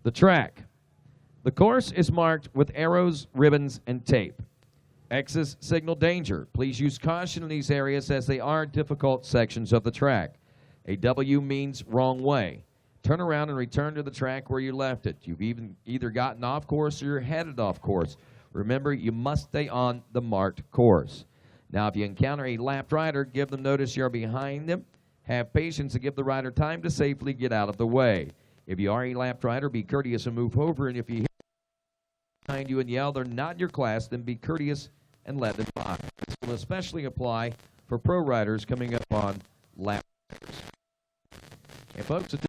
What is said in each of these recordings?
The track. The course is marked with arrows, ribbons, and tape. X's signal danger. Please use caution in these areas as they are difficult sections of the track. A W means wrong way. Turn around and return to the track where you left it. You've either gotten off course or you're headed off course. Remember, you must stay on the marked course. Now, if you encounter a lapped rider, give them notice you're behind them. Have patience and give the rider time to safely get out of the way. If you are a lapped rider, be courteous and move over. And if you hear behind you and yell they're not in your class, then be courteous and let them by. This will especially apply for pro riders coming up on lap riders. And folks, at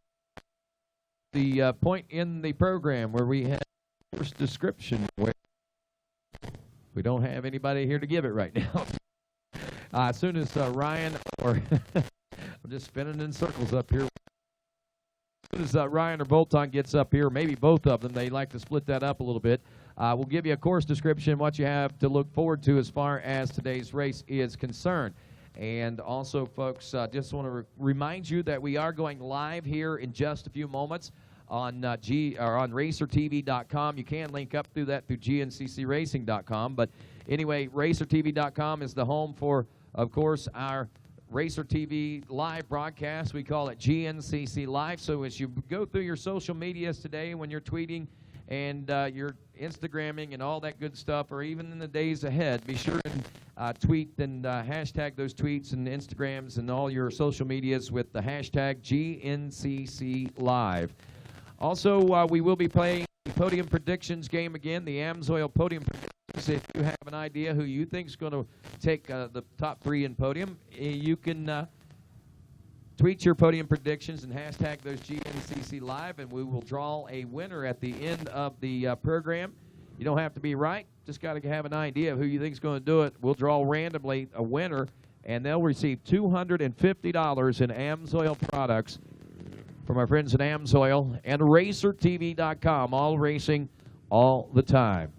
the point in the program where we have course description, where we don't have anybody here to give it right now. As soon as Ryan or I'm just spinning in circles up here. As soon as Ryan or Bolton gets up here, maybe both of them, they like to split that up a little bit. We'll give you a course description, what you have to look forward to as far as today's race is concerned. And also, folks, just want to remind you that we are going live here in just a few moments on RacerTV.com. You can link up through that through GNCCRacing.com. But anyway, RacerTV.com is the home for, of course, our Racer TV live broadcast. We call it GNCC Live. So as you go through your social medias today, when you're tweeting and you're Instagramming and all that good stuff, or even in the days ahead, be sure and tweet and hashtag those tweets and Instagrams and all your social medias with the hashtag GNCC Live. Also, we will be playing the Podium Predictions game again, the AMSOIL Podium Predictions. If you have an idea who you think is going to take the top 3 in podium, you can tweet your podium predictions and hashtag those GNCC Live, and we will draw a winner at the end of the program. You don't have to be right. Just got to have an idea of who you think is going to do it. We'll draw randomly a winner, and they'll receive $250 in AMSOIL products from our friends at AMSOIL and RacerTV.com. All racing, all the time.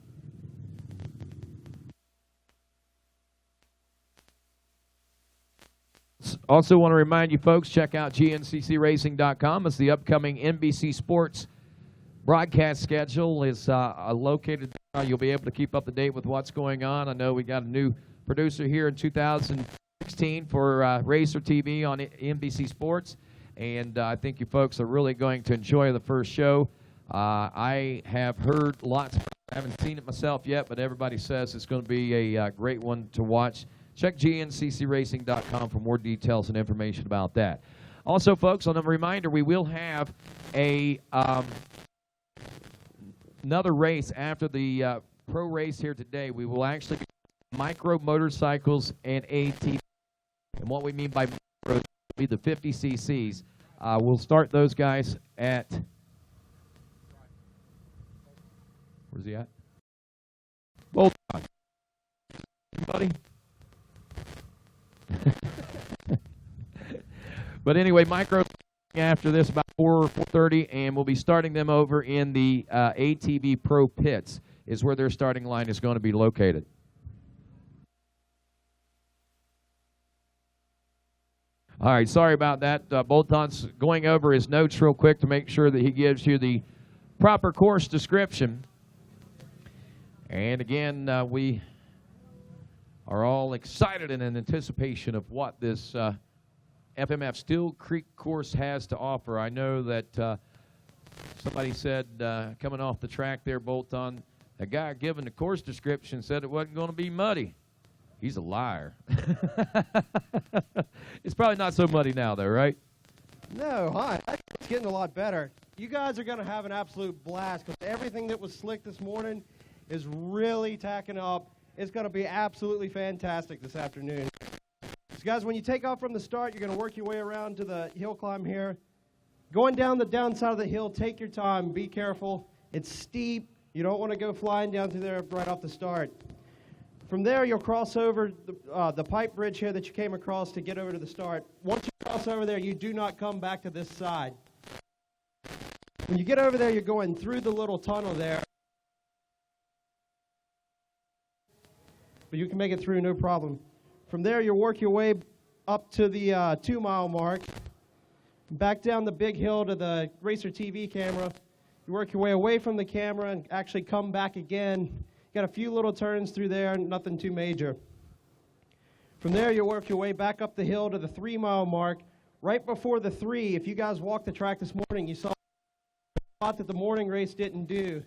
Also want to remind you folks, check out GNCCRacing.com as the upcoming NBC Sports broadcast schedule is located there. You'll be able to keep up to date with what's going on. I know we got a new producer here in 2016 for Racer TV on NBC Sports, and I think you folks are really going to enjoy the first show. I have heard lots, I haven't seen it myself yet, but everybody says it's going to be a great one to watch. Check GNCCRacing.com for more details and information about that. Also, folks, on a reminder, we will have another race after the pro race here today. We will actually be micro motorcycles and ATVs. And what we mean by micro will be the 50 cc's. We'll start those guys at, where's he at? Bolt on. Anybody? But anyway, micro after this about 4:30, and we'll be starting them over in the ATV Pro pits is where their starting line is going to be located. All right, sorry about that. Bolton's going over his notes real quick to make sure that he gives you the proper course description. And again, we are all excited and in anticipation of what this FMF Steele Creek course has to offer. I know that somebody said coming off the track there, Bolton, a guy giving the course description said it wasn't going to be muddy. He's a liar. It's probably not so muddy now, though, right? No, hi. It's getting a lot better. You guys are going to have an absolute blast because everything that was slick this morning is really tacking up. It's going to be absolutely fantastic this afternoon. So guys, when you take off from the start, you're going to work your way around to the hill climb here. Going down the downside of the hill, take your time. Be careful. It's steep. You don't want to go flying down through there right off the start. From there, you'll cross over the pipe bridge here that you came across to get over to the start. Once you cross over there, you do not come back to this side. When you get over there, you're going through the little tunnel there. But you can make it through, no problem. From there, you'll work your way up to the 2-mile mark, back down the big hill to the Racer TV camera. You work your way away from the camera and actually come back again. Got a few little turns through there, nothing too major. From there, you'll work your way back up the hill to the 3-mile mark. Right before the 3, if you guys walked the track this morning, you saw a spot that the morning race didn't do.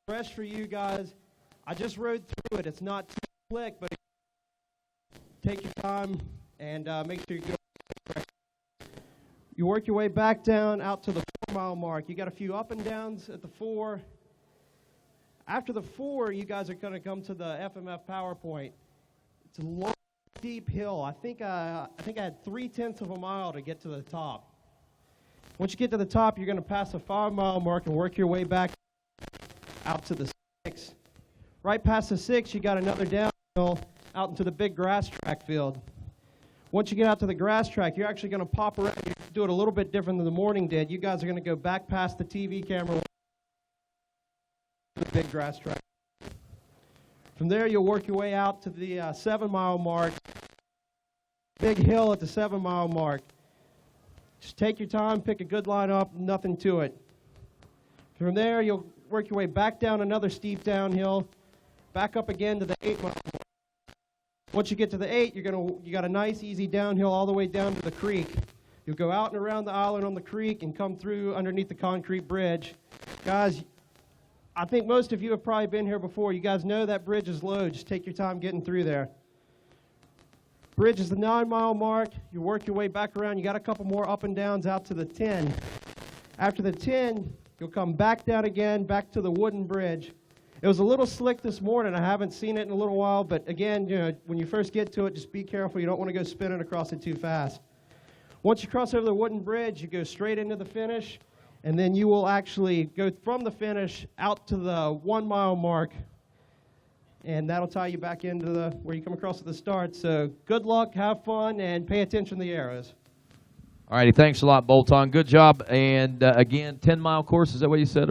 Fresh for you guys. I just rode through it. It's not too slick, but take your time and make sure you go. You work your way back down out to the 4-mile mark. You got a few up and downs at the 4. After the 4, you guys are going to come to the FMF power point. It's a long, steep hill. I think I had 3/10 of a mile to get to the top. Once you get to the top, you're going to pass the 5-mile mark and work your way back out to the 6. Right past the 6, you got another downhill out into the big grass track field. Once you get out to the grass track, you're actually going to pop around. You do it a little bit different than the morning did. You guys are going to go back past the TV camera to the big grass track. From there, you'll work your way out to the 7-mile mark. Big hill at the 7-mile mark. Just take your time, pick a good line up, nothing to it. From there, you'll work your way back down another steep downhill, back up again to the 8-mile mark. Once you get to the 8, you got a nice, easy downhill all the way down to the creek. You'll go out and around the island on the creek and come through underneath the concrete bridge. Guys, I think most of you have probably been here before. You guys know that bridge is low. Just take your time getting through there. Bridge is the 9-mile mark. You work your way back around. You got a couple more up and downs out to the 10. After the 10, you'll come back down again, back to the wooden bridge. It was a little slick this morning. I haven't seen it in a little while, but again, when you first get to it, just be careful. You don't want to go spinning across it too fast. Once you cross over the wooden bridge, you go straight into the finish, and then you will actually go from the finish out to the 1-mile mark, and that'll tie you back into where you come across at the start. So good luck, have fun, and pay attention to the arrows. All righty, thanks a lot, Bolton. Good job. And again, 10-mile course, is that what you said?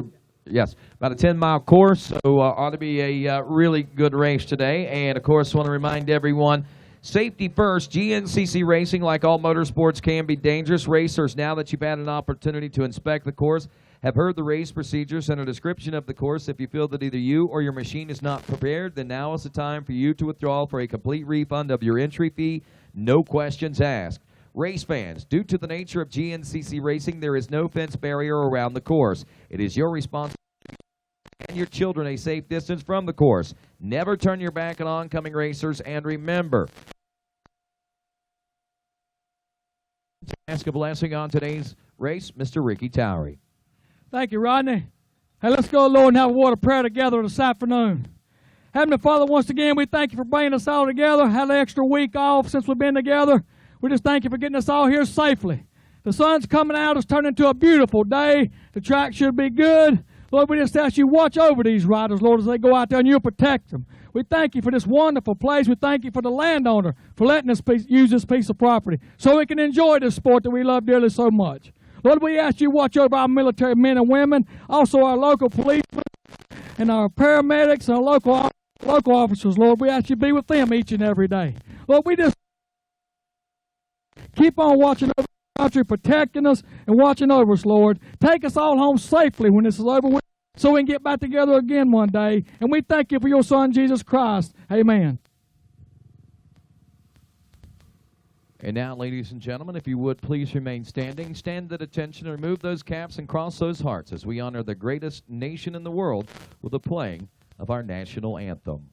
Yes, about a 10-mile course, so ought to be a really good race today. And, of course, want to remind everyone, safety first. GNCC racing, like all motorsports, can be dangerous. Racers, now that you've had an opportunity to inspect the course, have heard the race procedures and a description of the course. If you feel that either you or your machine is not prepared, then now is the time for you to withdraw for a complete refund of your entry fee, no questions asked. Race fans, due to the nature of GNCC racing, there is no fence barrier around the course. It is your responsibility and your children a safe distance from the course. Never turn your back on oncoming racers, and remember, to ask a blessing on today's race, Mr. Ricky Towery. Thank you, Rodney. Hey, let's go, Lord, and have a word of prayer together this afternoon. Heavenly Father, once again, we thank you for bringing us all together. Had an extra week off since we've been together. We just thank you for getting us all here safely. The sun's coming out. It's turning into a beautiful day. The track should be good. Lord, we just ask you watch over these riders, Lord, as they go out there, and you'll protect them. We thank you for this wonderful place. We thank you for the landowner for letting us use this piece of property so we can enjoy this sport that we love dearly so much. Lord, we ask you watch over our military men and women, also our local policemen and our paramedics and our local officers, Lord. We ask you to be with them each and every day. Lord, we just keep on watching over the country, protecting us and watching over us, Lord. Take us all home safely when this is over with so we can get back together again one day. And we thank you for your Son, Jesus Christ. Amen. And now, ladies and gentlemen, if you would please remain standing, stand at attention, and remove those caps and cross those hearts as we honor the greatest nation in the world with the playing of our national anthem.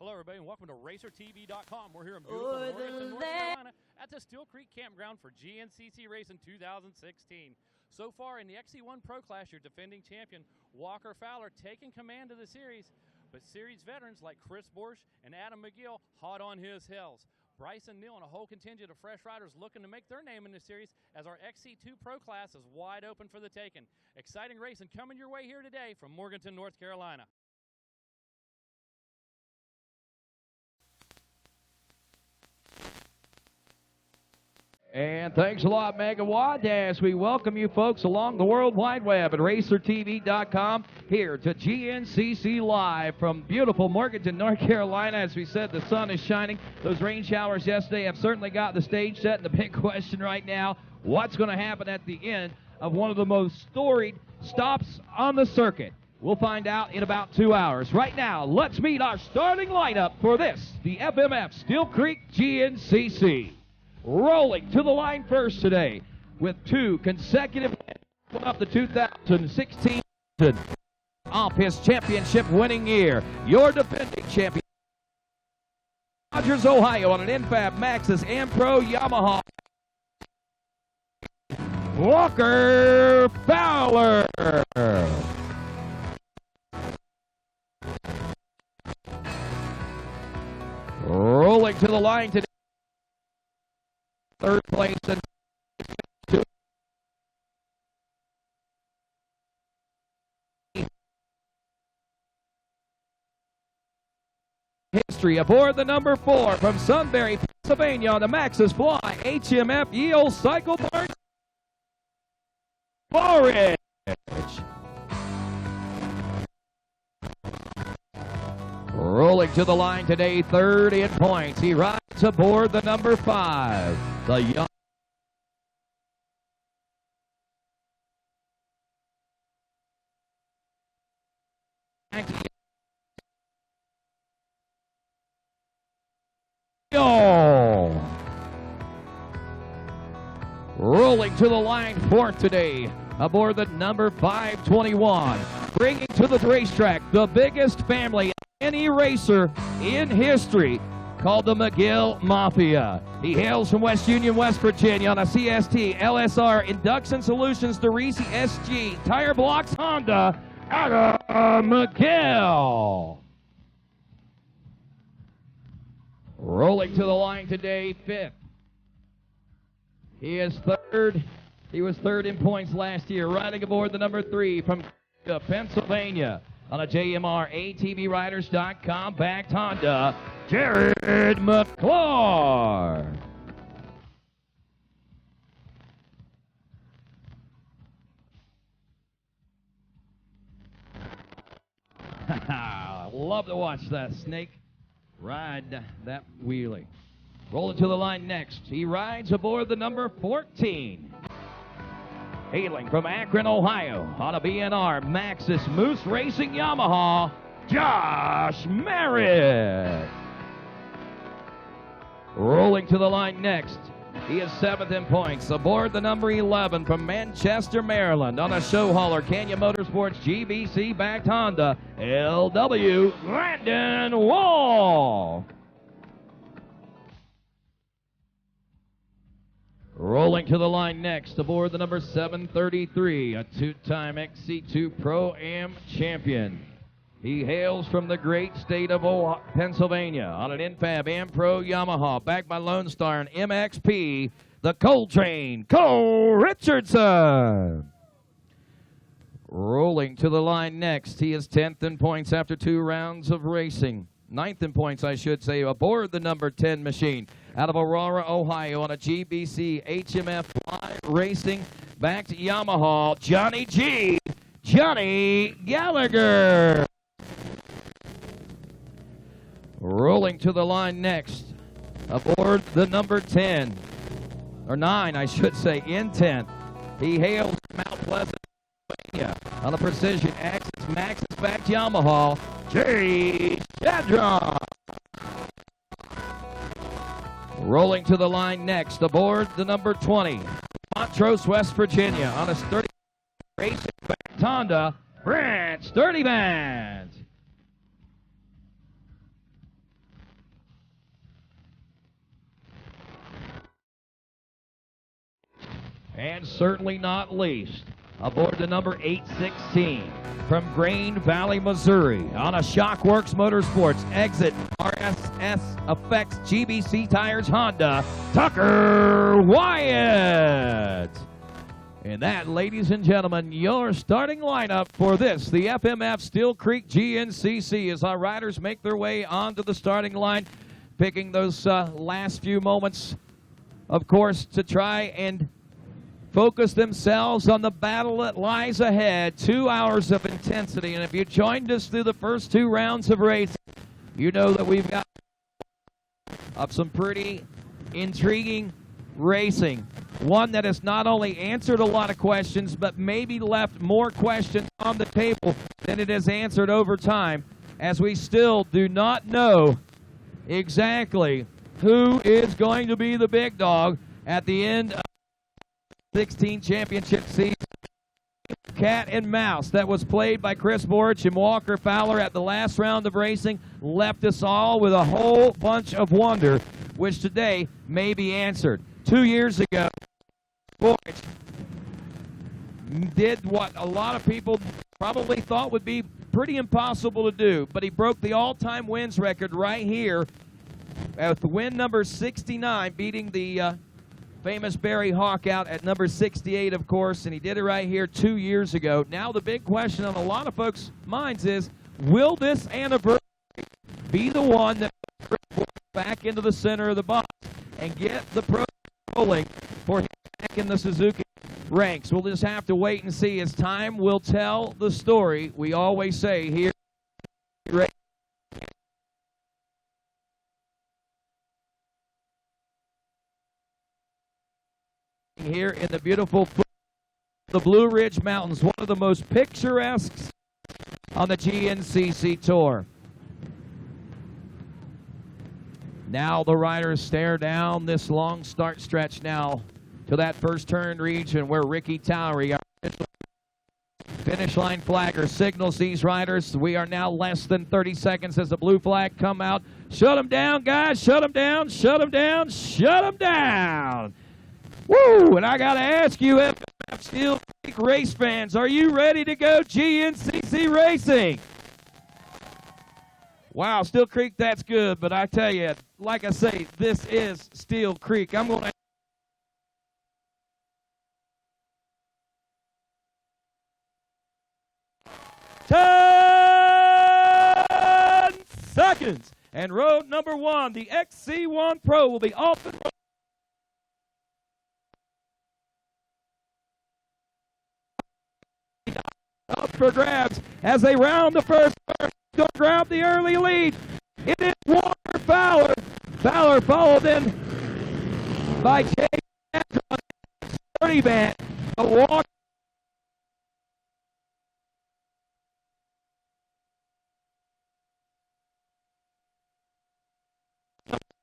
Hello, everybody, and welcome to RacerTV.com. We're here in beautiful Morganton, North Carolina at the Steele Creek Campground for GNCC Racing 2016. So far in the XC1 Pro Class, your defending champion, Walker Fowler, taking command of the series, but series veterans like Chris Borsch and Adam McGill hot on his heels. Bryson Neal and a whole contingent of fresh riders looking to make their name in the series as our XC2 Pro Class is wide open for the taking. Exciting racing coming your way here today from Morganton, North Carolina. And thanks a lot, Megawatt, as we welcome you folks along the World Wide Web at RacerTV.com here to GNCC Live from beautiful Morganton, North Carolina. As we said, the sun is shining. Those rain showers yesterday have certainly got the stage set. And the big question right now, what's going to happen at the end of one of the most storied stops on the circuit? We'll find out in about 2 hours. Right now, let's meet our starting lineup for this, the FMF Steele Creek GNCC. Rolling to the line first today with 2 consecutive wins up the 2016 season off his championship winning year. Your defending champion, Rogers, Ohio, on an Infab Maxxis and Pro Yamaha, Walker Fowler. Rolling to the line today, third place and history aboard the number 4 from Sunbury, Pennsylvania on the Maxxis Fly HMF Yield Cycle Barn Forage. Rolling to the line today, third in points. He rides aboard the number 5. The young rolling to the line fourth today aboard the number 521. Bringing to the racetrack the biggest family of any racer in history, called the McGill Mafia. He hails from West Union, West Virginia on a CST, LSR, Induction Solutions, DeRisi SG, Tire Blocks Honda, Adam McGill. Rolling to the line today, 5th. He is 3rd. He was 3rd in points last year, riding aboard the number 3 from Pennsylvania on a JMR ATVriders.com backed Honda, Jared McClure. Love to watch that snake ride that wheelie. Rolling to the line next, he rides aboard the number 14. Hailing from Akron, Ohio, on a BNR Maxxis Moose Racing Yamaha, Josh Merritt. Rolling to the line next, he is 7th in points, aboard the number 11 from Manchester, Maryland, on a show hauler, Canyon Motorsports GBC-backed Honda, LW Landon Wall. Rolling to the line next, aboard the number 733, a 2-time XC2 Pro-Am champion. He hails from the great state of Pennsylvania on an Infab Am Pro Yamaha, backed by Lone Star and MXP, the Coltrane, Cole Richardson. Rolling to the line next, he is 10th in points after 2 rounds of racing. 9th in points, I should say, aboard the number 10 machine out of Aurora, Ohio on a GBC HMF Fly Racing backed Yamaha, Johnny G, Johnny Gallagher. Rolling to the line next, aboard the number 10, or 9, I should say, in 10th. He hails from Mount Pleasant, Pennsylvania on a Precision Axis Maxxis backed Yamaha, J. Shadron. Rolling to the line next, aboard the number 20, Montrose, West Virginia, on a sturdy racing backed Honda, Brent Sturdivant. And certainly not least, aboard the number 816 from Grain Valley, Missouri, on a Shockworks Motorsports exit RSS Effects GBC Tires Honda, Tucker Wyatt. And that, ladies and gentlemen, your starting lineup for this, the FMF Steel Creek GNCC, as our riders make their way onto the starting line, picking those last few moments, of course, to try and focus themselves on the battle that lies ahead. 2 hours of intensity. And if you joined us through the first 2 rounds of racing, you know that we've got some pretty intriguing racing. One that has not only answered a lot of questions, but maybe left more questions on the table than it has answered over time, as we still do not know exactly who is going to be the big dog at the end of 16 championship season. Cat and mouse that was played by Chris Borch and Walker Fowler at the last round of racing left us all with a whole bunch of wonder, which today may be answered. 2 years ago, Borch did what a lot of people probably thought would be pretty impossible to do, but he broke the all-time wins record right here with win number 69, beating the famous Barry Hawk out at number 68, of course, and he did it right here 2 years ago. Now the big question on a lot of folks' minds is, will this anniversary be the one that puts back into the center of the box and get the pro rolling for him back in the Suzuki ranks? We'll just have to wait and see, as time will tell the story. We always say here in the beautiful the Blue Ridge Mountains, one of the most picturesque on the GNCC Tour. Now the riders stare down this long start stretch now to that first turn region where Ricky Towery, our finish line flagger, signals these riders. We are now less than 30 seconds as the blue flag come out. Shut them down, guys. Shut them down. Shut them down. Shut them down. Woo! And I got to ask you, FMF Steel Creek race fans, are you ready to go GNCC racing? Wow, Steel Creek, that's good. But I tell you, like I say, this is Steel Creek. I'm going to 10 seconds. And road number 1, the XC1 Pro, will be off the road. Up for grabs as they round the first turn. Going to grab the early lead. It is Walker Fowler. Fowler followed in by Shadron, Sturdivant. The Walker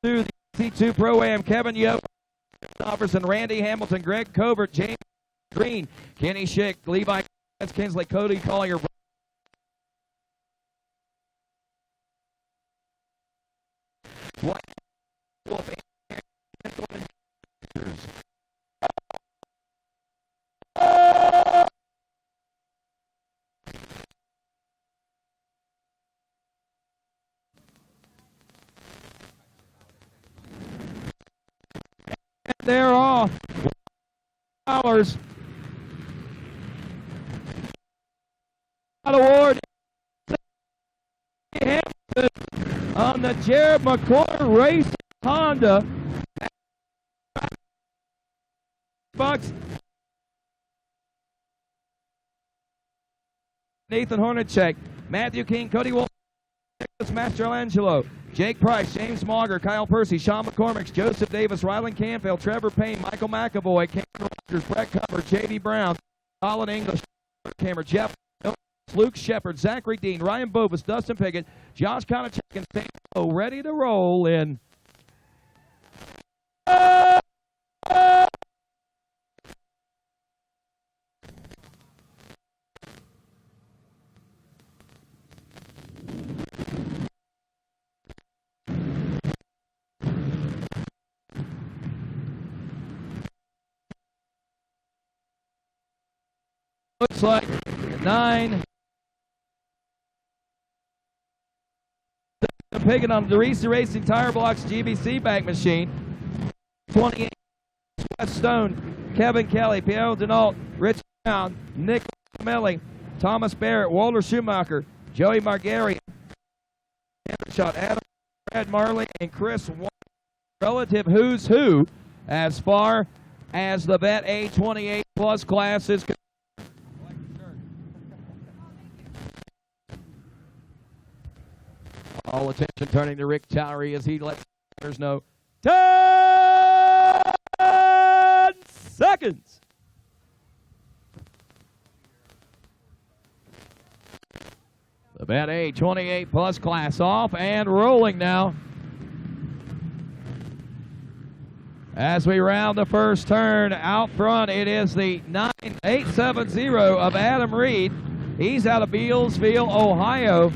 through the C2 Pro-Am. Kevin Yost, Christopherson, Randy Hamilton, Greg Covert, James Green, Kenny Schick, Levi Kinsley, Cody Collier. They're off. Hours. Award on the Jared McCoy Race Honda. Bucks. Nathan Hornacek, Matthew King, Cody Wolf, Mastrangelo, Jake Price, James Mauger, Kyle Percy, Sean McCormick, Joseph Davis, Rylan Canfield, Trevor Payne, Michael McAvoy, Cameron Rogers, Brett Cover, J.D. Brown, Colin English, Cameron, Jeff, Luke Shepard, Zachary Dean, Ryan Bovis, Dustin Pickett, Josh Konachek, and Sam Lowe ready to roll in. like 9. Picking on the Reese Racing Tire Blocks GBC bank machine. 28. West Stone, Kevin Kelly, Pierre Denault, Rich Brown, Nick Melly, Thomas Barrett, Walter Schumacher, Joey Margari, Shot Adam, Brad Marley, and Chris Warren. Relative who's who as far as the Bet A28 Plus class is concerned. All attention turning to Rick Towery as he lets others know 10 seconds. The Bet A28 Plus class off and rolling now. As we round the first turn, out front it is the 9870 of Adam Reid. He's out of Bealsville, Ohio.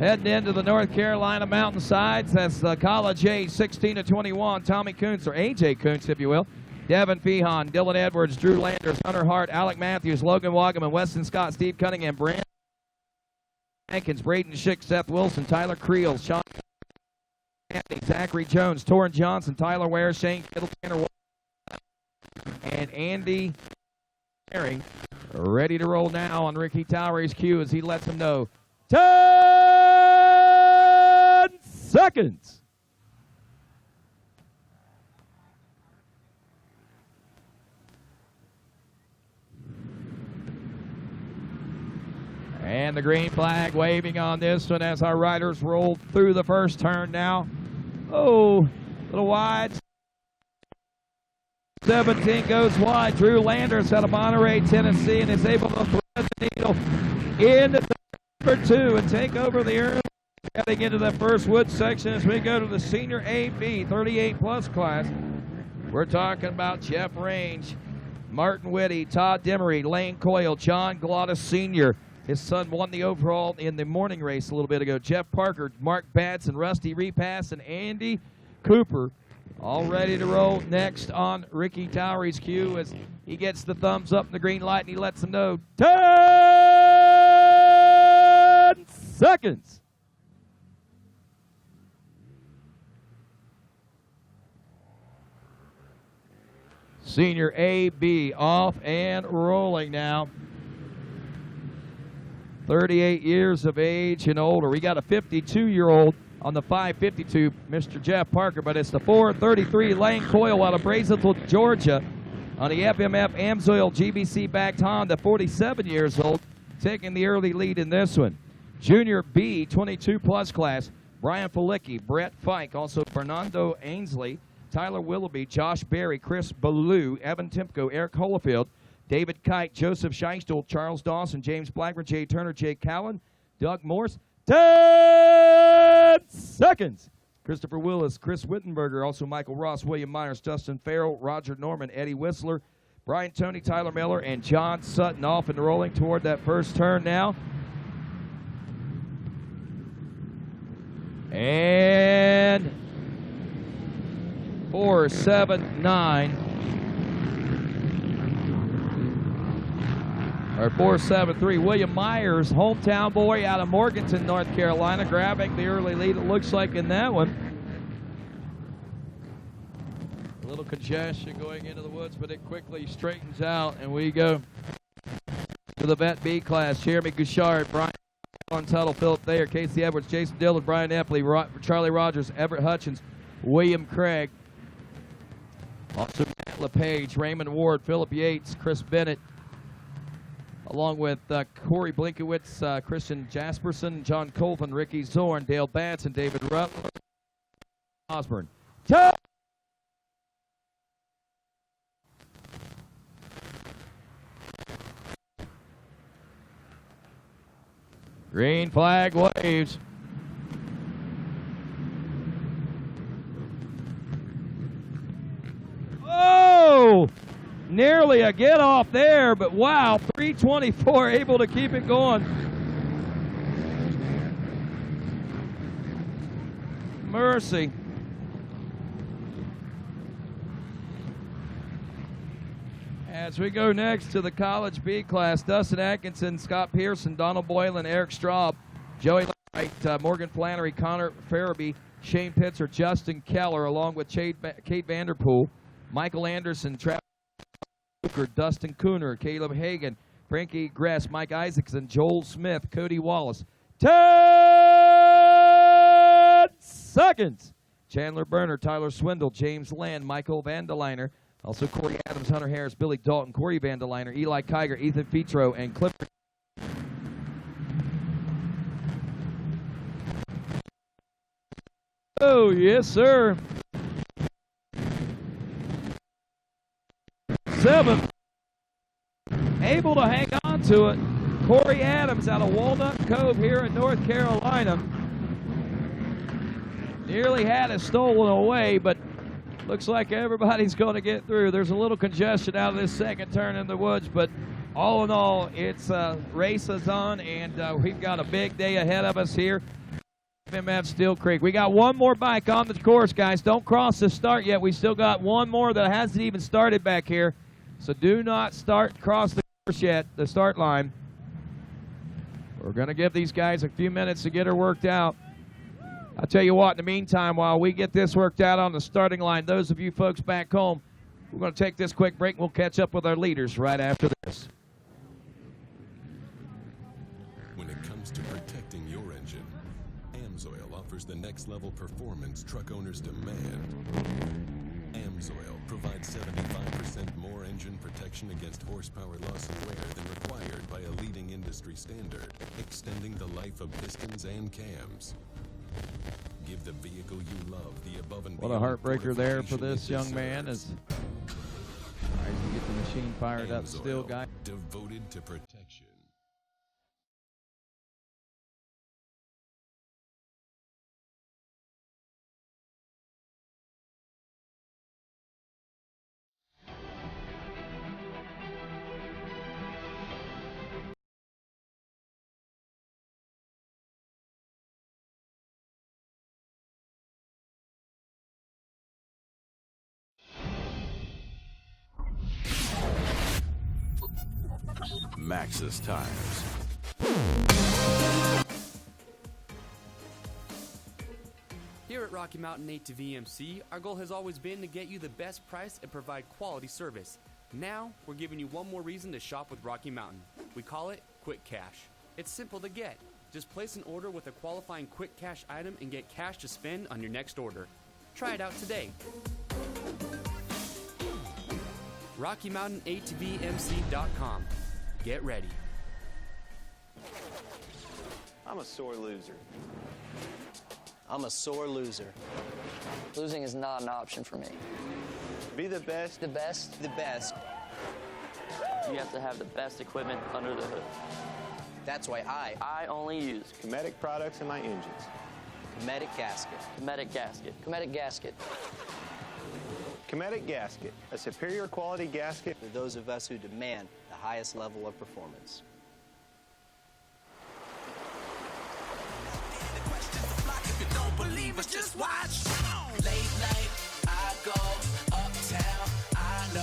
Heading into the North Carolina mountainsides. That's the college age 16 to 21. Tommy Kuntz, or AJ Kuntz, if you will. Devin Fehan, Dylan Edwards, Drew Landers, Hunter Hart, Alec Matthews, Logan Wagaman, Weston Scott, Steve Cunningham, Brand Hankins, Braden Schick, Seth Wilson, Tyler Creel, Sean Anthony, Zachary Jones, Torrin Johnson, Tyler Ware, Shane Kittle, Tanner, and Andy Herring. Ready to roll now on Ricky Towery's cue as he lets them know 10 seconds. And the green flag waving on this one as our riders roll through the first turn now. Oh, a little wide. 17 goes wide. Drew Landers out of Monterey, Tennessee, and is able to thread the needle into number 2 and take over the early. Heading into the first wood section as we go to the senior AB 38 plus class. We're talking about Jeff Range, Martin Whitty, Todd Demery, Lane Coyle, John Glottis Sr. His son won the overall in the morning race a little bit ago. Jeff Parker, Mark Batson, Rusty Repass, and Andy Cooper all ready to roll next on Ricky Towery's cue as he gets the thumbs up and the green light and he lets them know 10 seconds. Senior AB off and rolling now. 38 years of age and older. We got a 52-year-old on the 552, Mr. Jeff Parker, but it's the 433 Lane Coyle out of Brazelton, Georgia, on the FMF Amsoil GBC backed Honda, 47 years old, taking the early lead in this one. Junior B 22 plus class, Brian Felicki, Brett Fike, also Fernando Ainsley, Tyler Willoughby, Josh Berry, Chris Ballou, Evan Timko, Eric Holofield, David Kite, Joseph Scheinstuhl, Charles Dawson, James Blackburn, Jay Turner, Jay Cowan, Doug Morse. 10 seconds. Christopher Willis, Chris Wittenberger, also Michael Ross, William Myers, Dustin Farrell, Roger Norman, Eddie Whistler, Brian Tony, Tyler Miller, and John Sutton off and rolling toward that first turn now. And 479. Or 473, William Myers, hometown boy out of Morganton, North Carolina, grabbing the early lead, it looks like, in that one. A little congestion going into the woods, but it quickly straightens out, and we go to the Bet B class. Jeremy Gouchard, Brian Tuttle, Philip Thayer, Casey Edwards, Jason Dillon, Brian Epley, Charlie Rogers, Everett Hutchins, William Craig. Also Matt LePage, Raymond Ward, Philip Yates, Chris Bennett, along with Corey Blinkowitz, Christian Jasperson, John Colvin, Ricky Zorn, Dale Batson, David Rutler, Osborne. Green flag waves. Oh! Nearly a get off there, but wow, 324 able to keep it going. Mercy. As we go next to the College B class, Dustin Atkinson, Scott Pearson, Donald Boylan, Eric Straub, Joey Wright, Morgan Flannery, Connor Farabee, Shane Pitzer, Justin Keller, along with Kate Vanderpool, Michael Anderson, Travis Booker, Dustin Cooner, Caleb Hagan, Frankie Gress, Mike Isaacson, Joel Smith, Cody Wallace. 10 seconds. Chandler Berner, Tyler Swindle, James Land, Michael Vandeliner, also Corey Adams, Hunter Harris, Billy Dalton, Corey Vandeliner, Eli Kiger, Ethan Fitro, and Clifford. Oh, yes, sir. 7th. Able to hang on to it. Corey Adams out of Walnut Cove here in North Carolina. Nearly had it stolen away, but looks like everybody's going to get through. There's a little congestion out of this second turn in the woods, but all in all, it's race is on, and we've got a big day ahead of us here. FMF Steel Creek. We got one more bike on the course, guys. Don't cross the start yet. We still got one more that hasn't even started back here. So do not cross the course yet, the start line. We're going to give these guys a few minutes to get her worked out. I'll tell you what, in the meantime, while we get this worked out on the starting line, those of you folks back home, we're going to take this quick break and we'll catch up with our leaders right after this. When it comes to protecting your engine, AMSOIL offers the next level performance truck owners demand. AMSOIL provides 75% more engine protection against horsepower loss and wear than required by a leading industry standard, extending the life of pistons and cams. Give the vehicle you love the above and what a heartbreaker there for this young man as tries to get the machine fired up still, guy. Devoted to protection. Maxxis Tires. Here at Rocky Mountain ATV MC, our goal has always been to get you the best price and provide quality service. Now, we're giving you one more reason to shop with Rocky Mountain. We call it Quick Cash. It's simple to get. Just place an order with a qualifying Quick Cash item and get cash to spend on your next order. Try it out today. RockyMountainATVMC.com. Get ready. I'm a sore loser. I'm a sore loser. Losing is not an option for me. Be the best. The best? The best. You have to have the best equipment under the hood. That's why I only use Cometic products in my engines. Cometic gasket. Cometic gasket. Cometic gasket. Cometic gasket, a superior quality gasket For those of us who demand the highest level of performance. If you don't believe us, just watch. Late night, I go uptown, I know.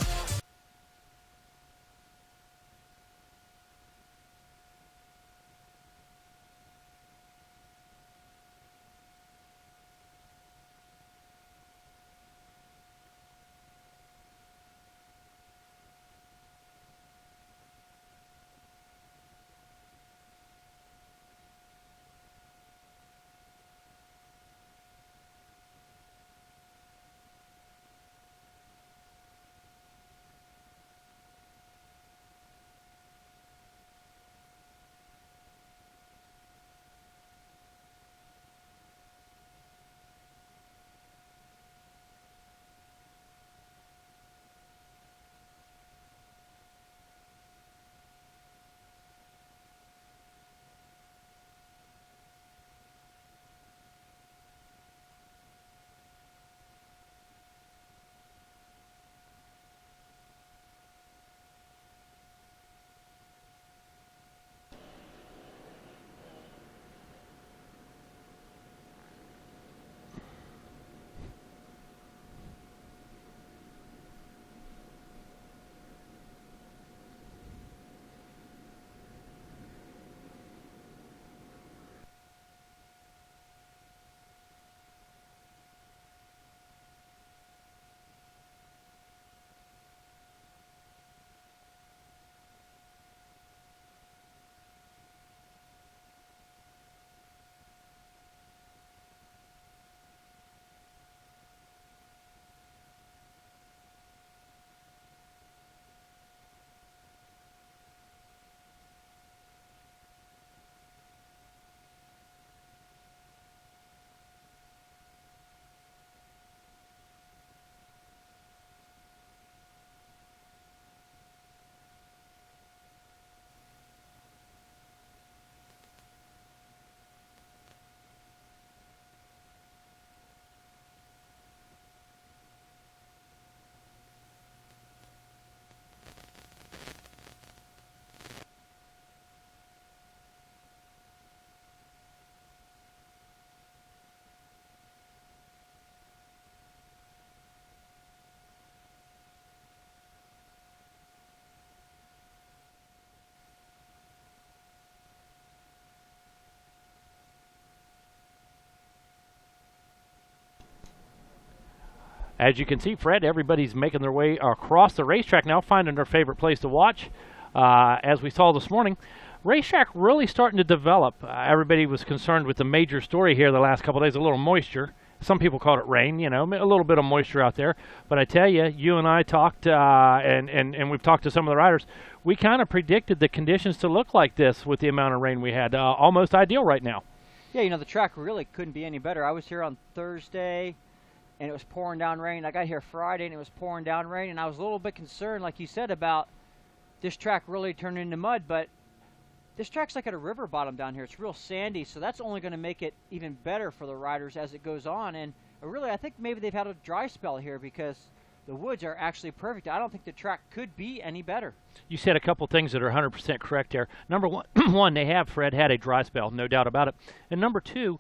As you can see, Fred, everybody's making their way across the racetrack now, finding their favorite place to watch. As we saw this morning, racetrack really starting to develop. Everybody was concerned with the major story here the last couple of days, a little moisture. Some people called it rain, you know, a little bit of moisture out there. But I tell you, you and I talked, and we've talked to some of the riders. We kind of predicted the conditions to look like this with the amount of rain we had. Almost ideal right now. Yeah, you know, the track really couldn't be any better. I was here on Thursday, and it was pouring down rain. I got here Friday, and it was pouring down rain. And I was a little bit concerned, like you said, about this track really turning into mud. But this track's like at a river bottom down here. It's real sandy, so that's only going to make it even better for the riders as it goes on. And really, I think maybe they've had a dry spell here because the woods are actually perfect. I don't think the track could be any better. You said a couple things that are 100% correct there. Number one, they have, Fred, had a dry spell, no doubt about it. And number two,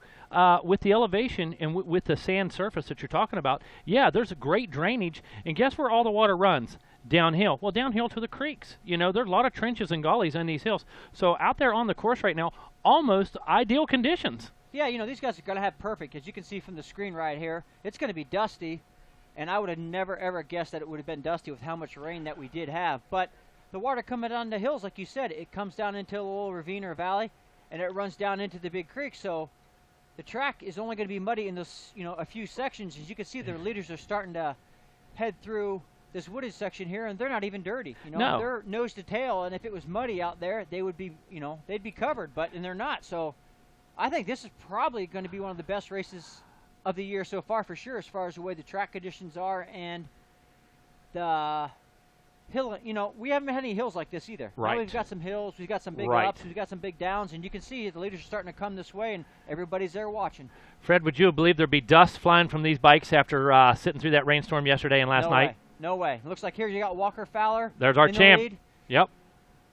with the elevation and with the sand surface that you're talking about, yeah, there's a great drainage. And guess where all the water runs? Downhill. Well, downhill to the creeks. You know, there's a lot of trenches and gullies in these hills. So out there on the course right now, almost ideal conditions. Yeah, you know, these guys are going to have perfect. As you can see from the screen right here, it's going to be dusty. And I would have never, ever guessed that it would have been dusty with how much rain that we did have. But the water coming down the hills, like you said, it comes down into a little ravine or valley, and it runs down into the big creek. So the track is only going to be muddy in this, you know, a few sections. As you can see, their leaders are starting to head through this wooded section here, and they're not even dirty. You know, no. They're nose to tail, and if it was muddy out there, they would be, you know, they'd be covered, and they're not. So I think this is probably going to be one of the best races of the year so far, for sure, as far as the way the track conditions are and the hill. You know, we haven't had any hills like this either. Right. Now we've got some hills, we've got some big Right. ups, we've got some big downs, and you can see the leaders are starting to come this way, and everybody's there watching. Fred, would you have believed there'd be dust flying from these bikes after sitting through that rainstorm yesterday and last night? No way. Looks like here you got Walker Fowler. There's our in the champ. lead. Yep.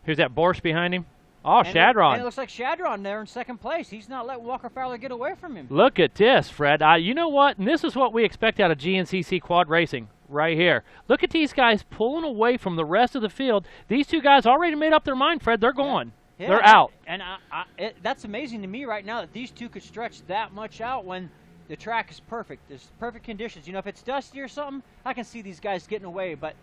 Who's that, Borsch behind him? Oh, And Shadron. and it looks like Shadron there in second place. He's not letting Walker Fowler get away from him. Look at this, Fred. You know what? And this is what we expect out of GNCC quad racing right here. Look at these guys pulling away from the rest of the field. These two guys already made up their mind, Fred. They're gone. Yeah, They're out. And that's amazing to me right now that these two could stretch that much out when the track is perfect. There's perfect conditions. You know, if it's dusty or something, I can see these guys getting away. But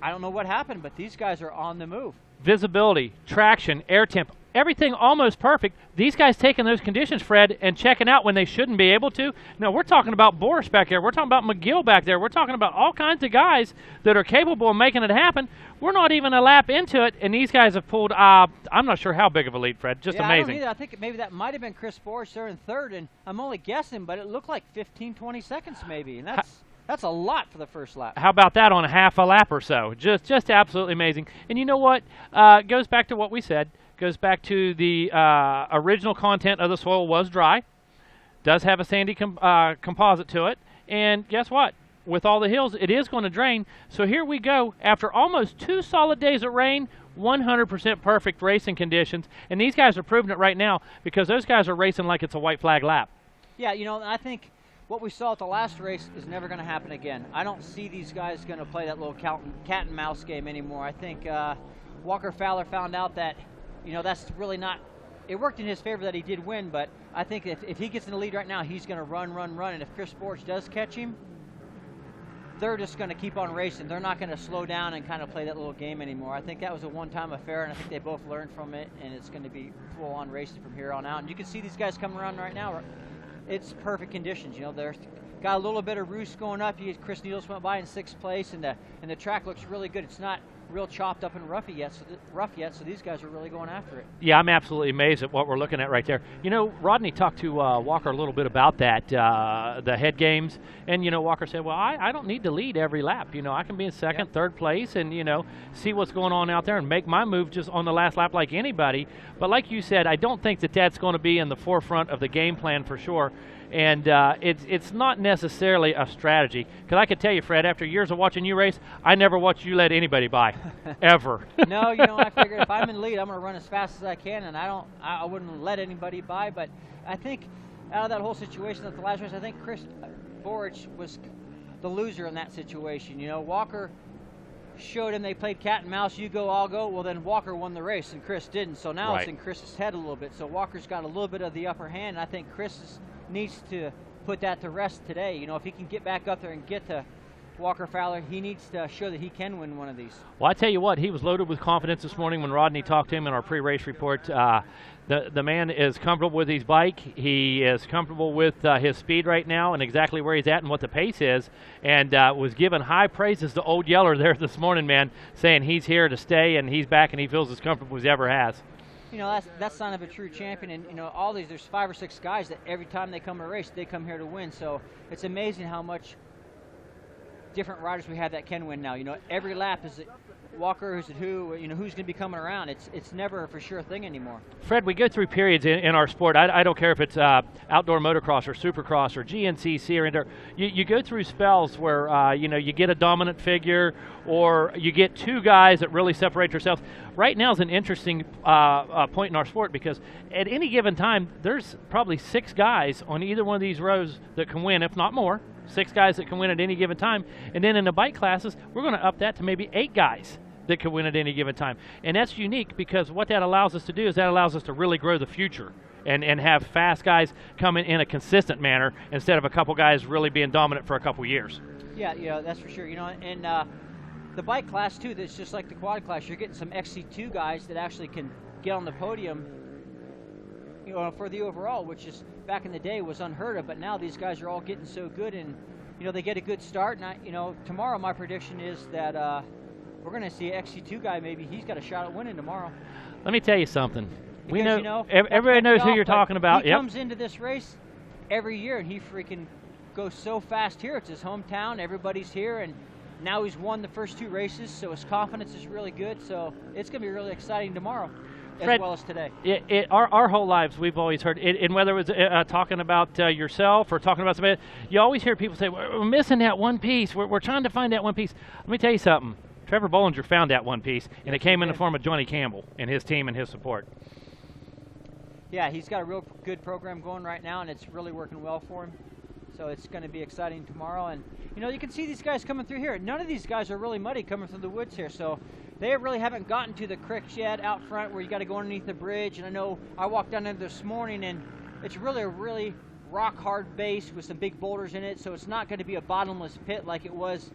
I don't know what happened, but these guys are on the move. Visibility, traction, air temp, everything almost perfect. These guys taking those conditions, Fred, and checking out when they shouldn't be able to. No, we're talking about Borsch back there. We're talking about McGill back there. We're talking about all kinds of guys that are capable of making it happen. We're not even a lap into it, and these guys have pulled, I'm not sure how big of a lead, Fred. Just amazing. I don't either. I think maybe that might have been Chris Borsch there in third, and I'm only guessing, but it looked like 15, 20 seconds maybe, and that's a lot for the first lap. How about that on a half a lap or so? Just absolutely amazing. And you know what? Goes back to what we said. Goes back to the original content of the soil was dry. Does have a sandy composite to it. And guess what? With all the hills, it is going to drain. So here we go. After almost 2 solid days of rain, 100% perfect racing conditions. And these guys are proving it right now because those guys are racing like it's a white flag lap. Yeah, you know, I think what we saw at the last race is never going to happen again. I don't see these guys going to play that little cat and mouse game anymore. I think Walker Fowler found out that, you know, that's really not, it worked in his favor that he did win, but I think if he gets in the lead right now, he's going to run, and if Chris Borsch does catch him, they're just going to keep on racing. They're not going to slow down and kind of play that little game anymore. I think that was a one-time affair, and I think they both learned from it, and it's going to be full-on racing from here on out. And you can see these guys coming around right now. It's perfect conditions. You know, they're got a little bit of roost going up. Chris Needles went by in 6th place, and the track looks really good. It's not real chopped up and rough yet, so these guys are really going after it. Yeah, I'm absolutely amazed at what we're looking at right there. You know, Rodney talked to Walker a little bit about that, the head games, and, you know, Walker said, well, I don't need to lead every lap. You know, I can be in second, third place, and, you know, see what's going on out there and make my move just on the last lap like anybody. But like you said, I don't think that that's going to be in the forefront of the game plan for sure. And it's not necessarily a strategy. Because I could tell you, Fred, after years of watching you race, I never watched you let anybody by, ever. No, you know, I figured if I'm in lead, I'm going to run as fast as I can, and I wouldn't let anybody by. But I think out of that whole situation at the last race, I think Chris Borsch was the loser in that situation. You know, Walker showed him they played cat and mouse, you go, I'll go. Well, then Walker won the race, and Chris didn't. So now it's in Chris's head a little bit. So Walker's got a little bit of the upper hand, and I think Chris needs to put that to rest today. You know, if he can get back up there and get to Walker Fowler, he needs to show that he can win one of these. Well, I tell you what, he was loaded with confidence this morning when Rodney talked to him in our pre-race report. The man is comfortable with his bike. He is comfortable with his speed right now and exactly where he's at and what the pace is, and was given high praises to Old Yeller there this morning, man, saying he's here to stay and he's back and he feels as comfortable as he ever has. You know, that's sign of a true champion. And, you know, all these, there's 5 or 6 guys that every time they come to a race, they come here to win. So it's amazing how much different riders we have that can win now. You know, every lap is Walker, who's it who, you know, who's going to be coming around. It's never a for sure thing anymore. Fred, we go through periods in our sport. I don't care if it's outdoor motocross or supercross or GNCC or indoor. You go through spells where, you know, you get a dominant figure or you get 2 guys that really separate themselves. Right now is an interesting point in our sport because at any given time, there's probably 6 guys on either one of these rows that can win, if not more. 6 guys that can win at any given time. And then in the bike classes, we're going to up that to maybe 8 guys that can win at any given time. And that's unique because what that allows us to do is that allows us to really grow the future and have fast guys come in a consistent manner instead of a couple guys really being dominant for a couple years. Yeah, that's for sure. You know, and the bike class too, that's just like the quad class. You're getting some XC2 guys that actually can get on the podium, you know, for the overall, which is back in the day was unheard of, but now these guys are all getting so good, and you know they get a good start. And you know, tomorrow my prediction is that we're going to see an XC2 guy. Maybe he's got a shot at winning tomorrow. Let me tell you something. Because, we know, you know everybody knows who you're talking about. He comes into this race every year, and he freaking goes so fast here. It's his hometown. Everybody's here, and now he's won the first 2 races, so his confidence is really good. So it's going to be really exciting tomorrow. Fred, as well as today. Our whole lives, we've always heard, and whether it was talking about yourself or talking about somebody, you always hear people say, we're missing that one piece. We're trying to find that one piece. Let me tell you something. Trevor Bollinger found that one piece, and it came in the form of Johnny Campbell and his team and his support. Yeah, he's got a real good program going right now, and it's really working well for him. So it's going to be exciting tomorrow. And, you know, you can see these guys coming through here. None of these guys are really muddy coming through the woods here. So they really haven't gotten to the creeks yet out front where you got to go underneath the bridge. And I know I walked down there this morning, and it's really a really rock-hard base with some big boulders in it. So it's not going to be a bottomless pit like it was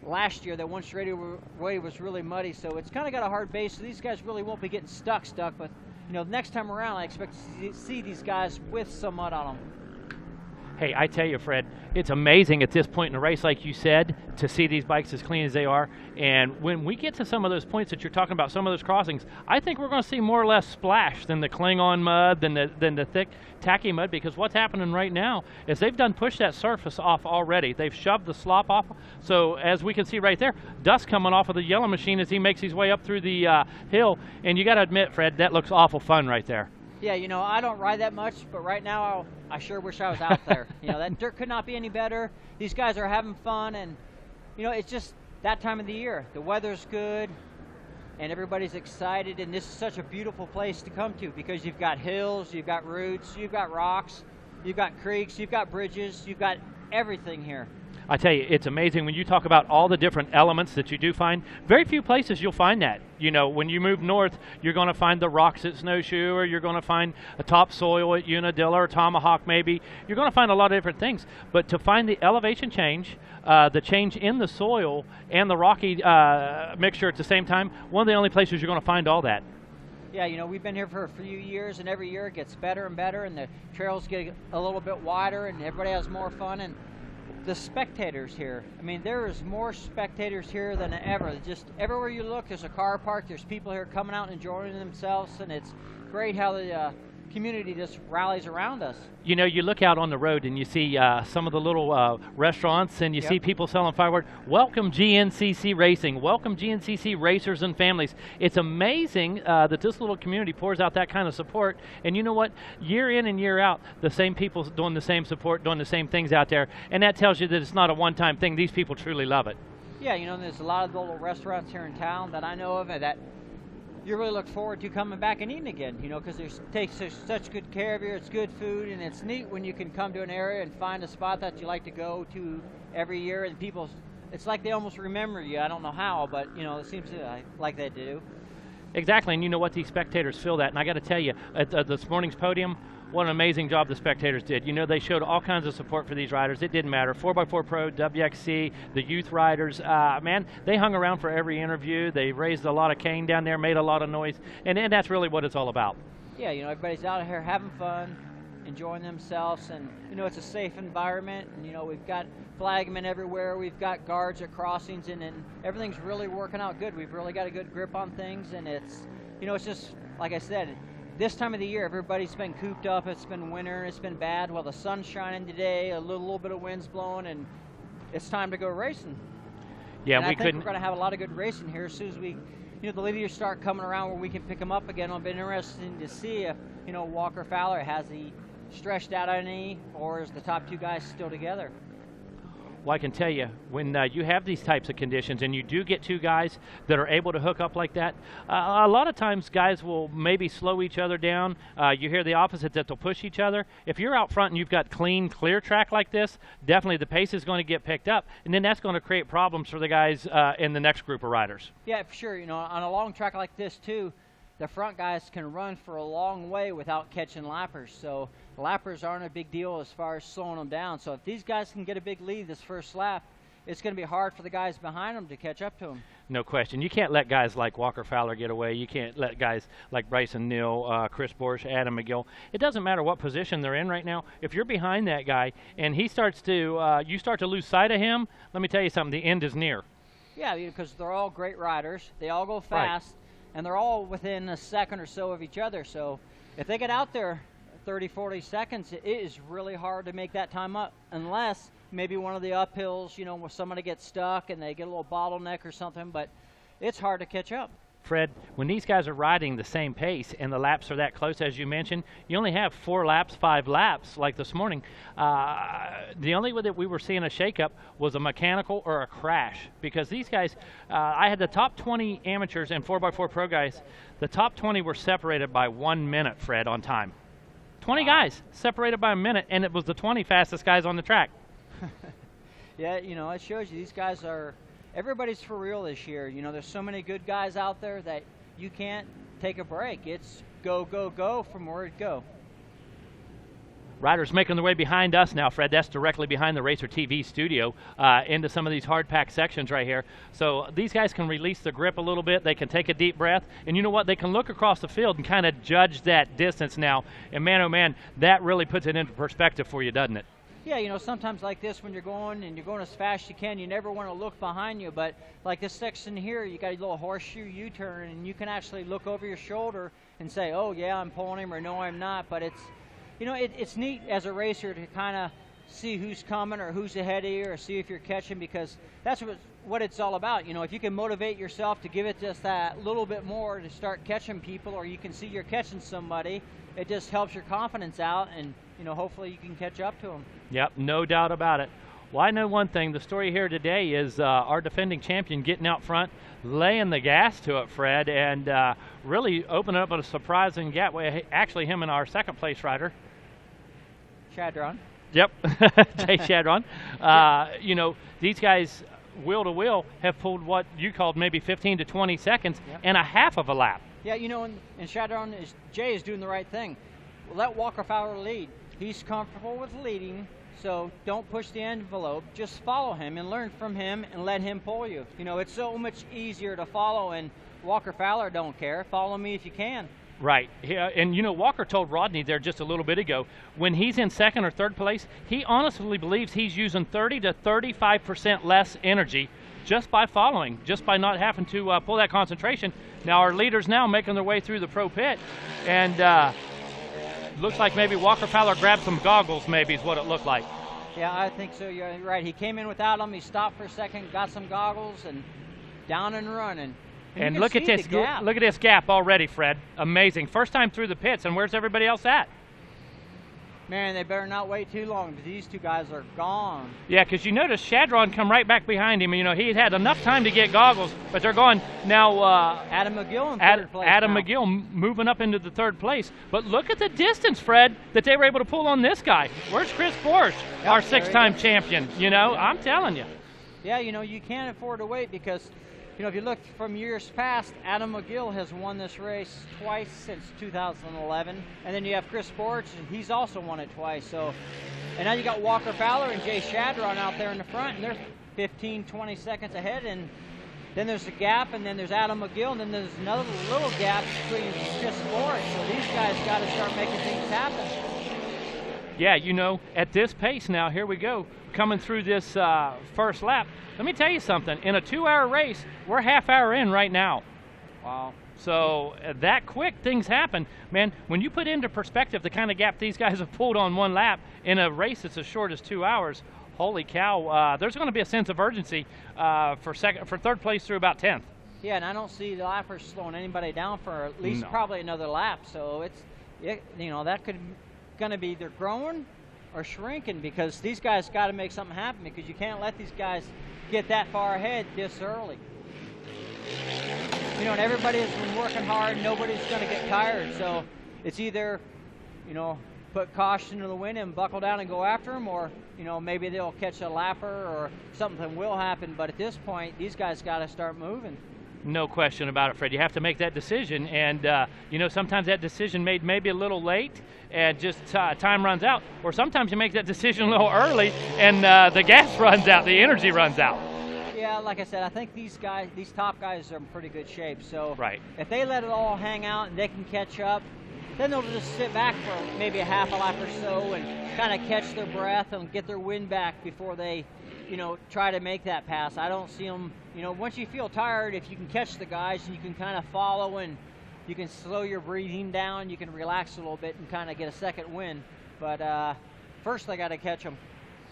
last year. That one straightaway was really muddy. So it's kind of got a hard base. So these guys really won't be getting stuck. But, you know, next time around, I expect to see these guys with some mud on them. Hey, I tell you, Fred, it's amazing at this point in the race, like you said, to see these bikes as clean as they are. And when we get to some of those points that you're talking about, some of those crossings, I think we're going to see more or less splash than the Klingon mud, than the thick, tacky mud, because what's happening right now is they've done pushed that surface off already. They've shoved the slop off. So as we can see right there, dust coming off of the yellow machine as he makes his way up through the hill. And you got to admit, Fred, that looks awful fun right there. Yeah, you know, I don't ride that much, but right now I sure wish I was out there. You know, that dirt could not be any better. These guys are having fun, and, you know, it's just that time of the year. The weather's good, and everybody's excited, and this is such a beautiful place to come to because you've got hills, you've got roots, you've got rocks, you've got creeks, you've got bridges, you've got everything here. I tell you, it's amazing when you talk about all the different elements that you do find. Very few places you'll find that. You know, when you move north, you're going to find the rocks at Snowshoe, or you're going to find a topsoil at Unadilla or Tomahawk maybe. You're going to find a lot of different things. But to find the elevation change, the change in the soil, and the rocky mixture at the same time, one of the only places you're going to find all that. Yeah, you know, we've been here for a few years, and every year it gets better and better, and the trails get a little bit wider, and everybody has more fun. And the spectators here, I mean, there is more spectators here than ever. Just everywhere you look, there's a car parked, there's people here coming out and enjoying themselves, and it's great how the community just rallies around us. You know, you look out on the road and you see some of the little restaurants, and you see people selling fireworks. Welcome GNCC Racing. Welcome GNCC racers and families. It's amazing that this little community pours out that kind of support. And you know what? Year in and year out, the same people doing the same support, doing the same things out there. And that tells you that it's not a one-time thing. These people truly love it. Yeah, you know, there's a lot of little restaurants here in town that I know of and that you really look forward to coming back and eating again, you know, because they take such good care of you. It's good food, and it's neat when you can come to an area and find a spot that you like to go to every year, and people, it's like they almost remember you. I don't know how, but, you know, it seems like they do. Exactly, and you know what? These spectators feel that, and I got to tell you, at this morning's podium, what an amazing job the spectators did. You know, they showed all kinds of support for these riders. It didn't matter. 4x4 Pro, WXC, the youth riders, man, they hung around for every interview. They raised a lot of cane down there, made a lot of noise, and that's really what it's all about. Yeah, you know, everybody's out here having fun, enjoying themselves, and, you know, it's a safe environment, and, you know, we've got flagmen everywhere, we've got guards at crossings, and everything's really working out good. We've really got a good grip on things, and it's, you know, it's just, like I said, this time of the year, everybody's been cooped up. It's been winter, it's been bad. Well, the sun's shining today, a little bit of wind's blowing, and it's time to go racing. Yeah, and we I think couldn't. we're going to have a lot of good racing here as soon as we, you know, the leaders start coming around where we can pick them up again. It'll be interesting to see if, you know, Walker Fowler has he stretched out any, or is the top two guys still together. Well, I can tell you, when you have these types of conditions and you do get two guys that are able to hook up like that, a lot of times guys will maybe slow each other down. You hear the opposite, that they'll push each other. If you're out front and you've got clean, clear track like this, definitely the pace is going to get picked up, and then that's going to create problems for the guys in the next group of riders. Yeah, for sure. You know, on a long track like this, too, the front guys can run for a long way without catching lappers. So lappers aren't a big deal as far as slowing them down. So if these guys can get a big lead this first lap, it's going to be hard for the guys behind them to catch up to them. No question. You can't let guys like Walker Fowler get away. You can't let guys like Bryson Neal, Chris Borsch, Adam McGill. It doesn't matter what position they're in right now. If you're behind that guy and he starts to, you start to lose sight of him, let me tell you something, the end is near. Yeah, because they're all great riders. They all go fast. Right. And they're all within a second or so of each other. So if they get out there 30, 40 seconds, it is really hard to make that time up, unless maybe one of the uphills, you know, where somebody gets stuck and they get a little bottleneck or something, but it's hard to catch up. Fred, when these guys are riding the same pace and the laps are that close, as you mentioned, you only have 4 laps, 5 laps, like this morning. The only way that we were seeing a shakeup was a mechanical or a crash, because these guys, I had the top 20 amateurs and 4x4 Pro guys. The top 20 were separated by 1 minute, Fred, on time. 20 guys separated by a minute, and it was the 20 fastest guys on the track. Yeah, you know, it shows you these guys are, everybody's for real this year. You know, there's so many good guys out there that you can't take a break. It's go, go, go from where it go. Riders making their way behind us now, Fred. That's directly behind the RacerTV studio into some of these hard-packed sections right here. So these guys can release the grip a little bit. They can take a deep breath. And you know what? They can look across the field and kind of judge that distance now. And, man, oh, man, that really puts it into perspective for you, doesn't it? Yeah, you know, sometimes like this when you're going and you're going as fast as you can, you never want to look behind you. But like this section here, you got a little horseshoe U-turn, and you can actually look over your shoulder and say, oh, yeah, I'm pulling him, or no, I'm not. But it's, you know, it's neat as a racer to kind of see who's coming or who's ahead of you, or see if you're catching, because that's what it's all about. You know, if you can motivate yourself to give it just that little bit more to start catching people, or you can see you're catching somebody, it just helps your confidence out, and, you know, hopefully you can catch up to them. Yep, no doubt about it. Well, I know one thing. The story here today is our defending champion getting out front, laying the gas to it, Fred, and really opening up a surprising gap. Actually, him and our second-place rider, Shadron. Yep, Jay Shadron. You know, these guys, wheel to wheel, have pulled what you called maybe 15 to 20 seconds and a half of a lap. Yeah, you know, and Shadron, Jay is doing the right thing. Let Walker Fowler lead. He's comfortable with leading, so don't push the envelope. Just follow him and learn from him and let him pull you. You know, it's so much easier to follow, and Walker Fowler don't care. Follow me if you can. Right. And, you know, Walker told Rodney there just a little bit ago, when he's in second or third place, he honestly believes he's using 30 to 35% less energy just by following, just by not having to pull that concentration. Now, our leaders now making their way through the pro pit, and looks like maybe Walker Fowler grabbed some goggles, maybe is what it looked like. Yeah, I think so. You're right. He came in without them. He stopped for a second, got some goggles, and down and running. And look at this gap. Look at this gap already, Fred. Amazing. First time through the pits, and where's everybody else at? Man, they better not wait too long, because these two guys are gone. Yeah, because you notice Shadron come right back behind him. You know, he had enough time to get goggles, but they're going now. Adam McGill in third place. Adam McGill moving up into the third place. But look at the distance, Fred, that they were able to pull on this guy. Where's Chris Borsch, our six-time champion? You know, I'm telling you. Yeah, you know, you can't afford to wait, because you know, if you look from years past, Adam McGill has won this race twice since 2011. And then you have Chris Borch, and he's also won it twice. So, and now you got Walker Fowler and Jay Shadron out there in the front, and they're 15, 20 seconds ahead. And then there's a gap, and then there's Adam McGill, and then there's another little gap between Chris Borch. So these guys got to start making things happen. Yeah, you know, at this pace now, here we go, coming through this first lap. Let me tell you something. In a 2-hour race, we're half hour in right now. Wow. So that quick, things happen. Man, when you put into perspective the kind of gap these guys have pulled on one lap in a race that's as short as 2 hours, holy cow, there's going to be a sense of urgency for third place through about 10th. Yeah, and I don't see the lappers slowing anybody down for at least probably another lap. So you know, that could going to be either growing or shrinking, because these guys got to make something happen, because you can't let these guys get that far ahead this early. You know, and everybody has been working hard. Nobody's going to get tired. So it's either, you know, put caution to the wind and buckle down and go after them, or, you know, maybe they'll catch a lapper or something will happen. But at this point, these guys got to start moving. No question about it, Fred. You have to make that decision, and you know, sometimes that decision made maybe a little late and just time runs out, or sometimes you make that decision a little early and the gas runs out, the energy runs out. Yeah, like I said, I think these top guys are in pretty good shape. So right. If they let it all hang out and they can catch up, then they'll just sit back for maybe a half a lap or so and kind of catch their breath and get their wind back before they, you know, try to make that pass. I don't see them, you know, once you feel tired, if you can catch the guys and you can kind of follow and you can slow your breathing down, you can relax a little bit and kind of get a second win. But first they got to catch them.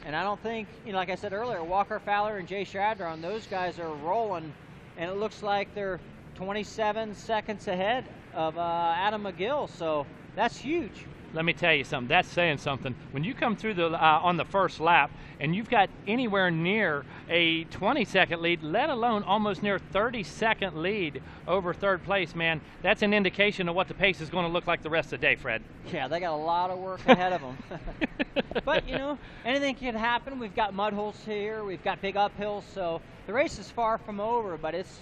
And I don't think, you know, like I said earlier, Walker Fowler and Jay Shadron, those guys are rolling, and it looks like they're 27 seconds ahead of Adam McGill, so that's huge. Let me tell you something. That's saying something. When you come through the on the first lap and you've got anywhere near a 20-second lead, let alone almost near 30-second lead over third place, man, that's an indication of what the pace is going to look like the rest of the day, Fred. Yeah, they got a lot of work ahead of them. But, you know, anything can happen. We've got mud holes here. We've got big uphills, so the race is far from over, but it's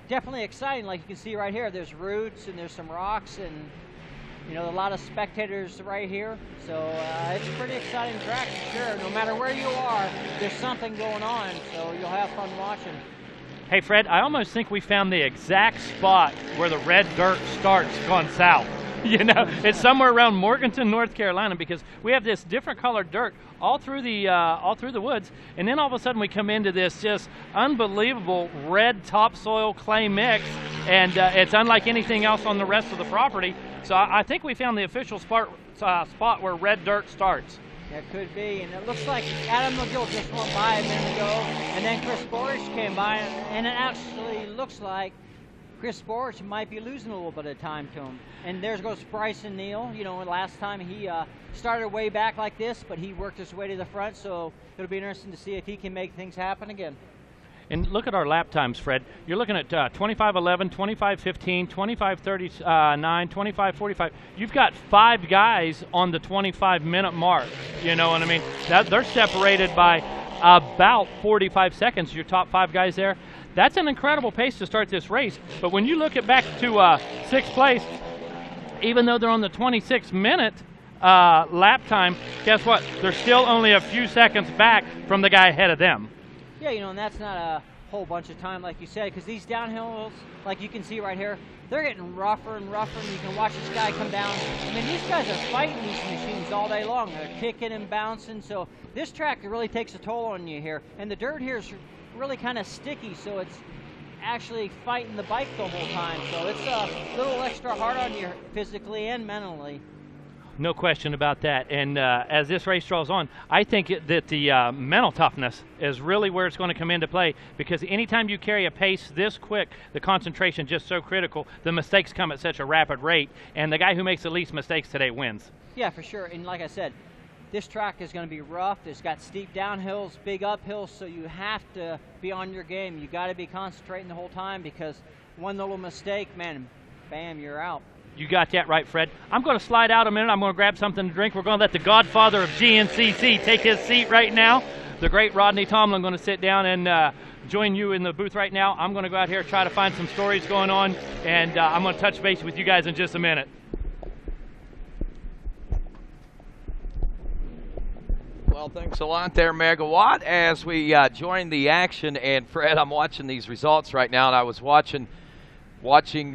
definitely exciting. Like you can see right here, there's roots and there's some rocks and, you know, a lot of spectators right here. So it's a pretty exciting track for sure. No matter where you are, there's something going on, so you'll have fun watching. Hey, Fred, I almost think we found the exact spot where the red dirt starts going south. You know, it's somewhere around Morganton, North Carolina, because we have this different colored dirt all through the woods, and then all of a sudden we come into this just unbelievable red topsoil clay mix, and it's unlike anything else on the rest of the property. So I think we found the official spot where red dirt starts. That could be, and it looks like Adam McGill just went by a minute ago, and then Chris Borch came by, and it actually looks like Chris Borch might be losing a little bit of time to him. And there goes Bryson Neal. You know, last time he started way back like this, but he worked his way to the front, so it'll be interesting to see if he can make things happen again. And look at our lap times, Fred. You're looking at 25:11, 25:15, 25:39, 25:45. You've got 5 guys on the 25-minute mark. You know what I mean? They're separated by about 45 seconds, your top 5 guys there. That's an incredible pace to start this race. But when you look back to 6th place, even though they're on the 26-minute lap time, guess what? They're still only a few seconds back from the guy ahead of them. Yeah, you know, and that's not a whole bunch of time, like you said, because these downhills, like you can see right here, they're getting rougher and rougher, and you can watch this guy come down. I mean, these guys are fighting these machines all day long. They're kicking and bouncing, so this track really takes a toll on you here. And the dirt here is really kind of sticky, so it's actually fighting the bike the whole time. So it's a little extra hard on you physically and mentally. No question about that. And as this race draws on, I think that the mental toughness is really where it's going to come into play, because anytime you carry a pace this quick, the concentration is just so critical. The mistakes come at such a rapid rate, and the guy who makes the least mistakes today wins. Yeah, for sure. And like I said, this track is going to be rough. It's got steep downhills, big uphills, so you have to be on your game. You got to be concentrating the whole time, because one little mistake, man, bam, you're out. You got that right, Fred. I'm going to slide out a minute. I'm going to grab something to drink. We're going to let the godfather of GNCC take his seat right now. The great Rodney Tomlin going to sit down and join you in the booth right now. I'm going to go out here, try to find some stories going on, and I'm going to touch base with you guys in just a minute. Well, thanks a lot there, Megawatt, as we join the action. And, Fred, I'm watching these results right now, and I was watching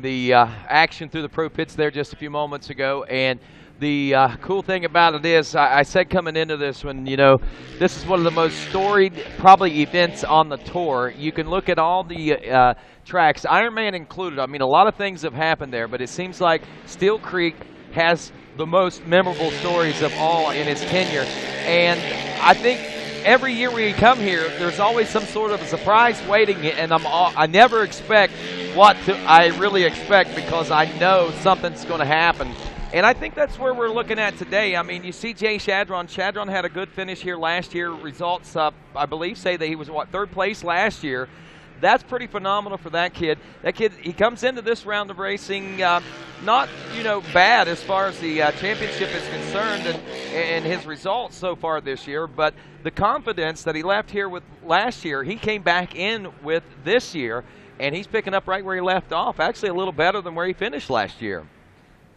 the action through the pro pits there just a few moments ago. And the cool thing about it is, I said coming into this one, you know, this is one of the most storied, probably, events on the tour. You can look at all the tracks, Ironman included. I mean, a lot of things have happened there, but it seems like Steele Creek has the most memorable stories of all in its tenure. And I think every year we come here, there's always some sort of a surprise waiting, and I never expect what I really expect, because I know something's going to happen. And I think that's where we're looking at today. I mean, you see Jay Shadron. Shadron had a good finish here last year. Results, I believe, say that he was, third place last year. That's pretty phenomenal for that kid. That kid, he comes into this round of racing not, bad as far as the championship is concerned and his results so far this year, but the confidence that he left here with last year, he came back in with this year, and he's picking up right where he left off, actually a little better than where he finished last year.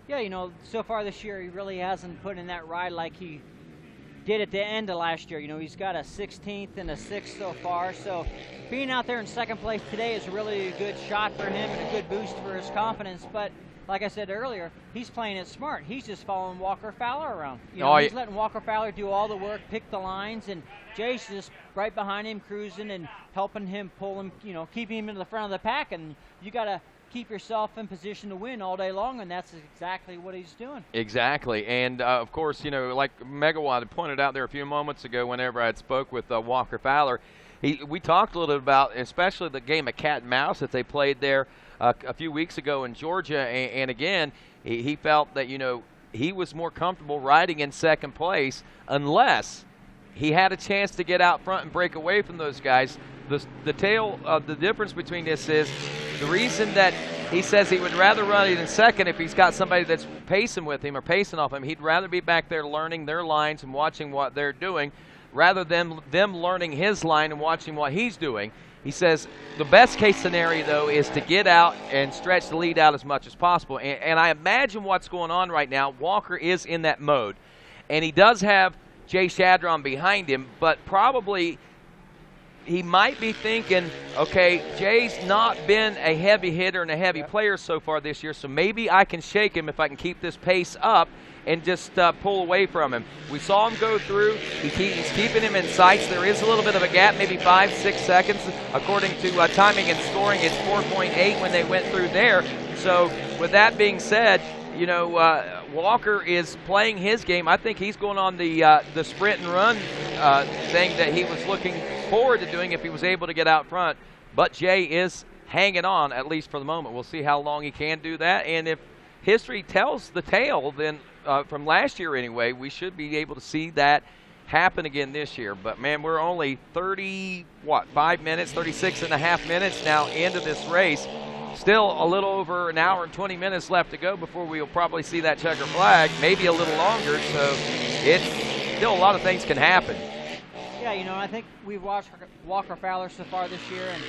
Yeah, so far this year he really hasn't put in that ride like he did at the end of last year. He's got a 16th and a 6th so far, so being out there in second place today is really a good shot for him and a good boost for his confidence. But like I said earlier, he's playing it smart. He's just following Walker Fowler around. He's letting Walker Fowler do all the work, pick the lines, and Jay's just right behind him, cruising and helping him pull him, keeping him in the front of the pack. And you got to keep yourself in position to win all day long, and that's exactly what he's doing. Exactly. And, of course, like Megawatt had pointed out there a few moments ago whenever I had spoke with Walker Fowler, we talked a little bit about especially the game of cat and mouse that they played there a few weeks ago in Georgia. And again, he felt that, he was more comfortable riding in second place unless he had a chance to get out front and break away from those guys. The difference between this is the reason that he says he would rather run it in second if he's got somebody that's pacing with him or pacing off him. He'd rather be back there learning their lines and watching what they're doing rather than them learning his line and watching what he's doing. He says the best case scenario, though, is to get out and stretch the lead out as much as possible. And I imagine what's going on right now, Walker is in that mode. And he does have Jay Shadron behind him, but probably he might be thinking, okay, Jay's not been a heavy hitter and a heavy player so far this year, so maybe I can shake him if I can keep this pace up and just pull away from him. We saw him go through. He's keeping him in sights. There is a little bit of a gap, maybe 5-6 seconds. According to timing and scoring, it's 4.8 when they went through there. So with that being said, Walker is playing his game. I think he's going on the sprint and run thing that he was looking forward to doing if he was able to get out front. But Jay is hanging on, at least for the moment. We'll see how long he can do that. And if history tells the tale, then from last year anyway, we should be able to see that happen again this year. But, man, we're only 5 minutes, 36 and a half minutes now into this race. Still a little over an hour and 20 minutes left to go before we'll probably see that checker flag, maybe a little longer. So it's still a lot of things can happen. Yeah, I think we've watched Walker Fowler so far this year, and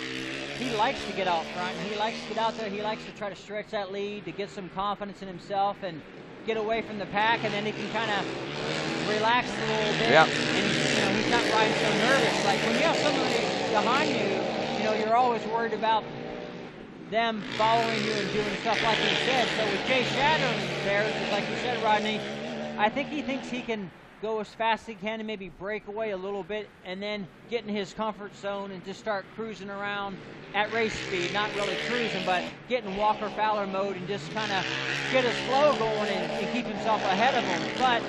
he likes to get out front. He likes to get out there. He likes to try to stretch that lead, to get some confidence in himself and get away from the pack, and then he can kind of relax a little bit. Yeah. And, he's not riding so nervous. Like when you have somebody behind you, you're always worried about them following you and doing stuff like you said. So with Jay Shadron there, just like you said, Rodney, I think he thinks he can go as fast as he can and maybe break away a little bit and then get in his comfort zone and just start cruising around at race speed. Not really cruising, but get in Walker Fowler mode and just kind of get his flow going and keep himself ahead of him. But,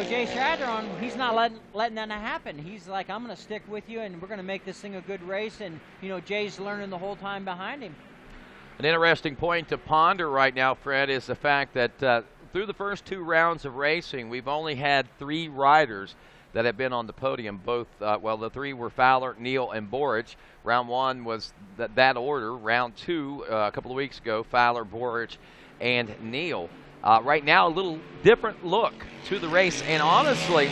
Jay Shadron, he's not letting that happen. He's like, I'm going to stick with you and we're going to make this thing a good race. And, Jay's learning the whole time behind him. An interesting point to ponder right now, Fred, is the fact that through the first 2 rounds of racing, we've only had 3 riders that have been on the podium. Both, the 3 were Fowler, Neal, and Borich. Round 1 was that order. Round 2, a couple of weeks ago, Fowler, Borich, and Neal. Right now, a little different look to the race, and honestly,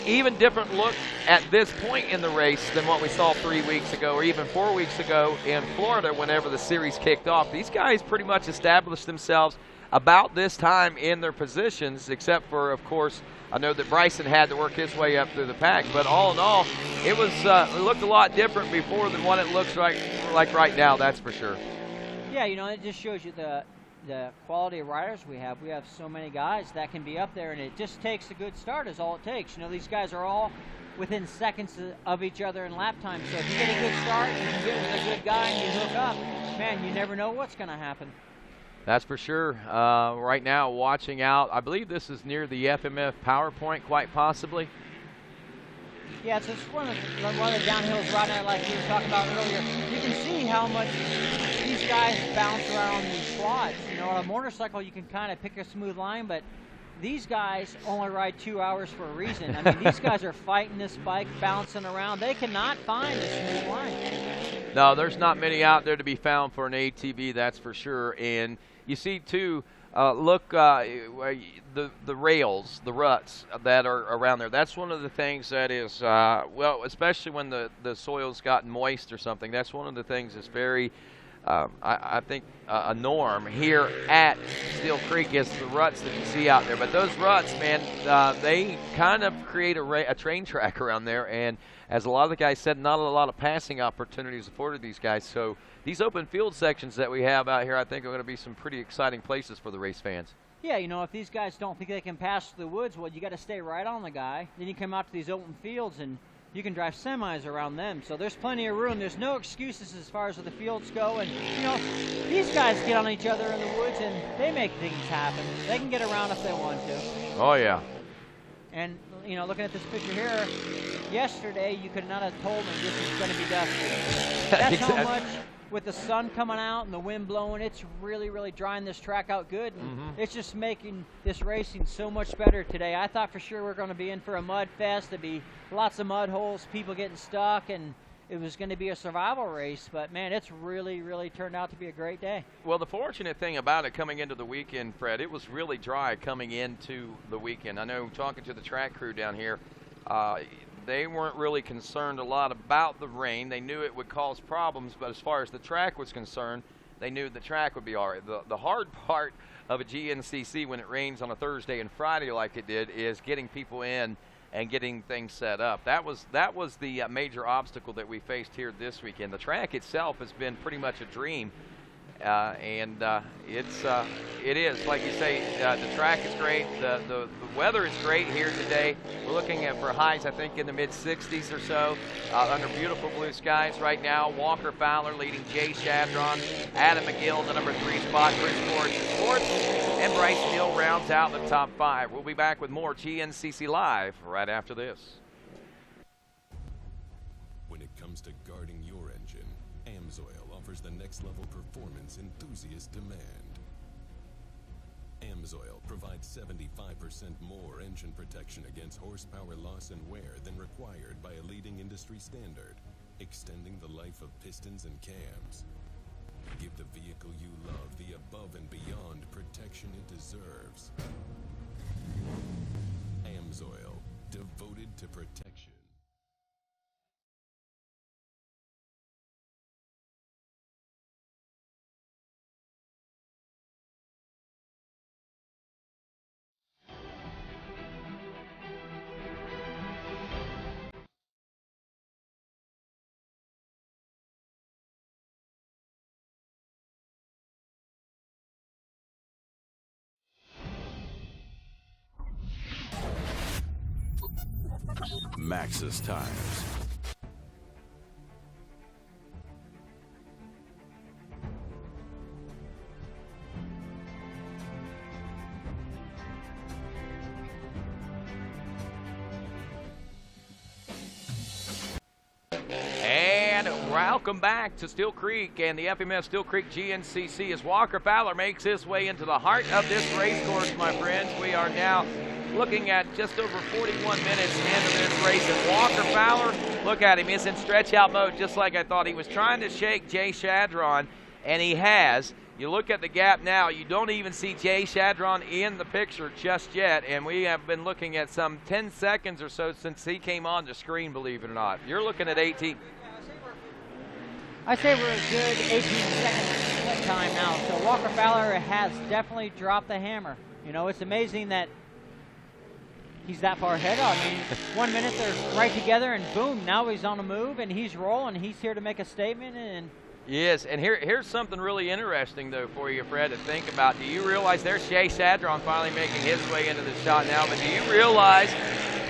even different look at this point in the race than what we saw 3 weeks ago or even 4 weeks ago in Florida whenever the series kicked off. These guys pretty much established themselves about this time in their positions, except for, of course, I know that Bryson had to work his way up through the pack, but all in all, it looked a lot different before than what it looks like right now, that's for sure. Yeah, you know, it just shows you the quality of riders we have. We have so many guys that can be up there, and it just takes a good start is all it takes. You know, these guys are all within seconds of each other in lap time, so if you get a good start, you can get with a good guy and you hook up, man, you never know what's going to happen. That's for sure. Right now, watching out, I believe this is near the FMF power point, quite possibly. Yeah, it's just one of the downhills right now, like we were talking about earlier. You can see how much these guys bounce around these quads. You know, on a motorcycle, you can kind of pick a smooth line, but these guys only ride 2 hours for a reason. I mean, these guys are fighting this bike, bouncing around. They cannot find a smooth line. No, there's not many out there to be found for an ATV, that's for sure. And you see, too, look, the rails, the ruts that are around there. That's one of the things that is, well, especially when the soil's gotten moist or something, that's one of the things that's very, I think, a norm here at Steele Creek is the ruts that you see out there. But those ruts, man, they kind of create a train track around there. And as a lot of the guys said, not a lot of passing opportunities afforded these guys. So these open field sections that we have out here, I think, are going to be some pretty exciting places for the race fans. Yeah, you know, if these guys don't think they can pass through the woods, well, you got to stay right on the guy. Then you come out to these open fields and you can drive semis around them. So there's plenty of room. There's no excuses as far as the fields go. And, you know, these guys get on each other in the woods and they make things happen. They can get around if they want to. Oh, yeah. And, you know, looking at this picture here, yesterday you could not have told me this was going to be dusty. That's how much, with the sun coming out and the wind blowing, it's really, really drying this track out good. And it's just making this racing so much better today. I thought for sure we were going to be in for a mud fest. There'd be lots of mud holes, people getting stuck, and it was going to be a survival race. But, man, it's really, really turned out to be a great day. Well, the fortunate thing about it coming into the weekend, Fred, it was really dry coming into the weekend. I know talking to the track crew down here, they weren't really concerned a lot about the rain. They knew it would cause problems, but as far as the track was concerned, they knew the track would be all right. The hard part of a GNCC when it rains on a Thursday and Friday like it did is getting people in and getting things set up. That was the major obstacle that we faced here this weekend. The track itself has been pretty much a dream. It is, like you say, the track is great. The weather is great here today. We're looking at for highs, I think, in the mid-60s or so, under beautiful blue skies right now. Walker Fowler leading Jay Shadron, Adam McGill in the number 3 spot, Chris Forrest in 4th, and Bryce Steele rounds out the top 5. We'll be back with more GNCC Live right after this. When it comes to guarding your engine, AMSOIL offers the next level performance enthusiasts demand. AMSOIL provides 75% more engine protection against horsepower loss and wear than required by a leading industry standard, extending the life of pistons and cams. Give the vehicle you love the above and beyond protection it deserves. AMSOIL, devoted to protection. Maxxis Tires. And welcome back to Steele Creek and the FMF Steele Creek GNCC as Walker Fowler makes his way into the heart of this race course, my friends. We are now looking at just over 41 minutes into this race. And Walker Fowler, look at him, he's in stretch out mode just like I thought. He was trying to shake Jay Shadron, and he has. You look at the gap now, you don't even see Jay Shadron in the picture just yet, and we have been looking at some 10 seconds or so since he came on the screen, believe it or not. You're looking at 18. I say we're a good 18 seconds time now. So Walker Fowler has definitely dropped the hammer. You know, it's amazing that he's that far ahead. I mean, 1 minute they're right together, and boom, now he's on the move, and he's rolling. He's here to make a statement. And yes, and here's something really interesting, though, for you, Fred, to think about. Do you realize there's Jay Shadron finally making his way into the shot now, but do you realize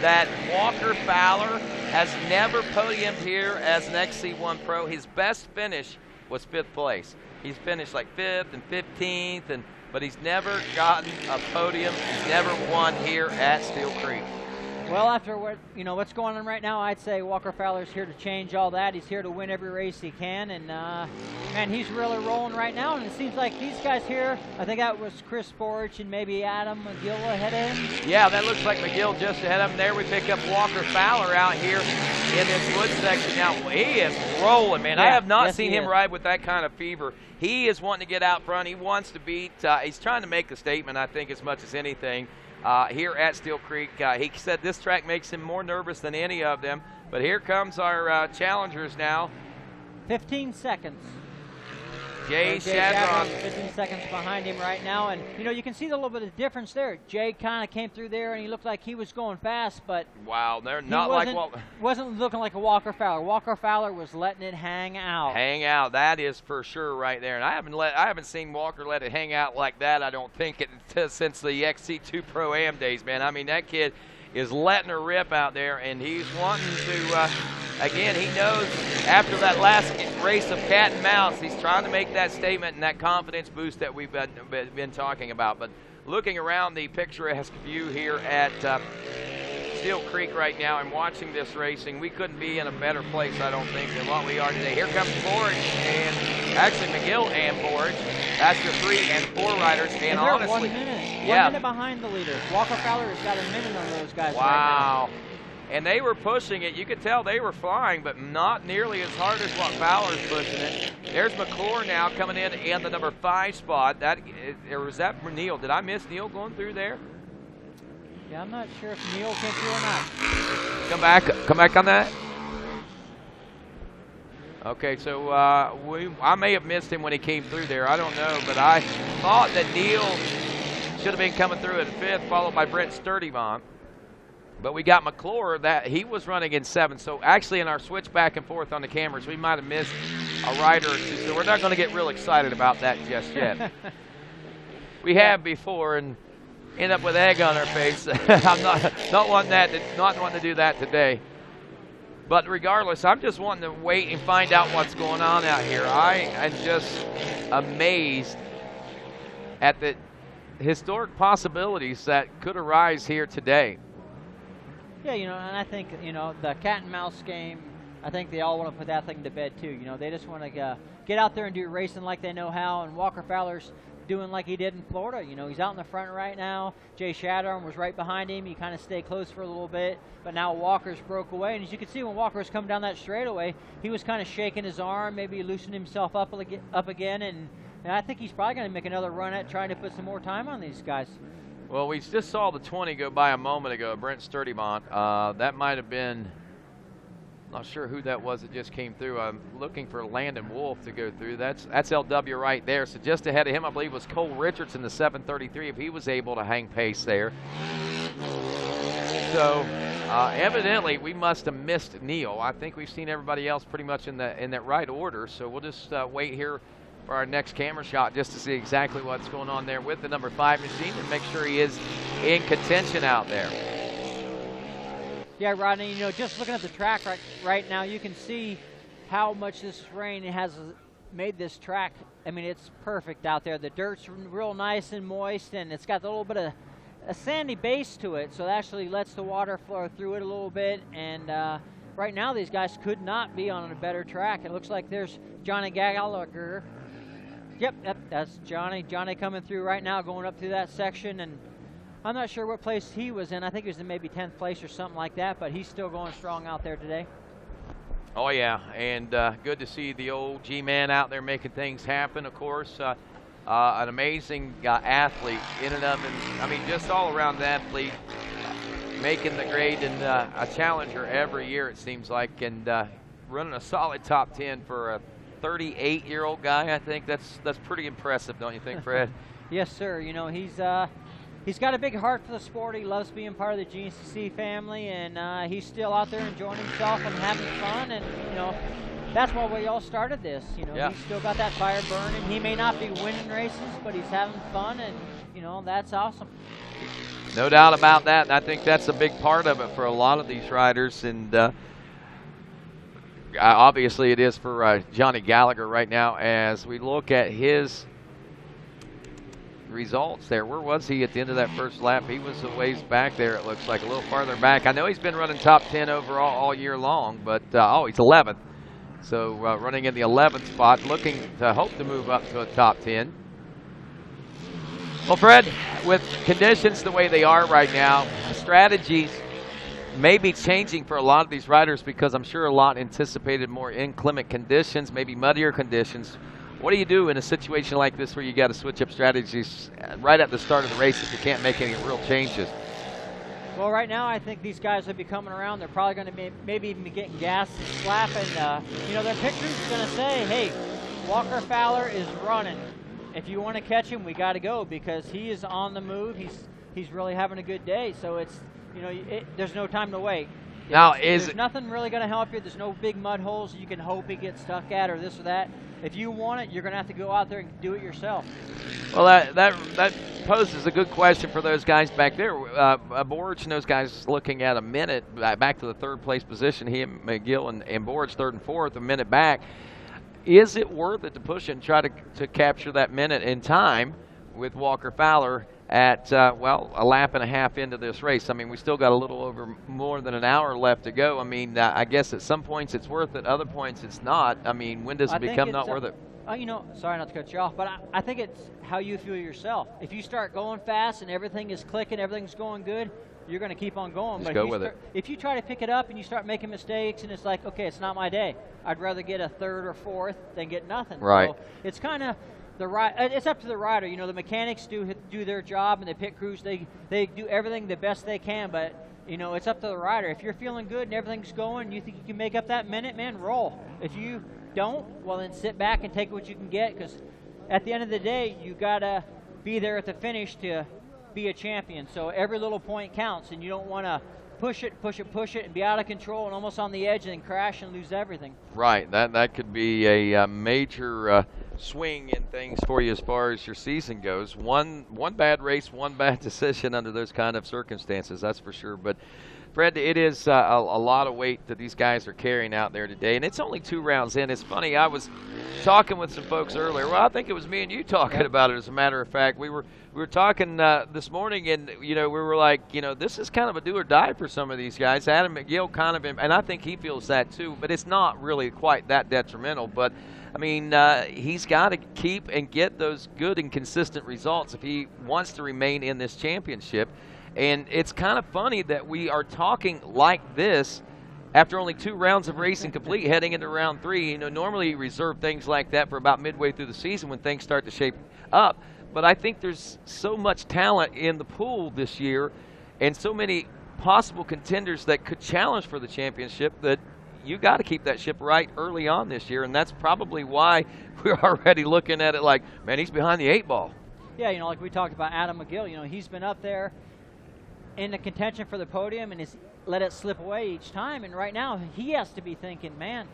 that Walker Fowler has never podiumed here as an XC1 Pro? His best finish was 5th place. He's finished like 5th and 15th, but he's never gotten a podium. He's never won here at Steele Creek. Well, after what's going on right now, I'd say Walker Fowler's here to change all that. He's here to win every race he can, and man, he's really rolling right now. And it seems like these guys here, I think that was Chris Borich and maybe Adam McGill ahead of him. Yeah, that looks like McGill just ahead of him. There we pick up Walker Fowler out here in this wood section. Now he is rolling, man. Yeah, I have not yes, seen him ride with that kind of fever. He is wanting to get out front. He wants to beat. He's trying to make the statement, I think, as much as anything. Here at Steele Creek. He said this track makes him more nervous than any of them. But here comes our challengers now. 15 seconds. Jay Shadron. 15 seconds behind him right now. And, you know, you can see the little bit of difference there. Jay kind of came through there, and he looked like he was going fast, but wow, they're not like what wasn't looking like a Walker Fowler. Walker Fowler was letting it hang out. Hang out, that is for sure right there. And I haven't seen Walker let it hang out like that. I don't think since the XC2 Pro-Am days, man. I mean, that kid is letting her rip out there, and he's wanting to. Again, he knows after that last race of cat and mouse, he's trying to make that statement and that confidence boost that we've been talking about. But looking around the picturesque view here at Steele Creek right now and watching this racing, we couldn't be in a better place, I don't think, than what we are today. Here comes Borich, and actually McGill and Borich. That's your 3 and 4 riders. And honestly, 1 minute. Yeah. 1 minute behind the leader. Walker Fowler has got a minute on those guys right now. And they were pushing it. You could tell they were flying, but not nearly as hard as what Fowler's pushing it. There's McClure now coming in the number 5 spot. Or was that Neil? Did I miss Neil going through there? Yeah, I'm not sure if Neil came through or not. Come back on that. Okay, so I may have missed him when he came through there. I don't know, but I thought that Neil should have been coming through at 5th, followed by Brent Sturdivant. But we got McClure, that he was running in 7th. So actually in our switch back and forth on the cameras, we might have missed a rider or two. So we're not going to get real excited about that just yet. We have before and end up with egg on our face. I'm not wanting to do that today. But regardless, I'm just wanting to wait and find out what's going on out here. I am just amazed at the historic possibilities that could arise here today. Yeah, you know, and I think, you know, the cat and mouse game, I think they all want to put that thing to bed too. You know, they just want to get out there and do racing like they know how, and Walker Fowler's doing like he did in Florida. You know, he's out in the front right now. Jay Shadron was right behind him. He kind of stayed close for a little bit, but now Walker's broke away. And as you can see, when Walker was coming down that straightaway, he was kind of shaking his arm, maybe loosening himself up again, and I think he's probably going to make another run at trying to put some more time on these guys. Well, we just saw the 20 go by a moment ago, Brent Sturdivant. That might have been, not sure who that was that just came through. I'm looking for Landon Wolf to go through. That's LW right there. So just ahead of him, I believe, was Cole Richardson, the 733, if he was able to hang pace there. So evidently, we must have missed Neil. I think we've seen everybody else pretty much in that right order. So we'll just wait here for our next camera shot just to see exactly what's going on there with the number 5 machine and make sure he is in contention out there. Yeah, Rodney, you know, just looking at the track right now, you can see how much this rain has made this track. I mean, it's perfect out there. The dirt's real nice and moist, and it's got a little bit of a sandy base to it, so it actually lets the water flow through it a little bit. And right now, these guys could not be on a better track. It looks like there's Johnny Gallagher. Yep, that's Johnny. Johnny coming through right now, going up through that section, and I'm not sure what place he was in. I think he was in maybe 10th place or something like that, but he's still going strong out there today. Oh, yeah, and good to see the old G-Man out there making things happen, of course. an amazing athlete in and of, I mean, just all around athlete, making the grade and a challenger every year, it seems like, and running a solid top 10 for a 38-year-old guy. I think that's pretty impressive, don't you think, Fred? Yes, sir. You know, he's got a big heart for the sport. He loves being part of the GNCC family, and he's still out there enjoying himself and having fun. And you know, that's why we all started this. You know, he's still got that fire burning. He may not be winning races, but he's having fun, and you know, that's awesome. No doubt about that. And I think that's a big part of it for a lot of these riders, and obviously it is for Johnny Gallagher right now as we look at his results there. Where was he at the end of that first lap? He was a ways back there, it looks like, a little farther back. I know he's been running top 10 overall all year long, but he's 11th. So running in the 11th spot, looking to hope to move up to a top 10. Well, Fred, with conditions the way they are right now, strategies may be changing for a lot of these riders because I'm sure a lot anticipated more inclement conditions, maybe muddier conditions. What do you do in a situation like this where you got to switch up strategies right at the start of the race if you can't make any real changes? Well, right now I think these guys will be coming around. They're probably going to maybe even be getting gas and slapping. You know, their pit crew's going to say, hey, Walker Fowler is running. If you want to catch him, we got to go because he is on the move. He's really having a good day. So it's, you know, there's no time to wait. Now, there's nothing really going to help you. There's no big mud holes you can hope he gets stuck at or this or that. If you want it, you're going to have to go out there and do it yourself. Well, that poses a good question for those guys back there. Borge and those guys looking at a minute back to the third place position. He and McGill and Borge third and fourth, a minute back. Is it worth it to push and try to capture that minute in time with Walker Fowler at, well, a lap and a half into this race? I mean, we still got a little over more than an hour left to go. I mean, I guess at some points it's worth it, other points it's not. I mean, when does it become not worth it? You know, sorry not to cut you off, but I think it's how you feel yourself. If you start going fast and everything is clicking, everything's going good, you're going to keep on going. Just go with it. If you try to pick it up and you start making mistakes and it's like, okay, it's not my day, I'd rather get a third or fourth than get nothing. Right. So it's kind of it's up to the rider. You know, the mechanics do their job, and the pit crews they do everything the best they can. But you know, it's up to the rider. If you're feeling good and everything's going, you think you can make up that minute, man, roll. If you don't, well then sit back and take what you can get, because at the end of the day, you gotta be there at the finish to be a champion. So every little point counts, and you don't want to push it, and be out of control and almost on the edge and then crash and lose everything. Right. That could be a major swing in things for you as far as your season goes. One bad race, one bad decision under those kind of circumstances, that's for sure. But Fred, it is a lot of weight that these guys are carrying out there today, and it's only 2 rounds in. It's funny, I was talking with some folks earlier. Well, I think it was me and you talking about it, as a matter of fact. We were talking this morning, and you know, we were like, you know, this is kind of a do or die for some of these guys. Adam McGill kind of, and I think he feels that too, but it's not really quite that detrimental. But I mean, he's got to keep and get those good and consistent results if he wants to remain in this championship. And it's kind of funny that we are talking like this after only 2 rounds of racing complete heading into round 3. You know, normally you reserve things like that for about midway through the season when things start to shape up. But I think there's so much talent in the pool this year and so many possible contenders that could challenge for the championship that you got to keep that ship right early on this year. And that's probably why we're already looking at it like, man, he's behind the 8 ball. Yeah, you know, like we talked about Adam McGill, you know, he's been up there in the contention for the podium and has let it slip away each time. And right now he has to be thinking, man,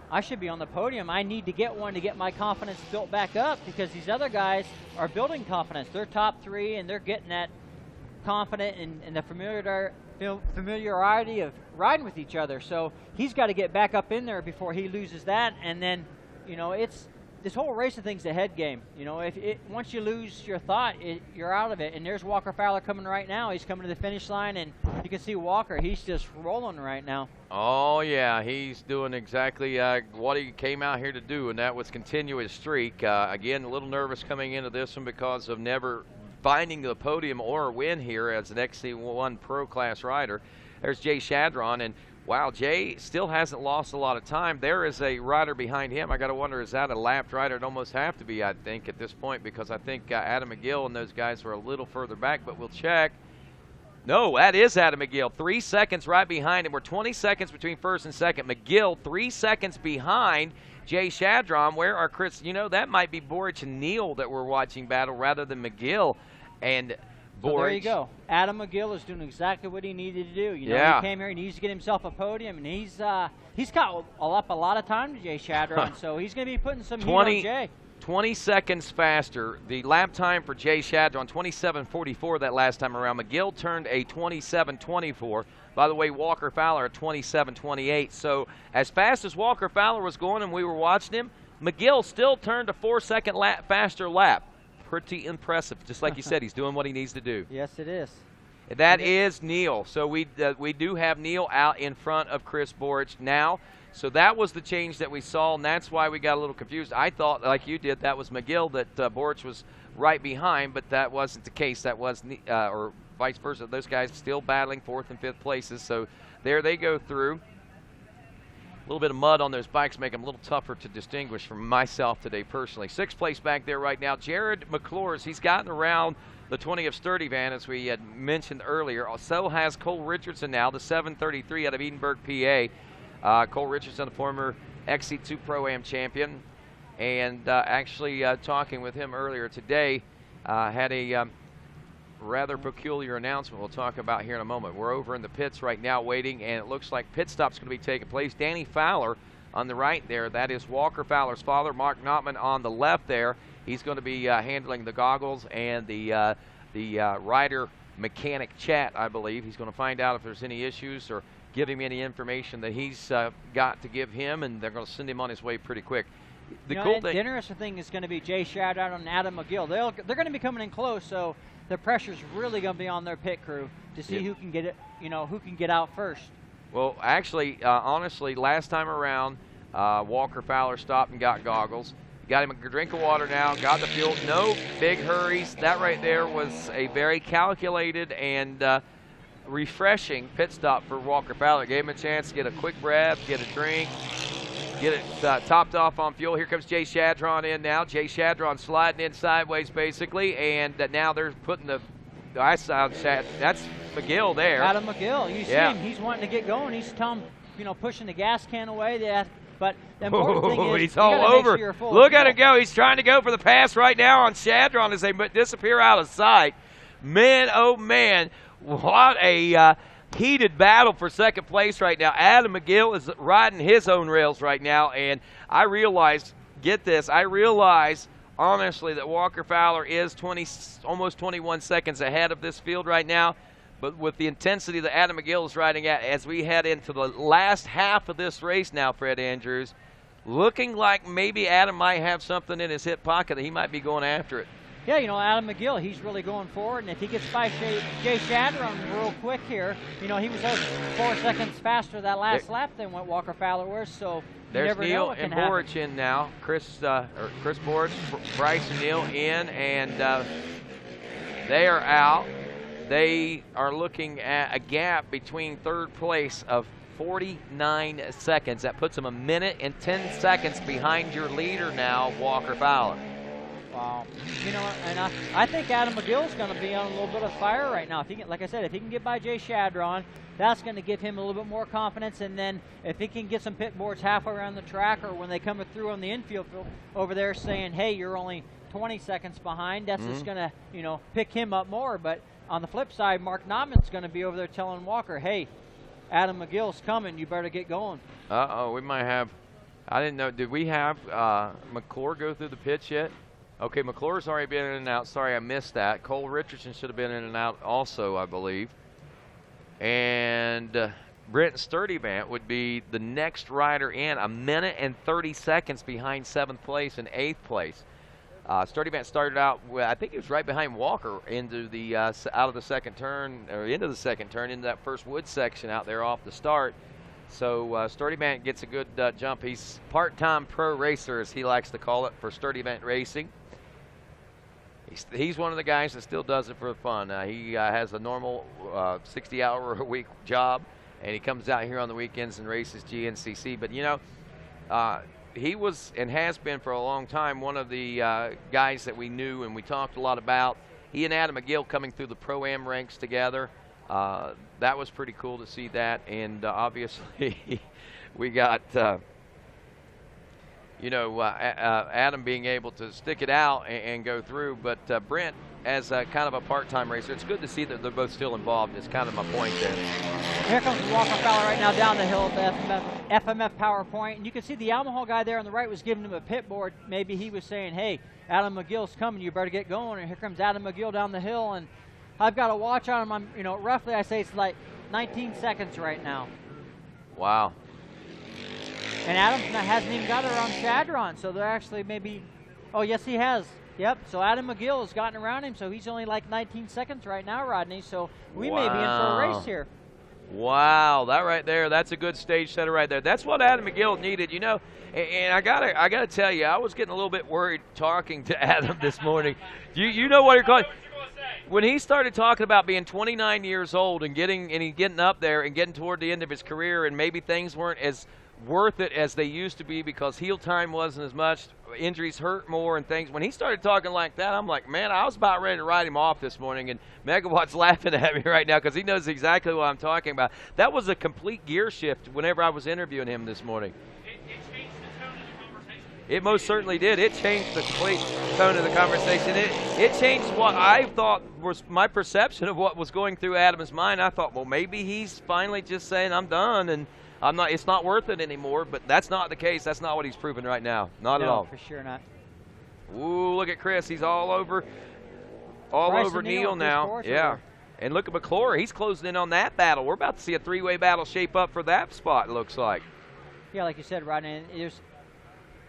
I should be on the podium. I need to get one to get my confidence built back up, because these other guys are building confidence. They're top 3 and they're getting that confident in the familiarity of riding with each other. So he's got to get back up in there before he loses that. And then, you know, this whole racing thing's a head game. You know, once you lose your thought, you're out of it. And there's Walker Fowler coming right now. He's coming to the finish line, and you can see Walker. He's just rolling right now. Oh, yeah. He's doing exactly what he came out here to do, and that was continue his streak. Again, a little nervous coming into this one because of never finding the podium or a win here as an XC1 Pro Class rider. There's Jay Shadron, and wow, Jay still hasn't lost a lot of time. There is a rider behind him. I got to wonder, is that a lapped rider? It'd almost have to be, I think, at this point, because I think Adam McGill and those guys were a little further back, but we'll check. No, that is Adam McGill. 3 seconds right behind him. We're 20 seconds between first and second. McGill 3 seconds behind Jay Shadron. Where are Chris? You know, that might be Borich and Neal that we're watching battle rather than McGill and Borich. So there you go. Adam McGill is doing exactly what he needed to do. You know, he came here, he needs to get himself a podium, and he's caught up a lot of time to Jay Shadron, so he's going to be putting some heat on Jay. 20 seconds faster. The lap time for Jay Shadron, 27:44 that last time around. McGill turned a 27:24. By the way, Walker Fowler at 27:28. So as fast as Walker Fowler was going and we were watching him, McGill still turned a 4-second faster lap. Pretty impressive. Just like you said, he's doing what he needs to do. Yes, it is. That is Neal. So we do have Neal out in front of Chris Borich now. So that was the change that we saw, and that's why we got a little confused. I thought, like you did, that was McGill, that Borich was right behind, but that wasn't the case. That was, or vice versa. Those guys still battling 4th and 5th places. So there they go through. A little bit of mud on those bikes make them a little tougher to distinguish from myself today personally. 6th place back there right now. Jared McClures, he's gotten around the 20 of Sturdivant, as we had mentioned earlier. So has Cole Richardson now, the 733 out of Edinburgh, PA. Cole Richardson, the former XC2 Pro-Am champion, and actually talking with him earlier today, had a rather peculiar announcement we'll talk about here in a moment. We're over in the pits right now waiting, and it looks like pit stop's going to be taking place. Danny Fowler on the right there, that is Walker Fowler's father. Mark Notman on the left there. He's going to be handling the goggles and the rider mechanic chat, I believe. He's going to find out if there's any issues or give him any information that he's got to give him, and they're going to send him on his way pretty quick. The interesting thing is going to be Jay Shadron and Adam McGill. They're going to be coming in close, so the pressure's really going to be on their pit crew to see who can get it. Who can get out first. Well, actually, honestly, last time around, Walker Fowler stopped and got goggles. Got him a drink of water now, got the fuel. No big hurries. That right there was a very calculated and refreshing pit stop for Walker Fowler. Gave him a chance to get a quick breath, get a drink, get it topped off on fuel. Here comes Jay Shadron in now. Jay Shadron sliding in sideways basically, and now they're putting the that's McGill there. Adam McGill, you see him, he's wanting to get going. He's pushing the gas can away. But the important thing is he's all over. Sure Look at him go. He's trying to go for the pass right now on Shadron as they disappear out of sight. Man, oh man, what a heated battle for second place right now. Adam McGill is riding his own rails right now, and I realize, get this, honestly that Walker Fowler is almost 21 seconds ahead of this field right now. But with the intensity that Adam McGill is riding at as we head into the last half of this race now, Fred Andrews, looking like maybe Adam might have something in his hip pocket that he might be going after it. Yeah, Adam McGill, he's really going forward, and if he gets by Jay Shadron real quick here, he was 4 seconds faster that last lap than what Walker Fowler was, so there's Neal and Borich in now. Chris Borich, Bryce and Neal in, and they are out. They are looking at a gap between third place of 49 seconds. That puts them 1 minute and 10 seconds behind your leader now, Walker Fowler. Wow. And I think Adam McGill's going to be on a little bit of fire right now. Like I said, if he can get by Jay Shadron, that's going to give him a little bit more confidence. And then if he can get some pit boards halfway around the track, or when they come through on the infield over there saying, hey, you're only 20 seconds behind, that's just going to, pick him up more. But on the flip side, Mark Notman's going to be over there telling Walker, hey, Adam McGill's coming, you better get going. We might have, I didn't know, did we have McClure go through the pits yet? Okay, McClure's already been in and out. Sorry, I missed that. Cole Richardson should have been in and out also, I believe. And Brent Sturdivant would be the next rider in, 1 minute and 30 seconds behind 7th place and 8th place. Sturdivant started out, I think he was right behind Walker into the out of the second turn, or into the second turn, into that first wood section out there off the start. So Sturdivant gets a good jump. He's part-time pro racer, as he likes to call it, for Sturdivant Racing. He's one of the guys that still does it for fun. He has a normal 60-hour-a-week job, and he comes out here on the weekends and races GNCC. But, you know, he was and has been for a long time one of the guys that we knew and we talked a lot about. He and Adam McGill coming through the Pro-Am ranks together. That was pretty cool to see that. And obviously we got, you know, Adam being able to stick it out and go through. But Brent, as a kind of a part-time racer, it's good to see that they're both still involved. It's kind of my point there. Here comes Walker Fowler right now down the hill at the FMF Power Point. And you can see the Yamaha guy there on the right was giving him a pit board. Maybe he was saying, hey, Adam McGill's coming, you better get going. And here comes Adam McGill down the hill. And I've got a watch on him. I'm, you know, roughly I say it's like 19 seconds right now. Wow. And Adam hasn't even got her on Shadron, so they're actually maybe, oh, yes, he has. Yep, so Adam McGill has gotten around him, so he's only like 19 seconds right now, Rodney, so we may be in for a race here. Wow, that right there, that's a good stage setter right there. That's what Adam McGill needed, you know. And I gotta tell you, I was getting a little bit worried talking to Adam this morning. You know what you're calling. When he started talking about being 29 years old and getting up there and getting toward the end of his career, and maybe things weren't as worth it as they used to be because heel time wasn't as much, injuries hurt more and things. When he started talking like that, I'm like, man, I was about ready to write him off this morning, and Megawatt's laughing at me right now because he knows exactly what I'm talking about. That was a complete gear shift whenever I was interviewing him this morning. It changed the tone of the conversation. It most certainly did. It changed the complete tone of the conversation. It changed what I thought was my perception of what was going through Adam's mind. I thought, well, maybe he's finally just saying, I'm done, and it's not worth it anymore, but that's not the case. That's not what he's proving right now. Not at all. For sure not. Ooh, look at Chris. He's all over Neal now. Yeah. And look at McClure. He's closing in on that battle. We're about to see a three-way battle shape up for that spot, it looks like. Yeah, like you said, Rodney, there's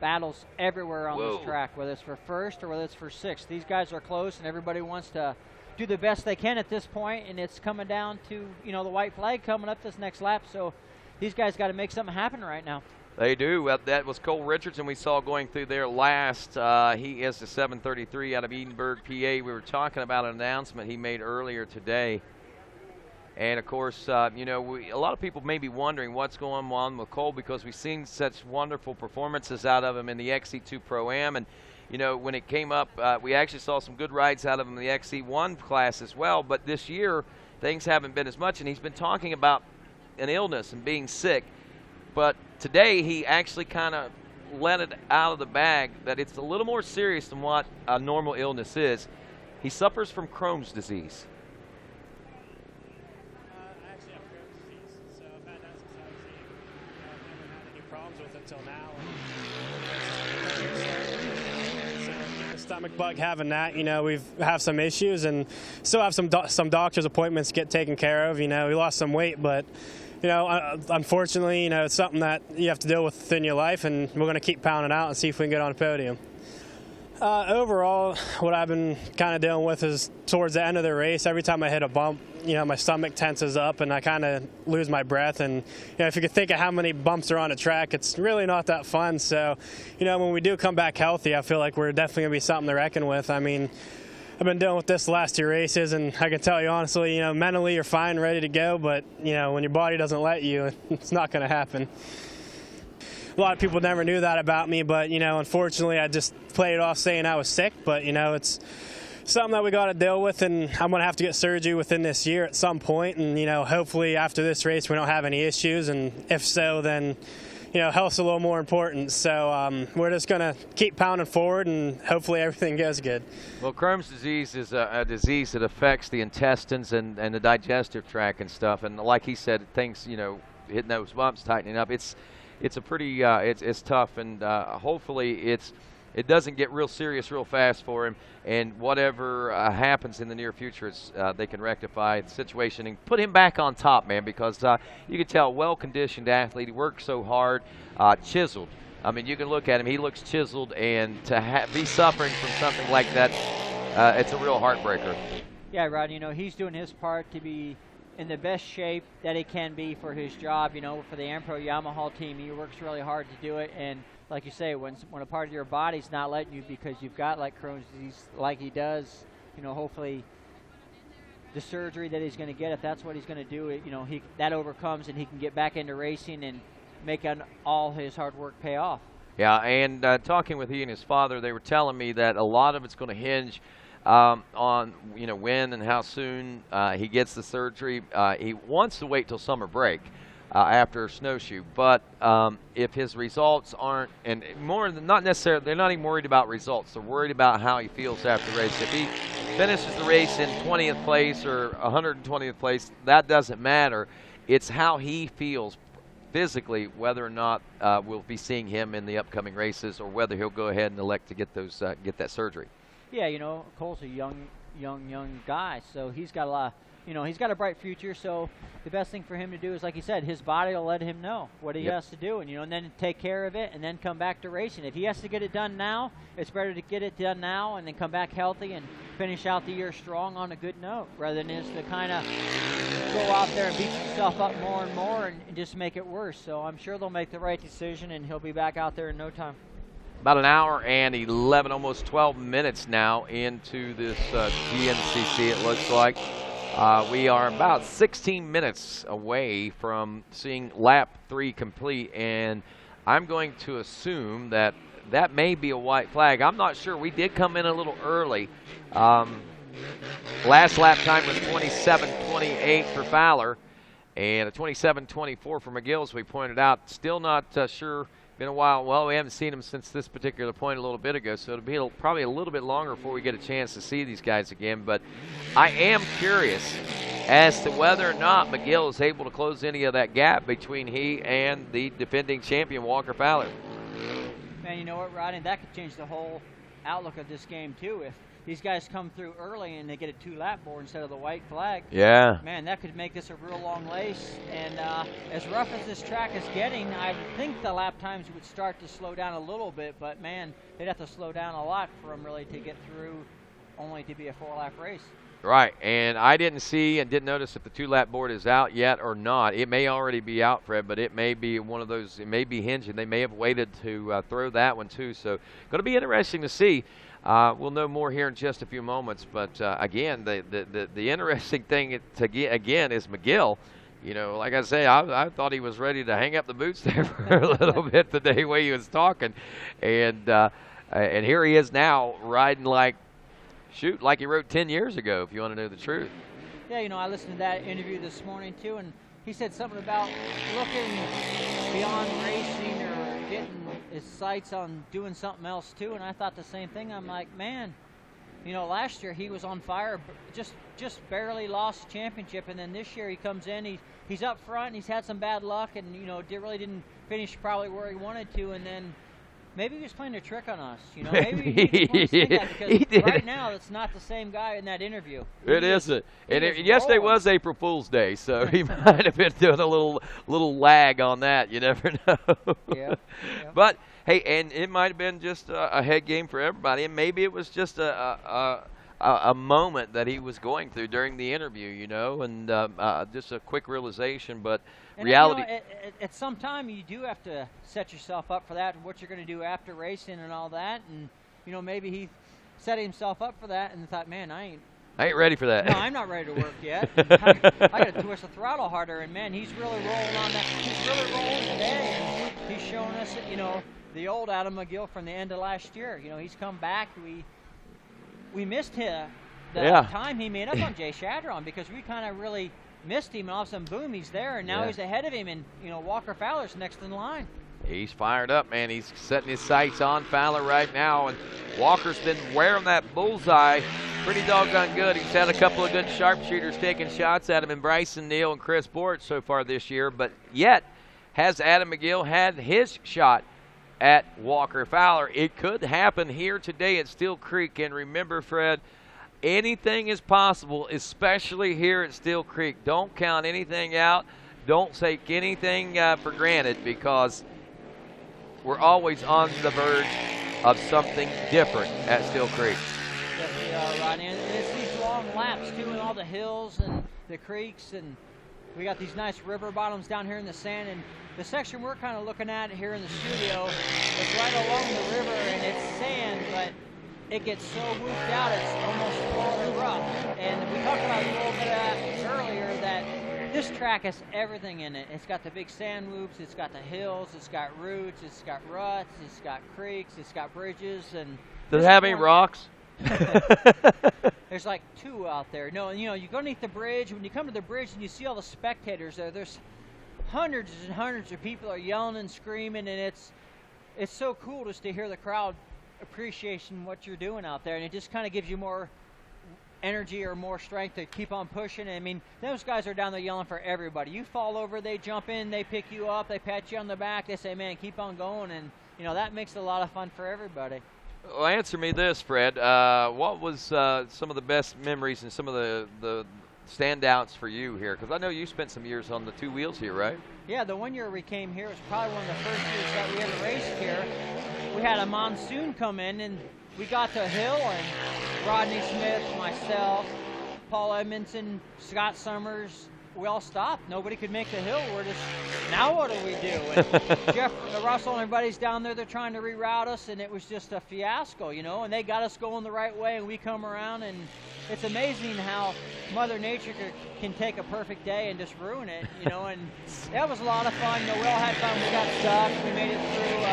battles everywhere on Whoa. this track, whether it's for first or whether it's for sixth. These guys are close, and everybody wants to do the best they can at this point, and it's coming down to, you know, the white flag coming up this next lap, so these guys got to make something happen right now. They do. Well, that was Cole Richardson we saw going through there last. He is the 733 out of Edinburgh, PA. We were talking about an announcement he made earlier today. And, of course, you know, a lot of people may be wondering what's going on with Cole because we've seen such wonderful performances out of him in the XC2 Pro-Am. And, you know, when it came up, we actually saw some good rides out of him in the XC1 class as well. But this year, things haven't been as much. And he's been talking about an illness and being sick. But today he actually kind of let it out of the bag that it's a little more serious than what a normal illness is. He suffers from Crohn's disease. I actually have Crohn's disease, so I've had that since I was 8. I've never had any problems with it until now. So the stomach bug, having that, you know, we have some issues and still have some doctor's appointments to get taken care of. You know, we lost some weight, but you know, unfortunately, you know, it's something that you have to deal with in your life, and we're going to keep pounding out and see if we can get on the podium. Overall, what I've been kind of dealing with is towards the end of the race, every time I hit a bump, you know, my stomach tenses up and I kind of lose my breath. And, you know, if you could think of how many bumps are on a track, it's really not that fun. So, you know, when we do come back healthy, I feel like we're definitely going to be something to reckon with. I mean, I've been dealing with this the last 2 races, and I can tell you honestly, you know, mentally you're fine, ready to go, but, you know, when your body doesn't let you, it's not going to happen. A lot of people never knew that about me, but, you know, unfortunately I just played it off saying I was sick, but, you know, it's something that we got to deal with, and I'm going to have to get surgery within this year at some point, and, you know, hopefully after this race we don't have any issues, and if so, then, you know, health's a little more important. So we're just going to keep pounding forward, and hopefully everything goes good. Well, Crohn's disease is a disease that affects the intestines and the digestive tract and stuff. And like he said, things, you know, hitting those bumps, tightening up, it's a pretty, it's tough. And hopefully it doesn't get real serious real fast for him. And whatever happens in the near future, they can rectify the situation and put him back on top, man, because you can tell, well-conditioned athlete. He works so hard, chiseled. I mean, you can look at him. He looks chiseled, and to be suffering from something like that, it's a real heartbreaker. Yeah, Rod, you know, he's doing his part to be in the best shape that he can be for his job, you know, for the Ampro Yamaha team. He works really hard to do it, and like you say, when a part of your body's not letting you because you've got like Crohn's disease like he does, you know, hopefully the surgery that he's going to get, if that's what he's going to do, you know, that overcomes and he can get back into racing and make all his hard work pay off. Yeah, and talking with he and his father, they were telling me that a lot of it's going to hinge on, you know, when and how soon he gets the surgery. He wants to wait till summer break after a snowshoe, but if his results aren't, and more than not necessarily, they're not even worried about results. They're worried about how he feels after the race. If he finishes the race in 20th place or 120th place, that doesn't matter. It's how he feels physically, whether or not we'll be seeing him in the upcoming races, or whether he'll go ahead and elect to get those get that surgery. Yeah, you know, Cole's a young guy, so he's got a lot. You know, he's got a bright future. So the best thing for him to do is, like you said, his body will let him know what he has to do, and and then take care of it, and then come back to racing. If he has to get it done now, it's better to get it done now and then come back healthy and finish out the year strong on a good note, rather than is to kind of go out there and beat yourself up more and more and just make it worse. So I'm sure they'll make the right decision, and he'll be back out there in no time. About an hour and 11, almost 12 minutes now into this GNCC, it looks like. We are about 16 minutes away from seeing lap 3 complete, and I'm going to assume that that may be a white flag. I'm not sure. We did come in a little early. Last lap time was 27:28 for Fowler, and a 27:24 for McGill, as we pointed out. Still not sure. Been a while. Well, we haven't seen him since this particular point a little bit ago, so it'll be probably a little bit longer before we get a chance to see these guys again. But I am curious as to whether or not McGill is able to close any of that gap between he and the defending champion, Walker Fowler. Man, you know what, Rodney? That could change the whole outlook of this game, too. If these guys come through early and they get a 2-lap board instead of the white flag. Yeah. Man, that could make this a real long race. And as rough as this track is getting, I think the lap times would start to slow down a little bit. But, man, they'd have to slow down a lot for them really to get through, only to be a 4-lap race. Right, and I didn't see and didn't notice if the 2-lap board is out yet or not. It may already be out, Fred, but it may be one of those, it may be hinging. They may have waited to throw that one too. So going to be interesting to see. We'll know more here in just a few moments. But again, the interesting thing again is McGill. You know, like I say, I thought he was ready to hang up the boots there for a little bit the way he was talking, and here he is now riding like he wrote 10 years ago, if you want to know the truth. Yeah, you know, I listened to that interview this morning too, and he said something about looking beyond racing or getting his sights on doing something else too, and I thought the same thing. I'm like, man, you know, last year he was on fire, just barely lost the championship, and then this year he comes in, he's up front, and he's had some bad luck, and you know, really didn't finish probably where he wanted to, and then maybe he was playing a trick on us. You know, maybe he just that because right now it's not the same guy in that interview. It isn't. And yesterday was April Fool's Day, so he might have been doing a little lag on that. You never know. Yeah. But hey, and it might have been just a head game for everybody, and maybe it was just a moment that he was going through during the interview, you know, and just a quick realization. But and reality. You know, at some time, you do have to set yourself up for that and what you're going to do after racing and all that. And, you know, maybe he set himself up for that and thought, man, I ain't ready for that. No, I'm not ready to work yet. I got to twist the throttle harder. And, man, he's really rolling on that. He's really rolling today. And he's showing us, you know, the old Adam McGill from the end of last year. You know, he's come back. We missed him the time he made up on Jay Shadron because we kind of really missed him, and all of a sudden, boom, he's there, and now he's ahead of him, and, you know, Walker Fowler's next in line. He's fired up, man. He's setting his sights on Fowler right now, and Walker's been wearing that bullseye pretty doggone good. He's had a couple of good sharpshooters taking shots at him in Bryson Neal and Chris Bort so far this year, but yet has Adam McGill had his shot at Walker Fowler. It could happen here today at Steele Creek, and remember, Fred, anything is possible, especially here at Steele Creek. Don't count anything out. Don't take anything for granted, because we're always on the verge of something different at Steele Creek. Yes, we are, Rodney. And it's these long laps, too, and all the hills and the creeks, and we got these nice river bottoms down here in the sand. And the section we're kind of looking at here in the studio is right along the river, and it's sand, but it gets so whooped out, it's almost falling rough. And we talked about a little bit of that earlier, that this track has everything in it. It's got the big sand loops, it's got the hills, it's got roots, it's got ruts, it's got creeks, it's got bridges. And does it have any rocks? There's like 2 out there. No, you know, you go underneath the bridge. When you come to the bridge and you see all the spectators there, there's hundreds and hundreds of people are yelling and screaming, and it's so cool just to hear the crowd appreciation what you're doing out there, and it just kind of gives you more energy or more strength to keep on pushing. I mean, those guys are down there yelling for everybody. You fall over, they jump in, they pick you up, they pat you on the back, they say, man, keep on going, and you know, that makes it a lot of fun for everybody. Well, answer me this, Fred. What was some of the best memories and some of the standouts for you here? Because I know you spent some years on the 2 wheels here, right? Yeah, the one year we came here was probably one of the first years that we ever raced here. We had a monsoon come in, and we got to a hill, and Rodney Smith, myself, Paul Edmondson, Scott Summers, we all stopped. Nobody could make the hill. We're just, now what do we do? And Jeff Russell and everybody's down there, they're trying to reroute us, and it was just a fiasco, you know, and they got us going the right way, and we come around, and it's amazing how Mother Nature can take a perfect day and just ruin it, you know, and that was a lot of fun. You know, we all had fun. We got stuck. We made it through.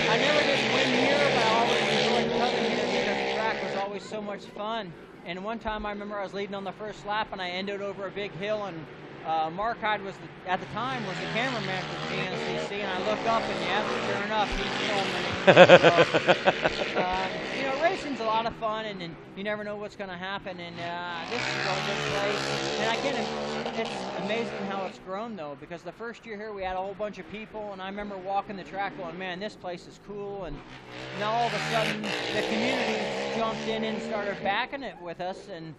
I never did win here, but I always enjoyed coming here because the track was always so much fun. And one time I remember I was leading on the first lap, and I ended over a big hill, and Mark Hyde was, at the time, was the cameraman for GNCC, and I looked up, and yeah, sure enough, he's filming. So, you know, racing's a lot of fun, and you never know what's going to happen, and this is a good place. And again, it's amazing how it's grown, though, because the first year here we had a whole bunch of people, and I remember walking the track going, man, this place is cool, and now all of a sudden the community jumped in and started backing it with us, and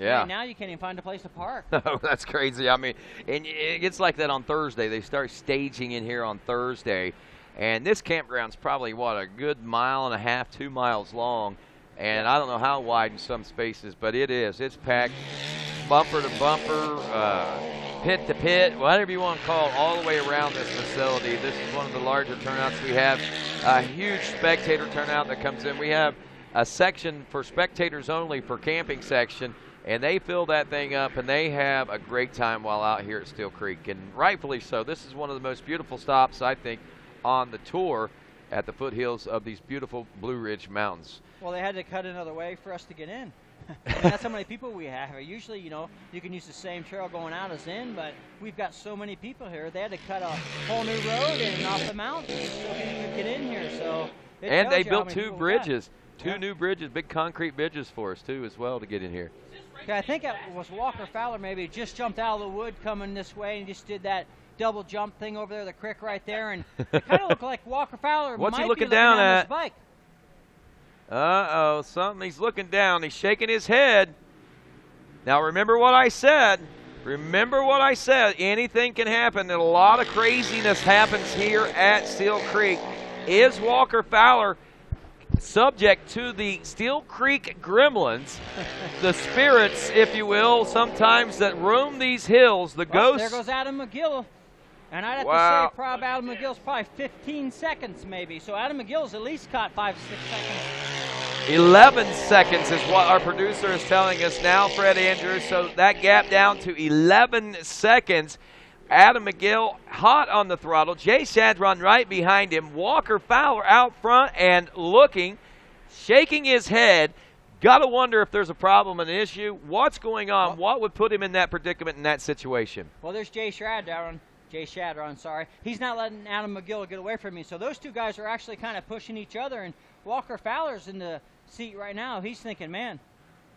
yeah. Now you can't even find a place to park. Oh, that's crazy. I mean, and it gets like that on Thursday. They start staging in here on Thursday, and this campground's probably, what, a good 1.5 miles, 2 miles long, and I don't know how wide in some spaces, but it is. It's packed bumper to bumper, pit to pit, whatever you want to call it, all the way around this facility. This is one of the larger turnouts we have. A huge spectator turnout that comes in. We have a section for spectators only for camping section, and they fill that thing up, and they have a great time while out here at Steele Creek, and rightfully so. This is one of the most beautiful stops, I think, on the tour at the foothills of these beautiful Blue Ridge Mountains. Well, they had to cut another way for us to get in. I mean, that's how many people we have. Usually, you know, you can use the same trail going out as in, but we've got so many people here. They had to cut a whole new road in and off the mountain so people could get in here. So and they built 2 bridges, 2 new bridges, big concrete bridges for us, too, as well, to get in here. Yeah, I think it was Walker Fowler maybe just jumped out of the wood coming this way and just did that double jump thing over there, the crick right there, and it kind of looked like Walker Fowler What's might he looking be down at? at? His bike. Uh-oh, something. He's looking down. He's shaking his head. Now, remember what I said. Remember what I said. Anything can happen, and a lot of craziness happens here at Steele Creek. Is Walker Fowler subject to the Steele Creek gremlins, the spirits, if you will, sometimes that roam these hills, the ghosts? There goes Adam McGill. And I'd have to say probably Adam McGill's probably 15 seconds maybe. So Adam McGill's at least caught 5 to 6 seconds. 11 seconds is what our producer is telling us now, Fred Andrews. So that gap down to 11 seconds. Adam McGill hot on the throttle. Jay Shadron right behind him. Walker Fowler out front and looking, shaking his head. Got to wonder if there's a problem, an issue. What's going on? What would put him in that predicament in that situation? Well, there's Jay Shadron, sorry. He's not letting Adam McGill get away from me. So those 2 guys are actually kind of pushing each other, and Walker Fowler's in the seat right now. He's thinking, man,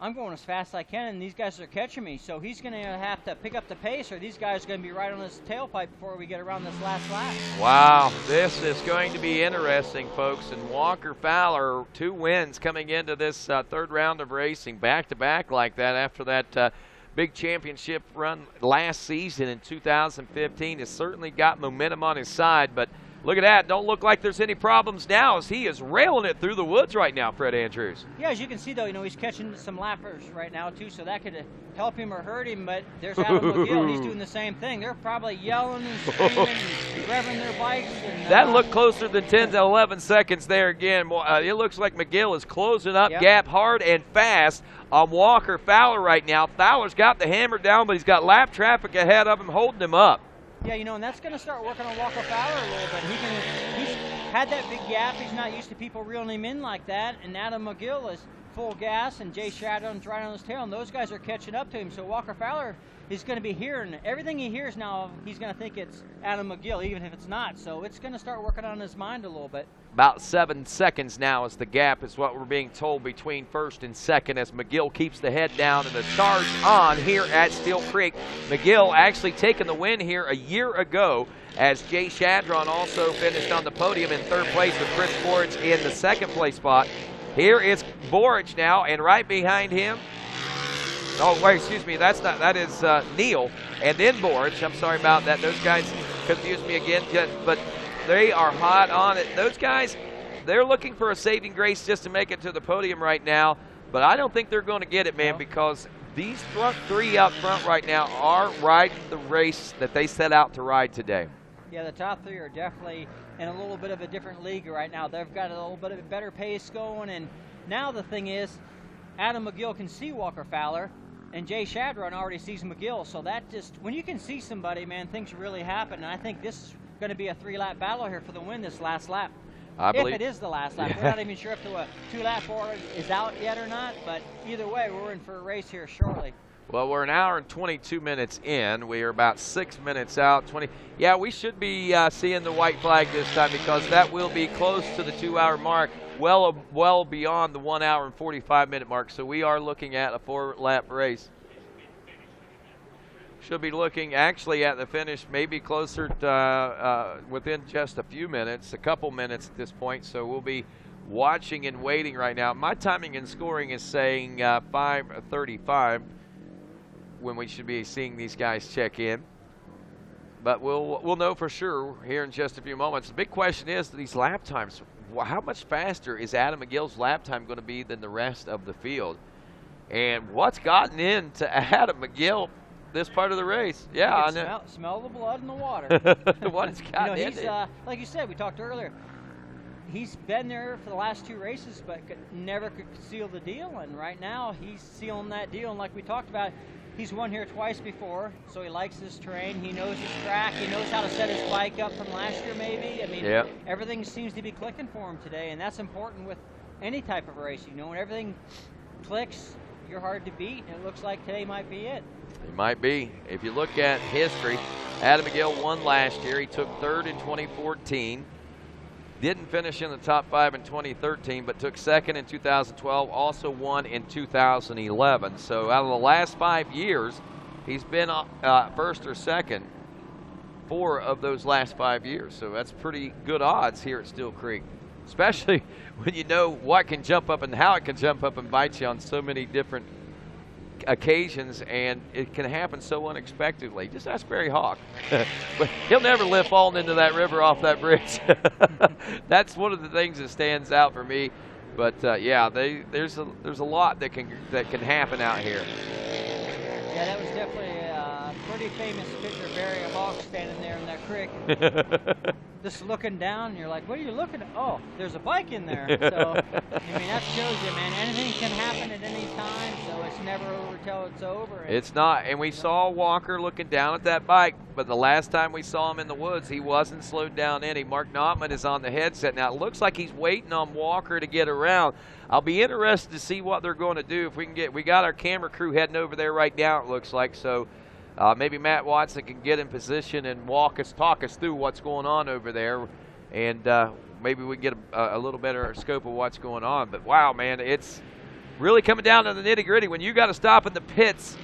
I'm going as fast as I can, and these guys are catching me. So he's going to have to pick up the pace, or these guys are going to be right on his tailpipe before we get around this last lap. Wow, this is going to be interesting, folks. And Walker Fowler, 2 wins coming into this 3rd round of racing, back-to-back like that after that big championship run last season in 2015. Has certainly got momentum on his side, but Look at that. Don't look like there's any problems now as he is railing it through the woods right now, Fred Andrews. Yeah, as you can see, though, he's catching some lappers right now, too, so that could help him or hurt him. But there's Adam McGill. He's doing the same thing. They're probably yelling and screaming and revving their bikes. And, that looked closer than 10 to 11 seconds there again. It looks like McGill is closing up gap hard and fast on Walker Fowler right now. Fowler's got the hammer down, but he's got lap traffic ahead of him holding him up. Yeah, and that's going to start working on Walker Fowler a little bit. He's had that big gap. He's not used to people reeling him in like that. And Adam McGill is full gas, and Jay Shadron's right on his tail, and those guys are catching up to him. So Walker Fowler is going to be hearing everything he hears now. He's going to think it's Adam McGill, even if it's not. So it's going to start working on his mind a little bit. About 7 seconds now is the gap, is what we're being told, between first and second as McGill keeps the head down and the charge on here at Steele Creek. McGill actually taking the win here a year ago as Jay Shadron also finished on the podium in third place with Chris Borich in the second place spot. Here is Borich now, and right behind him, oh, wait, excuse me, that is Neal, and then Borich. I'm sorry about that. Those guys confused me again, but they are hot on it. Those guys, they're looking for a saving grace just to make it to the podium right now, but I don't think they're going to get it, man, because these front three up front right now are riding the race that they set out to ride today. Yeah, the top three are definitely in a little bit of a different league right now. They've got a little bit of a better pace going, and now the thing is, Adam McGill can see Walker Fowler, and Jay Shadron already sees McGill, so that just, when you can see somebody, man, things really happen, and I think this is going to be a 3-lap battle here for the win this last lap. I believe if it is the last lap. We're not even sure if the 2-lap board is out yet or not, but either way, we're in for a race here shortly. Well, we're an hour and 22 minutes in. We are about 6 minutes out. Yeah, we should be seeing the white flag this time because that will be close to the 2-hour mark, well beyond the 1 hour and 45-minute mark. So we are looking at a 4-lap race. Should be looking actually at the finish, maybe closer to within just a few minutes, a couple minutes at this point. So we'll be watching and waiting right now. My timing and scoring is saying 5:35 when we should be seeing these guys check in. But we'll know for sure here in just a few moments. The big question is these lap times. How much faster is Adam McGill's lap time going to be than the rest of the field? And what's gotten into Adam McGill this part of the race? Yeah, I know. Smell the blood in the water. What's gotten into it? Like you said, we talked earlier, he's been there for the last 2 races, but never could seal the deal. And right now, he's sealing that deal. And like we talked about, he's won here twice before, so he likes his terrain. He knows his track. He knows how to set his bike up from last year, maybe. I mean, everything seems to be clicking for him today, and that's important with any type of race. When everything clicks, you're hard to beat, and it looks like today might be it. It might be. If you look at history, Adam McGill won last year. He took third in 2014. Didn't finish in the top 5 in 2013, but took second in 2012, also won in 2011. So out of the last 5 years, he's been first or second 4 of those last 5 years. So that's pretty good odds here at Steele Creek, especially when you know what can jump up and how it can jump up and bite you on so many different occasions, and it can happen so unexpectedly. Just ask Barry Hawk. But he'll never live falling into that river off that bridge. That's one of the things that stands out for me. But yeah, there's a lot that can happen out here. Yeah, that was definitely a pretty famous picture of Barry Hawk standing there in that creek. Just looking down, and you're like, what are you looking at? Oh, there's a bike in there. So, I mean, that shows you, man, anything can happen at any time, so it's never over till it's over. It's not, and we saw Walker looking down at that bike, but the last time we saw him in the woods, he wasn't slowed down any. Mark Notman is on the headset now. It looks like he's waiting on Walker to get around. I'll be interested to see what they're going to do. If we got our camera crew heading over there right now, it looks like, so maybe Matt Watson can get in position and talk us through what's going on over there, and maybe we can get a little better scope of what's going on. But wow, man, it's really coming down to the nitty-gritty. When you got to stop in the pits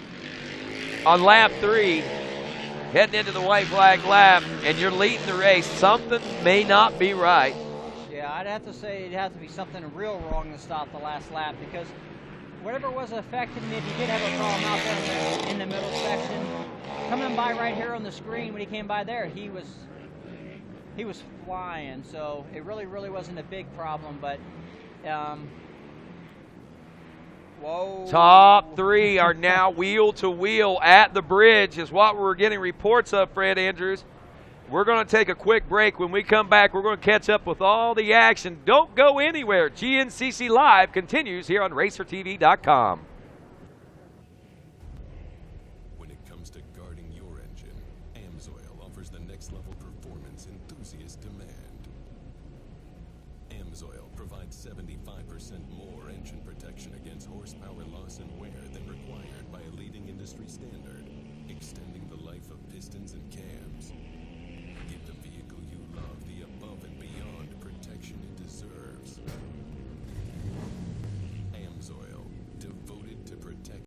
on lap 3, heading into the white flag lap, and you're leading the race, something may not be right. Yeah, I'd have to say it'd have to be something real wrong to stop the last lap, because whatever was affecting me, if he did have a problem out there in the middle section, coming by right here on the screen when he came by there, he was he was flying, so it really wasn't a big problem. But whoa! Top 3 are now wheel to wheel at the bridge, is what we're getting reports of, Fred Andrews. We're going to take a quick break. When we come back, we're going to catch up with all the action. Don't go anywhere. GNCC Live continues here on RacerTV.com. When it comes to guarding your engine, AMSOIL offers the next level performance enthusiasts demand. AMSOIL provides 75% more engine protection against horsepower loss and wear than required by a leading industry standard, extending the life of pistons and cams. Give the vehicle you love the above and beyond protection it deserves. AMSOIL, devoted to protection.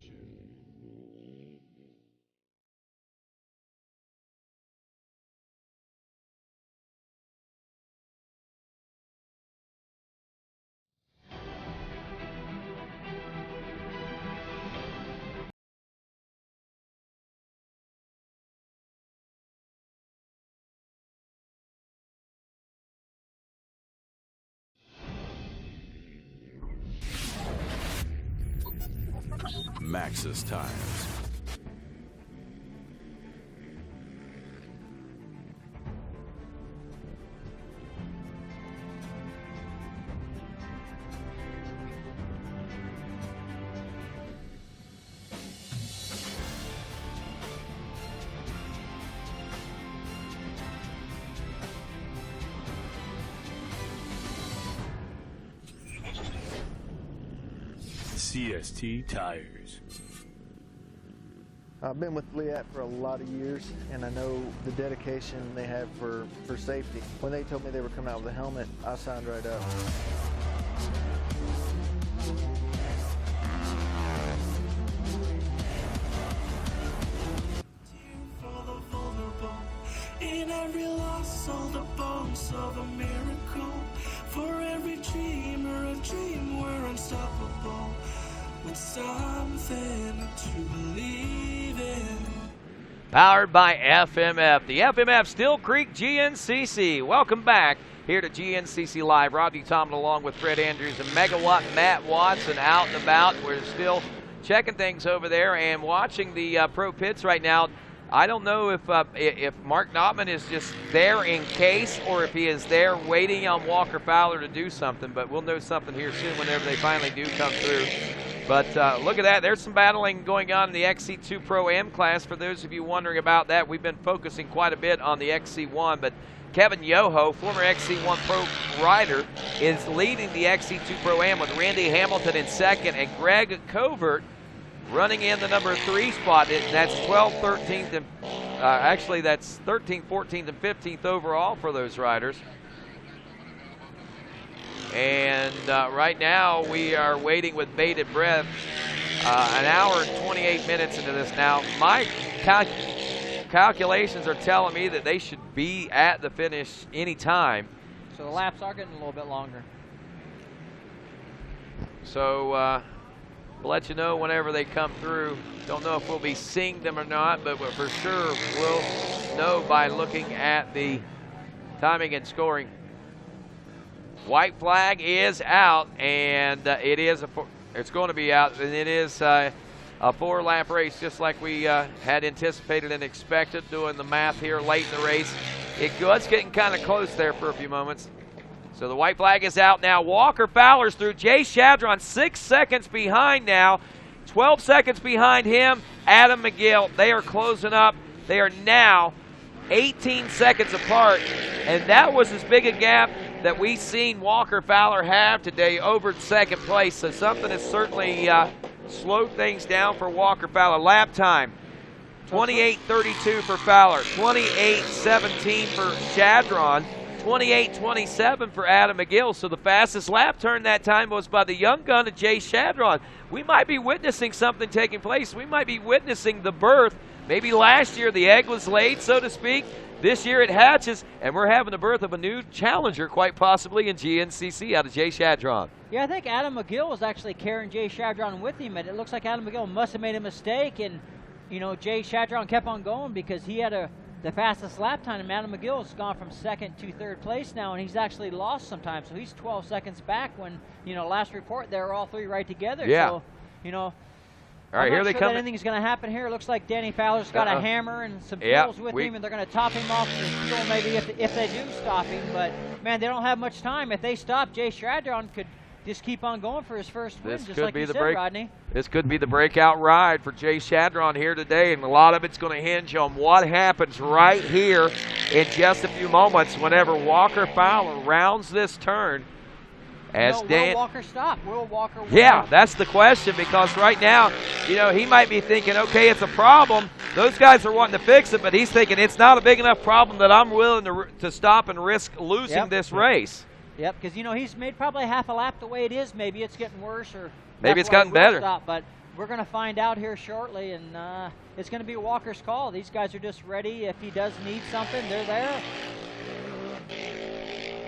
Maxxis tires. CST tires. I've been with Liat for a lot of years, and I know the dedication they have for safety. When they told me they were coming out with a helmet, I signed right up. In every loss, all the bones of a miracle. For every dreamer, a dream we're unstoppable. With something to believe in. Powered by FMF, the FMF Steele Creek GNCC. Welcome back here to GNCC Live. Rodney Tomlin along with Fred Andrews and Megawatt Matt Watson out and about. We're still checking things over there and watching the pro pits right now. I don't know if Mark Notman is just there in case or if he is there waiting on Walker Fowler to do something, but we'll know something here soon whenever they finally do come through. But look at that. There's some battling going on in the XC2 Pro-Am class. For those of you wondering about that, we've been focusing quite a bit on the XC1, but Kevin Yoho, former XC1 Pro rider, is leading the XC2 Pro-Am with Randy Hamilton in second and Greg Covert running in the number 3 spot. That's 12th, 13th, and actually that's 13th, 14th, and 15th overall for those riders. And right now we are waiting with bated breath. An hour and 28 minutes into this now. My calculations are telling me that they should be at the finish any time. So the laps are getting a little bit longer. So we'll let you know whenever they come through. Don't know if we'll be seeing them or not, but for sure we'll know by looking at the timing and scoring. White flag is out, and it's going to be out, and it is a 4-lap race, just like we had anticipated and expected. Doing the math here late in the race, it was getting kind of close there for a few moments. So the white flag is out now. Walker Fowler's through. Jay Shadron 6 seconds behind now. 12 seconds behind him, Adam McGill. They are closing up. They are now 18 seconds apart, and that was as big a gap that we've seen Walker Fowler have today over second place. So something has certainly slowed things down for Walker Fowler. Lap time, 28:32 for Fowler, 28:17 for Shadron, 28:27 for Adam McGill. So the fastest lap turn that time was by the young gun of Jay Shadron. We might be witnessing something taking place. We might be witnessing the birth. Maybe last year the egg was laid, so to speak. This year it hatches, and we're having the birth of a new challenger, quite possibly, in GNCC out of Jay Shadron. Yeah, I think Adam McGill was actually carrying Jay Shadron with him, and it looks like Adam McGill must have made a mistake, and, you know, Jay Shadron kept on going because he had a the fastest lap time, and Adam McGill has gone from second to third place now, and he's actually lost sometimes. So he's 12 seconds back when, last report they were all three right together. Yeah. So, all right, here they come. Anything's going to happen here. It looks like Danny Fowler's got a hammer and some tools with him, and they're going to top him off to Steele maybe if they do stop him. But, man, they don't have much time. If they stop, Jay Shadron could just keep on going for his first win, just like you said, Rodney. This could be the breakout ride for Jay Shadron here today, and a lot of it's going to hinge on what happens right here in just a few moments whenever Walker Fowler rounds this turn. Will Walker stop? Will Walker win? Yeah, that's the question, because right now, he might be thinking, okay, it's a problem. Those guys are wanting to fix it, but he's thinking it's not a big enough problem that I'm willing to stop and risk losing this race. Yep, because, he's made probably half a lap the way it is. Maybe it's getting worse, or maybe it's gotten better. Stop, but we're going to find out here shortly, and it's going to be Walker's call. These guys are just ready. If he does need something, they're there.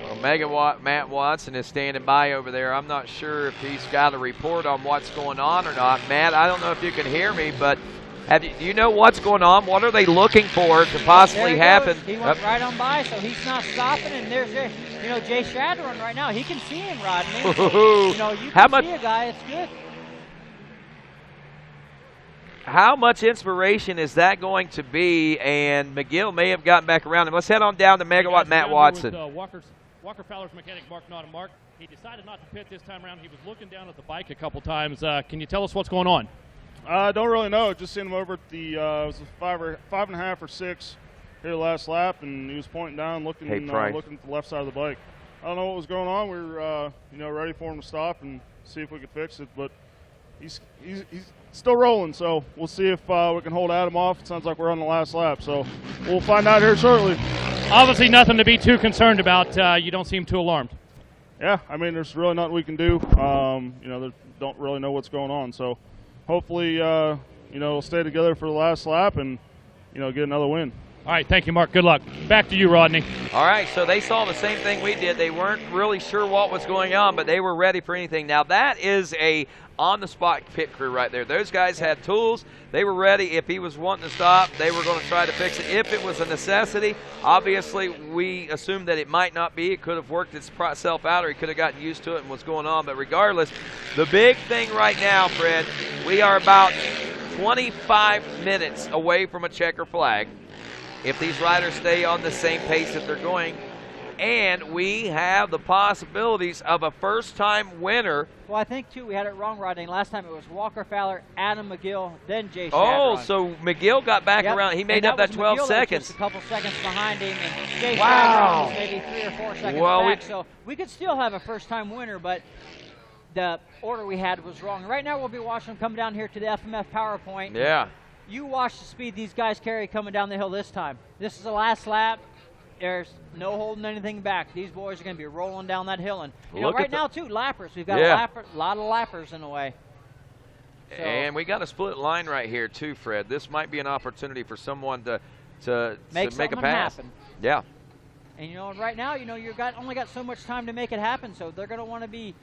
Well, Matt Watson is standing by over there. I'm not sure if he's got a report on what's going on or not. Matt, I don't know if you can hear me, but do you know what's going on? What are they looking for to possibly happen? He went right on by, so he's not stopping. And there's Jay Shadron right now. He can see him, Rodney. You can see a guy. It's good. How much inspiration is that going to be? And McGill may have gotten back around him. Let's head on down to Megawatt Matt Watson. Walker Fowler's mechanic, Mark Mark. He decided not to pit this time around. He was looking down at the bike a couple times. Can you tell us what's going on? I don't really know. Just seen him over at the it was a 5.5 or 6 here last lap, and he was pointing down, looking at the left side of the bike. I don't know what was going on. We were ready for him to stop and see if we could fix it, but he's still rolling. So we'll see if we can hold Adam off. It sounds like we're on the last lap, so we'll find out here shortly. Obviously, nothing to be too concerned about. You don't seem too alarmed. Yeah, I mean, there's really nothing we can do. They don't really know what's going on, so. Hopefully, we'll stay together for the last lap and, get another win. All right, thank you, Mark. Good luck. Back to you, Rodney. All right, so they saw the same thing we did. They weren't really sure what was going on, but they were ready for anything. Now, that is a on-the-spot pit crew right there. Those guys had tools. They were ready. If he was wanting to stop, they were going to try to fix it. If it was a necessity, obviously, we assumed that it might not be. It could have worked itself out, or he could have gotten used to it and what's going on. But regardless, the big thing right now, Fred, we are about 25 minutes away from a checker flag. If these riders stay on the same pace that they're going, and we have the possibilities of a first-time winner. Well, I think, too, we had it wrong, Rodney. Last time it was Walker Fowler, Adam McGill, then Jay Shadron. Oh, so McGill got back around. He made up that 12 McGill seconds. Just a couple seconds behind him, and Jay Shadron was maybe 3 or 4 seconds back. So we could still have a first-time winner, but the order we had was wrong. Right now we'll be watching them come down here to the FMF PowerPoint. Yeah. You watch the speed these guys carry coming down the hill this time. This is the last lap. There's no holding anything back. These boys are going to be rolling down that hill. And right now, too, lappers. We've got a lot of lappers in the way. So. And we got a split line right here, too, Fred. This might be an opportunity for someone to make a pass. Happen. Yeah. And, right now, you've only got so much time to make it happen. So they're going to want to be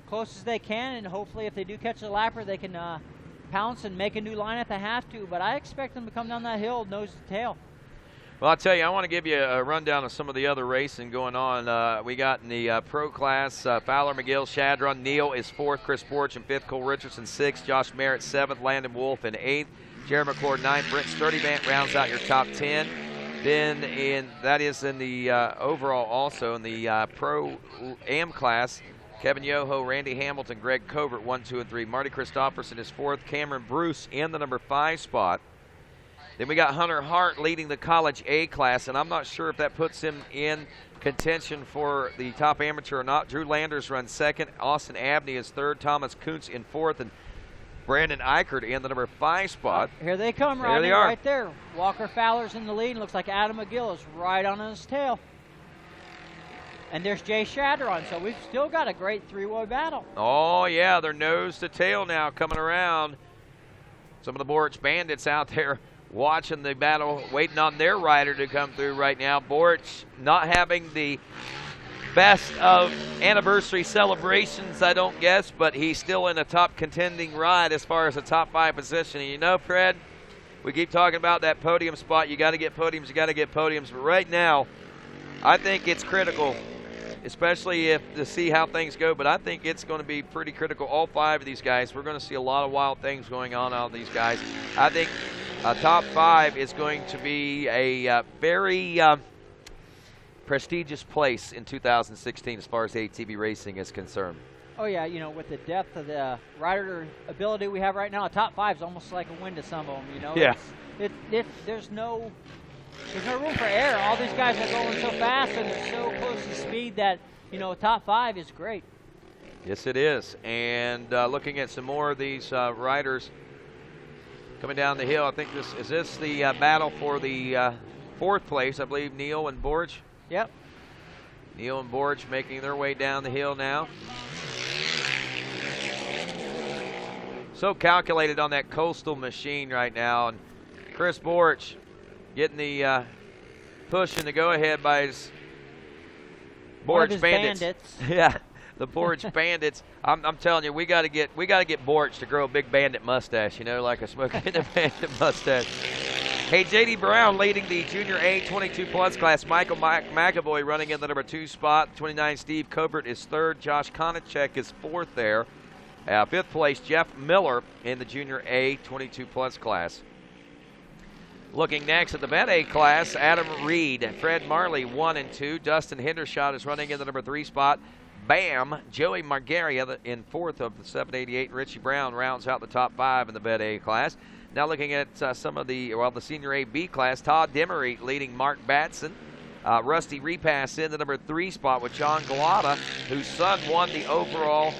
close as they can. And hopefully, if they do catch a lapper, they can pounce and make a new line if they have to. But I expect them to come down that hill nose to tail. Well, I'll tell you, I want to give you a rundown of some of the other racing going on. We got in the pro class, Fowler, McGill, Shadron. Neal is 4th, Chris Borch in 5th, Cole Richardson 6th, Josh Merritt 7th, Landon Wolf in 8th, Jerry McCord 9th, Brent Sturdivant rounds out your top 10. Then that is in the overall also in the pro AM class. Kevin Yoho, Randy Hamilton, Greg Covert 1, 2, and 3. Marty Christopherson is 4th, Cameron Bruce in the number 5 spot. Then we got Hunter Hart leading the College A class, and I'm not sure if that puts him in contention for the top amateur or not. Drew Landers runs 2nd. Austin Abney is 3rd. Thomas Kuntz in 4th. And Brandon Eichert in the number 5 spot. Here they come, Rodney, there they are. Right there. Walker Fowler's in the lead. Looks like Adam McGill is right on his tail. And there's Jay Shadron, so we've still got a great three-way battle. Oh, yeah, they're nose to tail now coming around. Some of the Borch Bandits out there watching the battle, waiting on their rider to come through right now. Borch not having the best of anniversary celebrations, I don't guess, but he's still in a top contending ride as far as the top 5 position. And Fred, We keep talking about that podium spot. You got to get podiums. You got to get podiums. But right now, I think it's critical, especially to see how things go. But I think it's going to be pretty critical. All 5 of these guys. We're going to see a lot of wild things going on out of these guys. I think top 5 is going to be a very prestigious place in 2016 as far as ATV racing is concerned. Oh yeah, you know, with the depth of the rider ability we have right now, a top 5 is almost like a win to some of them. You know, yeah. There's no room for error. All these guys are going so fast and they're so close to speed that, you know, top 5 is great. Yes, it is. And looking at some more of these riders coming down the hill, I think this is the battle for the 4th place. I believe Neal and Borge. Yep. Neal and Borge making their way down the hill now. So calculated on that coastal machine right now, and Chris Borge getting the push and the go-ahead by his Borge Bandits. Yeah, the Borge Bandits. I'm telling you, we got to get Borge to grow a big bandit mustache, you know, like a Smokey and the Bandit mustache. Hey, J.D. Brown leading the Junior A 22+ class. Michael McAvoy running in the number 2 spot. 29, Steve Covert is 3rd. Josh Konachek is 4th there. 5th place, Jeff Miller in the Junior A 22+ class. Looking next at the Bet A class, Adam Reid, Fred Marley 1 and 2. Dustin Hendershot is running in the number 3 spot. Bam, Joey Margaria in 4th of the 788. And Richie Brown rounds out the top 5 in the Bet A class. Now looking at some of the Senior A-B class, Todd Demery leading Mark Batson. Rusty Repass in the number 3 spot with John Galata, whose son won the overall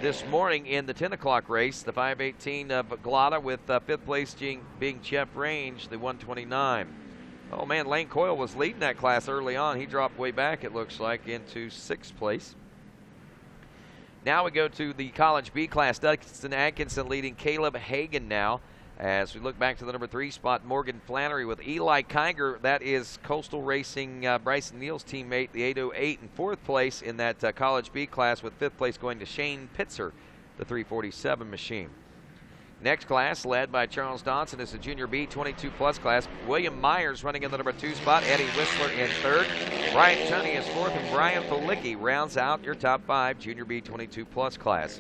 this morning in the 10 o'clock race. The 518 of Galata with 5th place being Jeff Range, the 129. Oh, man, Lane Coyle was leading that class early on. He dropped way back, it looks like, into 6th place. Now we go to the College B class. Dustin Atkinson leading Caleb Hagan now. As we look back to the number 3 spot, Morgan Flannery with Eli Kiger. That is Coastal Racing Bryson Neal's teammate, the 808, in 4th place in that College B class, with 5th place going to Shane Pitzer, the 347 machine. Next class, led by Charles Dodson, is the Junior B 22+ class. William Myers running in the number 2 spot. Eddie Whistler in 3rd. Brian Tunney is 4th, and Brian Felicki rounds out your top 5 Junior B 22+ class.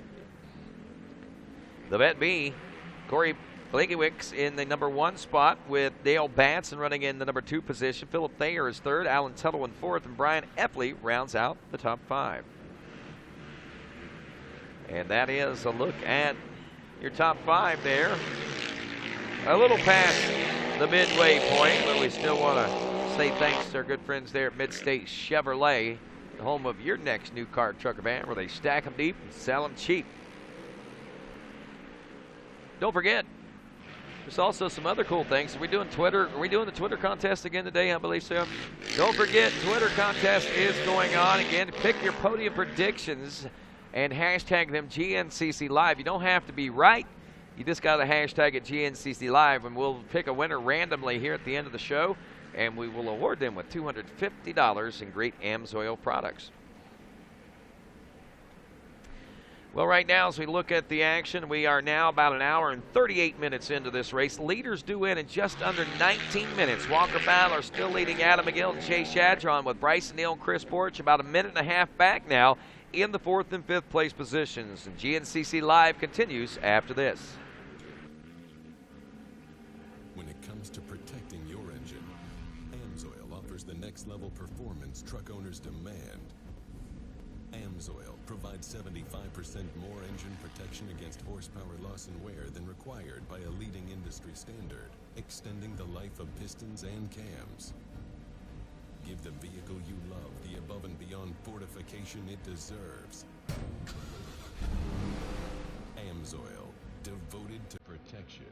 The Bet B, Corey Blegiewicz in the number 1 spot with Dale Batson running in the number 2 position. Philip Thayer is 3rd, Alan Tuttle in 4th, and Brian Epley rounds out the top 5. And that is a look at your top 5 there. A little past the midway point, but we still want to say thanks to our good friends there at Midstate Chevrolet, the home of your next new car, truck, or van, where they stack them deep and sell them cheap. Don't forget, there's also some other cool things. Are we doing Twitter? Are we doing the Twitter contest again today? I believe so. Don't forget, Twitter contest is going on again. Pick your podium predictions and hashtag them GNCC Live. You don't have to be right. You just got to hashtag it GNCC Live, and we'll pick a winner randomly here at the end of the show, and we will award them with $250 in great AMSOIL products. Well, right now, as we look at the action, we are now about an hour and 38 minutes into this race. Leaders due in just under 19 minutes. Walker Fowler still leading Adam McGill and Chase Shadron, with Bryson Neal and Chris Borch about a minute and a half back now in the 4th and 5th place positions. And GNCC Live continues after this. When it comes to protecting your engine, AMSOIL offers the next level performance truck owners demand. AMSOIL provides 75% more engine protection against horsepower loss and wear than required by a leading industry standard, extending the life of pistons and cams. Give the vehicle you love the above and beyond fortification it deserves. AMSOIL, devoted to protection.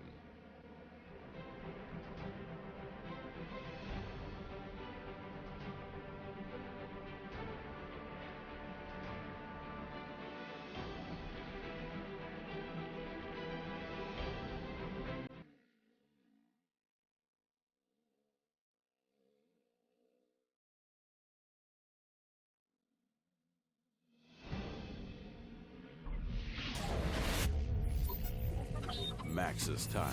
Max's Tires.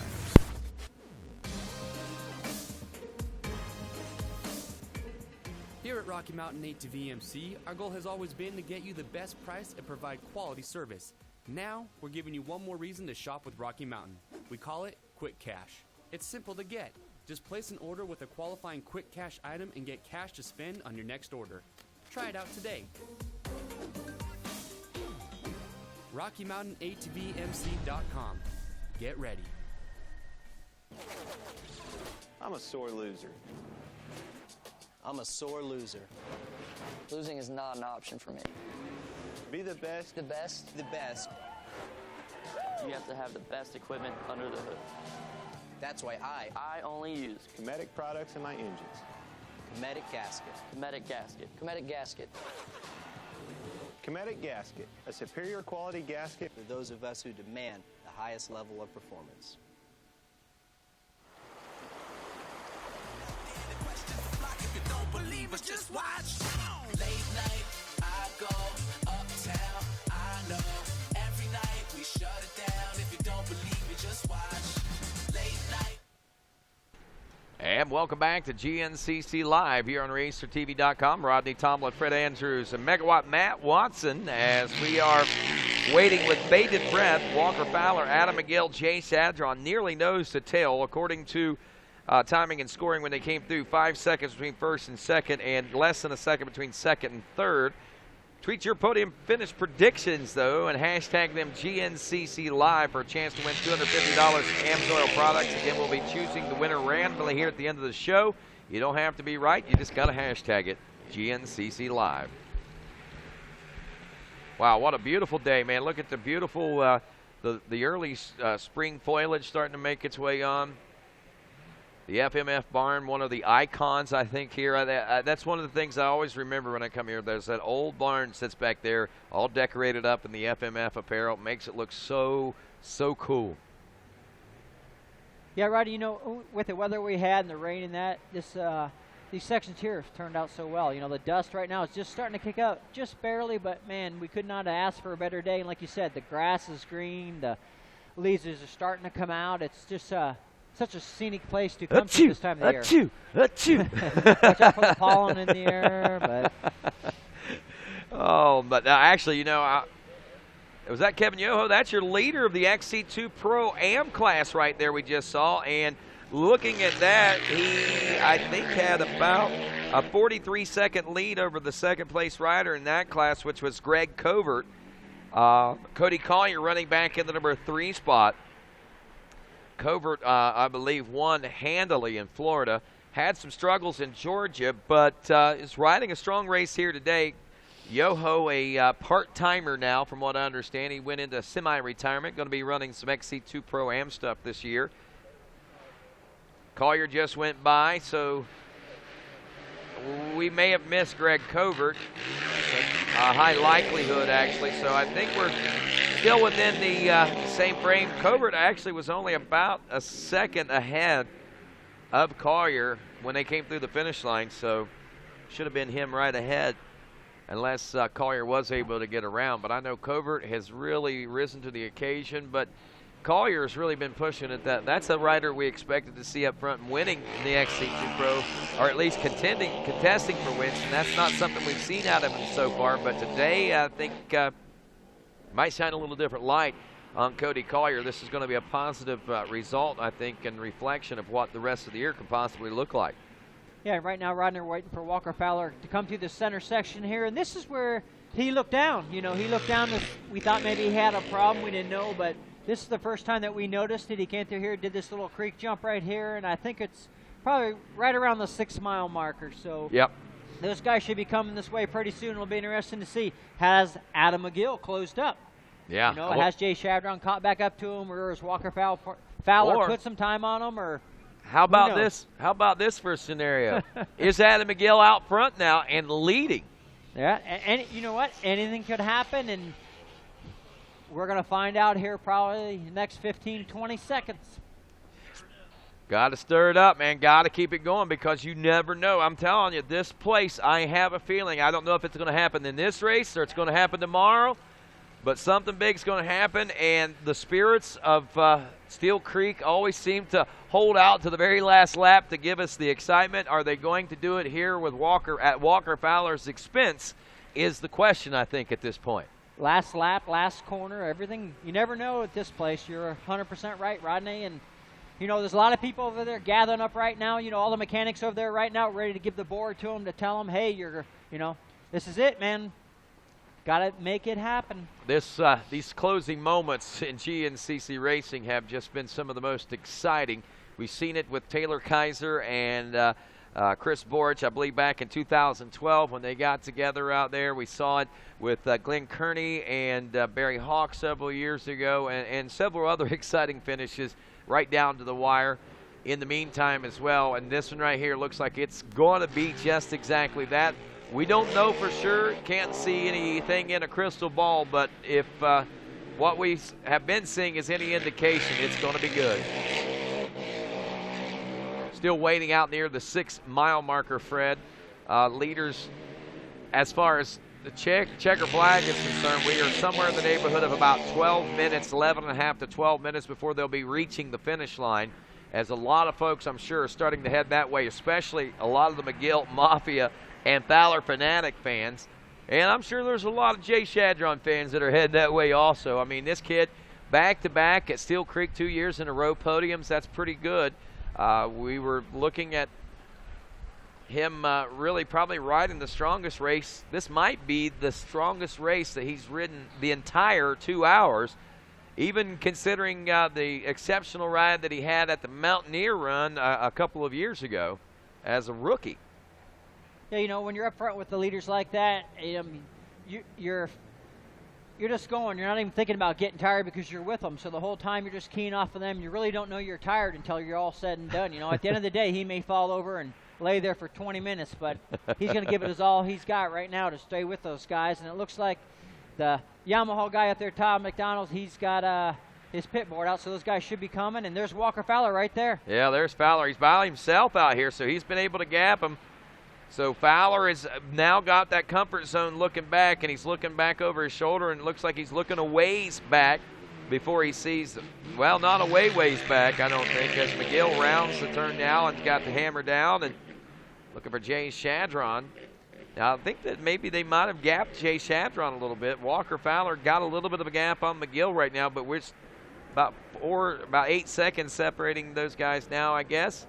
Rocky Mountain ATV MC, our goal has always been to get you the best price and provide quality service. Now, we're giving you one more reason to shop with Rocky Mountain. We call it Quick Cash. It's simple to get. Just place an order with a qualifying Quick Cash item and get cash to spend on your next order. Try it out today. RockyMountainATVMC.com. Get ready. I'm a sore loser. I'm a sore loser. Losing is not an option for me. Be the best. The best? The best. You have to have the best equipment under the hood. That's why I only use Cometic products in my engines. Cometic gasket. Cometic gasket. Cometic gasket. Cometic gasket, a superior quality gasket For those of us who demand the highest level of performance. Just watch. Late night, I go uptown. I know every night we shut it down. If you don't believe it, just watch. Late night. And welcome back to GNCC Live here on RacerTV.com. Rodney Tomlin, Fred Andrews, and Megawatt Matt Watson as we are waiting with bated breath. Walker Fowler, Adam McGill, Jay Shadron nearly nose to tail according to timing and scoring when they came through. 5 seconds between first and second and less than a second between second and third. Tweet your podium finish predictions, though, and hashtag them GNCC Live for a chance to win $250 AMSOIL products. Again, we'll be choosing the winner randomly here at the end of the show. You don't have to be right. You just got to hashtag it GNCC Live. Wow, what a beautiful day, man. Look at the beautiful, the early spring foliage starting to make its way on. The FMF barn, one of the icons, I think, here. That's one of the things I always remember when I come here. There's that old barn sits back there, all decorated up in the FMF apparel. It makes it look so, so cool. Yeah, Roddy, you know, with the weather we had and the rain and that, these sections here have turned out so well. You know, the dust right now is just starting to kick up just barely, but, man, we could not have asked for a better day. And like you said, the grass is green, the leaves are starting to come out. It's just such a scenic place to come to this time of the year. Watch out for the pollen in the air. But but actually, you know, was that Kevin Yoho? That's your leader of the XC2 Pro Am class right there we just saw. And looking at that, he, I think, had about a 43-second lead over the second-place rider in that class, which was Greg Covert. Cody Collier running back in the number 3 spot. Covert, I believe, won handily in Florida. Had some struggles in Georgia, but is riding a strong race here today. Yoho, a part-timer now, from what I understand. He went into semi-retirement, going to be running some XC2 Pro-Am stuff this year. Collier just went by, so we may have missed Greg Covert. A high likelihood, actually. So I think we're still within the same frame. Covert actually was only about a second ahead of Collier when they came through the finish line. So should have been him right ahead unless Collier was able to get around. But I know Covert has really risen to the occasion. But Collier has really been pushing at that. That's a rider we expected to see up front and winning in the XC2 Pro, or at least contesting for wins, and that's not something we've seen out of him so far. But today, I think, might shine a little different light on Cody Collier. This is going to be a positive result, I think, and reflection of what the rest of the year could possibly look like. yeah, right now, Rodney, we're waiting for Walker Fowler to come through the center section here, and this is where he looked down. You know, he looked down. We thought maybe he had a problem. We didn't know, but this is the first time that we noticed it. He came through here, did this little creek jump right here, and I think it's probably right around the 6-mile marker. So yep, those guys should be coming this way pretty soon. It'll be interesting to see. Has Adam McGill closed up? Yeah. You know, has Jay Shadron caught back up to him, or has Walker Fowler put some time on him, or how about this? How about this for a scenario? Is Adam McGill out front now and leading? Yeah, and you know what? Anything could happen, and we're going to find out here probably the next 15, 20 seconds. Got to stir it up, man. Got to keep it going because you never know. I'm telling you, this place, I have a feeling. I don't know if it's going to happen in this race or it's going to happen tomorrow, But something big's going to happen, and the spirits of Steele Creek always seem to hold out to the very last lap to give us the excitement. Are they going to do it here with Walker at Walker Fowler's expense is the question, I think, at this point. Last lap, last corner, everything. You never know at this place. You're 100% right, Rodney. And, you know, there's a lot of people over there gathering up right now. You know, all the mechanics over there right now ready to give the board to them to tell them, hey, this is it, man. Got to make it happen. These closing moments in GNCC racing have just been some of the most exciting. We've seen it with Taylor Kaiser and Chris Borch, I believe back in 2012 when they got together out there. We saw it with Glenn Kearney and Barry Hawk several years ago, and several other exciting finishes right down to the wire in the meantime as well. And this one right here looks like it's going to be just exactly that. We don't know for sure, can't see anything in a crystal ball, but if what we have been seeing is any indication, it's going to be good. Still waiting out near the 6-mile marker, Fred. Leaders, as far as the checker flag is concerned, we are somewhere in the neighborhood of about 12 minutes, 11 and a half to 12 minutes before they'll be reaching the finish line, as a lot of folks, I'm sure, are starting to head that way, especially a lot of the McGill Mafia and Fowler Fanatic fans. And I'm sure there's a lot of Jay Shadron fans that are heading that way also. I mean, this kid, back-to-back at Steele Creek 2 years in a row podiums, that's pretty good. We were looking at him really probably riding the strongest race. This might be the strongest race that he's ridden the entire 2 hours, even considering the exceptional ride that he had at the Mountaineer Run a couple of years ago as a rookie. Yeah, you know, when you're up front with the leaders like that, you're just going. You're not even thinking about getting tired because you're with them. So the whole time you're just keying off of them. You really don't know you're tired until you're all said and done. You know, at the end of the day, he may fall over and lay there for 20 minutes, but he's going to give it his all he's got right now to stay with those guys. And it looks like the Yamaha guy up there, Tom McDonald, he's got his pit board out, so those guys should be coming. And there's Walker Fowler right there. Yeah, there's Fowler. He's by himself out here, so he's been able to gap him. So Fowler has now got that comfort zone looking back, and he's looking back over his shoulder, and it looks like he's looking a ways back before he sees, well, not a ways back, I don't think, as McGill rounds the turn now and got the hammer down and looking for Jay Shadron. Now, I think that maybe they might have gapped Jay Shadron a little bit. Walker Fowler got a little bit of a gap on McGill right now, but we're about 8 seconds separating those guys now, I guess.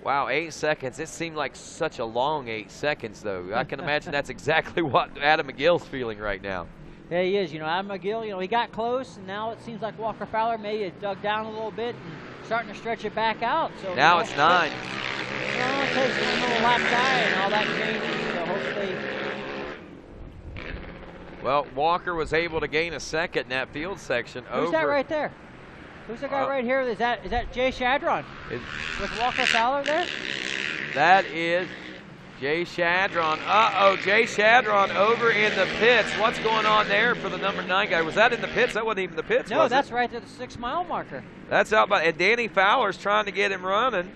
Wow, 8 seconds. It seemed like such a long 8 seconds, though. I can imagine that's exactly what Adam McGill's feeling right now. Yeah, he is. You know, Adam McGill, you know, he got close, and now it seems like Walker Fowler may have dug down a little bit and starting to stretch it back out. So now it's 9. Well, it takes a little lap guy and all that changes, so hopefully. Well, Walker was able to gain a second in that field section. Who's that right there? Who's the guy right here? Is that Jay Shadron? With Walker Fowler there? That is Jay Shadron. Uh-oh, Jay Shadron over in the pits. What's going on there for the number 9 guy? Was that in the pits? That wasn't even the pits, no, was that's it? right at the 6-mile marker. That's out by, and Danny Fowler's trying to get him running.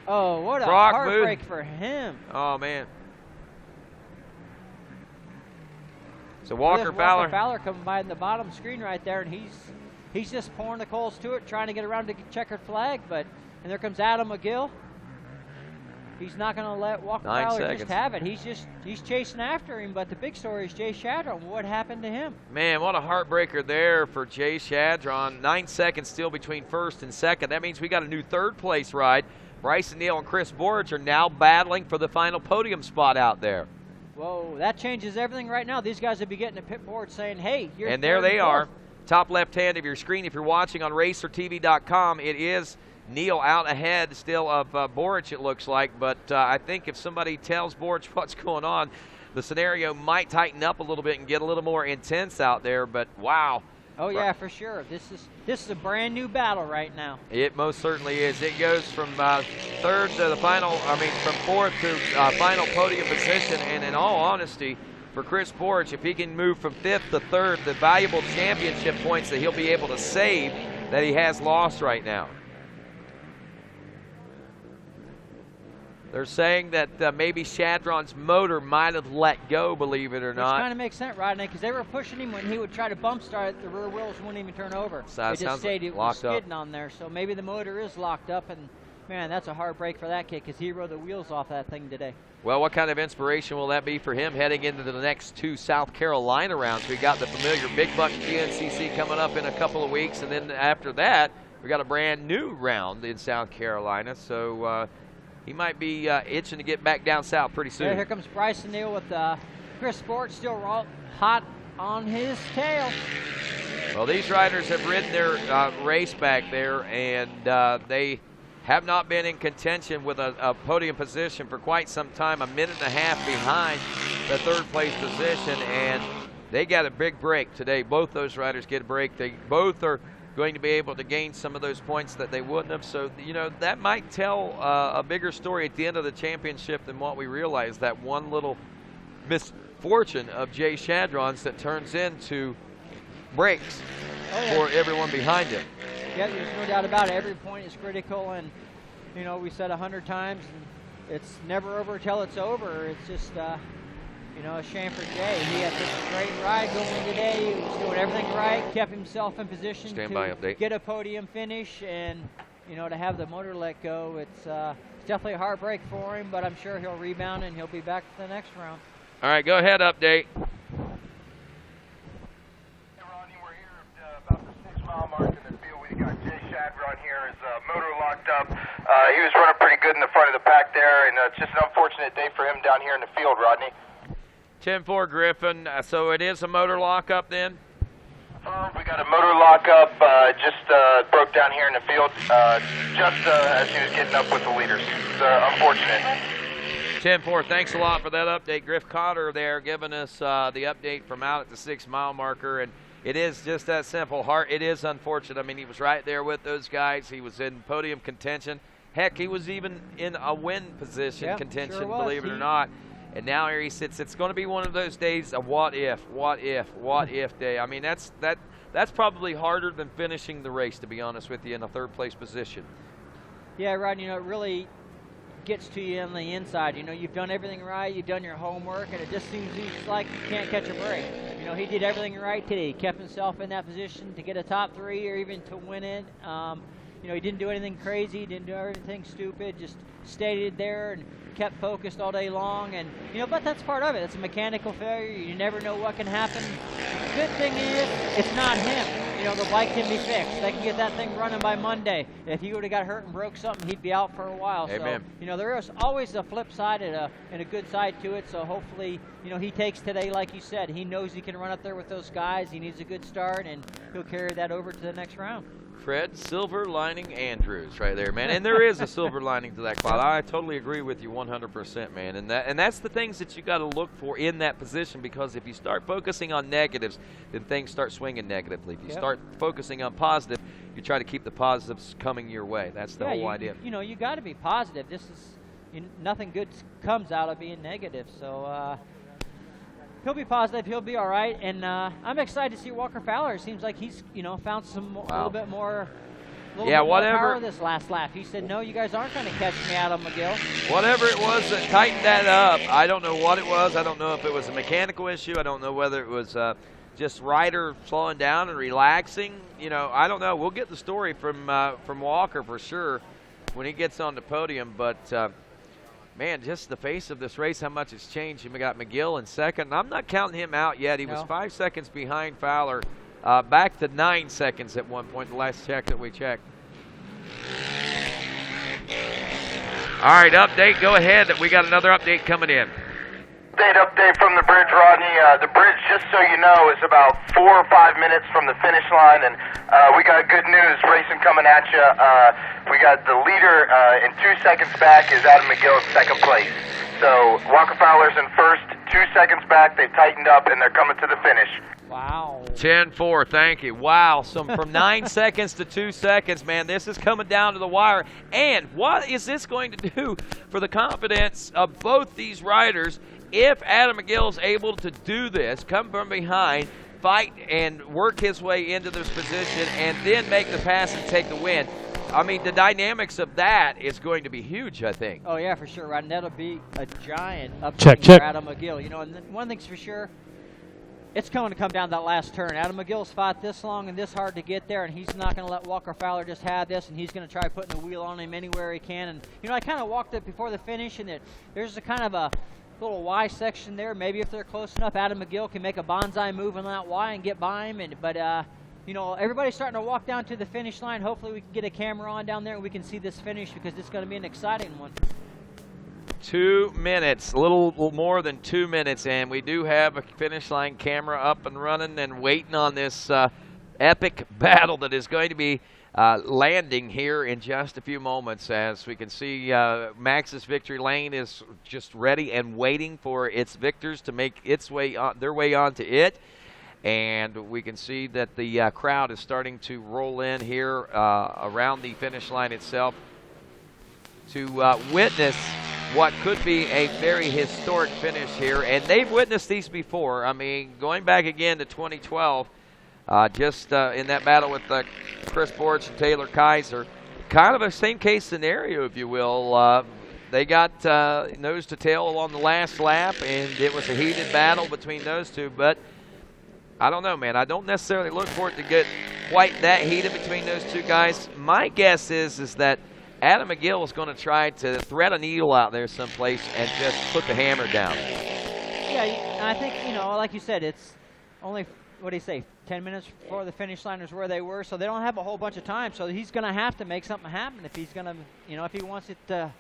Oh, what a heartbreak for him. Oh, man. So Walker Fowler coming by in the bottom screen right there, and he's just pouring the coals to it, trying to get around to the checkered flag. And there comes Adam McGill. He's not going to let Walker Fowler just have it. He's chasing after him. But the big story is Jay Shadron. What happened to him? Man, what a heartbreaker there for Jay Shadron. 9 seconds still between first and second. That means we got a new third-place ride. Bryson Neal and Chris Borch are now battling for the final podium spot out there. Whoa, that changes everything right now. These guys will be getting a pit board saying, hey, you're and there they are. Top left hand of your screen. If you're watching on RacerTV.com, it is Neal out ahead still of Borch, it looks like. But I think if somebody tells Borch what's going on, the scenario might tighten up a little bit and get a little more intense out there. But wow. Oh yeah, for sure. This is a brand new battle right now. It most certainly is. It goes from third to the final. From fourth to final podium position. And in all honesty, for Chris Borch, if he can move from fifth to third, the valuable championship points that he'll be able to save that he has lost right now. They're saying that maybe Shadron's motor might have let go, believe it or not. Which kind of makes sense, Rodney, because they were pushing him when he would try to bump start. The rear wheels wouldn't even turn over. So they just stayed skidding on there. So maybe the motor is locked up, and man, that's a hard break for that kid because he rode the wheels off that thing today. Well, what kind of inspiration will that be for him heading into the next 2 South Carolina rounds? We got the familiar Big Buck GNCC coming up in a couple of weeks, and then after that, we got a brand new round in South Carolina. So he might be itching to get back down south pretty soon. Yeah, here comes Bryson Neal with Chris Ford still hot on his tail. Well, these riders have ridden their race back there, and they have not been in contention with a podium position for quite some time, a minute and a half behind the third place position, and they got a big break today. Both those riders get a break. They both are going to be able to gain some of those points that they wouldn't have. So, you know, that might tell a bigger story at the end of the championship than what we realize. That one little misfortune of Jay Shadron's that turns into breaks for everyone behind him. Yeah, there's no doubt about it. Every point is critical, and, you know, we said 100 times, and it's never over till it's over. It's just, you know, a shame for Jay. He had such a great ride going today. He was doing everything right, kept himself in position to get a podium finish, and, you know, to have the motor let go, it's definitely a heartbreak for him, but I'm sure he'll rebound and he'll be back for the next round. All right, go ahead, update. Motor locked up. He was running pretty good in the front of the pack there, and it's just an unfortunate day for him down here in the field, Rodney. 10-4 Griffin. So it is a motor lockup then? We got a motor lockup. Just broke down here in the field just as he was getting up with the leaders. It's unfortunate. 10-4, thanks a lot for that update. Griff Cotter there giving us the update from out at the 6-mile marker. And it is just that simple. It is unfortunate. I mean, he was right there with those guys. He was in podium contention. Heck, he was even in a win position contention, believe it or not. And now here he sits. It's going to be one of those days of what if day. I mean, that's probably harder than finishing the race, to be honest with you, in a third-place position. Yeah, Rod, you know, it really gets to you on the inside. You know, you've done everything right, you've done your homework, and it just seems like you can't catch a break. You know, he did everything right today. He kept himself in that position to get a top 3 or even to win it. You know, he didn't do anything crazy, didn't do anything stupid, just stayed there and kept focused all day long. And, you know, but that's part of it. It's a mechanical failure. You never know what can happen. The good thing is it's not him. You know, the bike can be fixed. They can get that thing running by Monday. If he would have got hurt and broke something, he'd be out for a while. Amen. So, you know, there is always a flip side and a good side to it. So hopefully, you know, he takes today, like you said. He knows he can run up there with those guys. He needs a good start, and he'll carry that over to the next round. Fred Silver Lining Andrews right there, man. And there is a silver lining to that cloud. I totally agree with you 100%, man. And that's the things that you got to look for in that position, because if you start focusing on negatives, then things start swinging negatively. If you start focusing on positive, you try to keep the positives coming your way. That's the whole idea. You know, you got to be positive. This is nothing good comes out of being negative. So he'll be positive. He'll be all right. And I'm excited to see Walker Fowler. It seems like he's, you know, found some a little bit more power this last lap. He said, no, you guys aren't going to catch me, Adam McGill. Whatever it was that tightened that up, I don't know what it was. I don't know if it was a mechanical issue. I don't know whether it was just rider slowing down and relaxing. You know, I don't know. We'll get the story from Walker for sure when he gets on the podium. But man, just the face of this race, how much it's changed. We got McGill in second. I'm not counting him out yet. He was 5 seconds behind Fowler, back to 9 seconds at one point, the last check that we checked. All right, update. Go ahead. We got another update coming in. Update from the bridge, Rodney. The bridge, just so you know, is about 4 or 5 minutes from the finish line, and we got good news racing coming at you. We got the leader in 2 seconds back is Adam McGill in second place. So Walker Fowler's in first, 2 seconds back. They've tightened up, and they're coming to the finish. Wow. 10-4, thank you. Wow, so from 9 seconds to 2 seconds, man, this is coming down to the wire. And what is this going to do for the confidence of both these riders if Adam McGill's able to do this, come from behind, fight and work his way into this position, and then make the pass and take the win? I mean, the dynamics of that is going to be huge, I think. Oh, yeah, for sure, Rod. And that'll be a giant Check. upgrade for Adam McGill. You know, and one thing's for sure, it's going to come down to that last turn. Adam McGill's fought this long and this hard to get there, and he's not going to let Walker Fowler just have this, and he's going to try putting the wheel on him anywhere he can. And, you know, I kind of walked it before the finish, and there's a kind of a little Y section there. Maybe if they're close enough, Adam McGill can make a bonsai move on that Y and get by him. But you know, everybody's starting to walk down to the finish line. Hopefully we can get a camera on down there and we can see this finish, because it's going to be an exciting one. 2 minutes, a little more than 2 minutes, and we do have a finish line camera up and running and waiting on this epic battle that is going to be landing here in just a few moments. As we can see, Max's Victory Lane is just ready and waiting for its victors to make their way onto it. And we can see that the crowd is starting to roll in here around the finish line itself to witness what could be a very historic finish here. And they've witnessed these before. I mean, going back again to 2012, just in that battle with Chris Borch and Taylor Kaiser, kind of a same case scenario, if you will. They got nose to tail on the last lap, and it was a heated battle between those two. But I don't know, man. I don't necessarily look for it to get quite that heated between those two guys. My guess is that Adam McGill is going to try to thread a needle out there someplace and just put the hammer down. Yeah, I think, you know, like you said, it's only, what do you say, 10 minutes before the finish line is where they were, so they don't have a whole bunch of time. So he's going to have to make something happen if he's going to, you know, if he wants it to.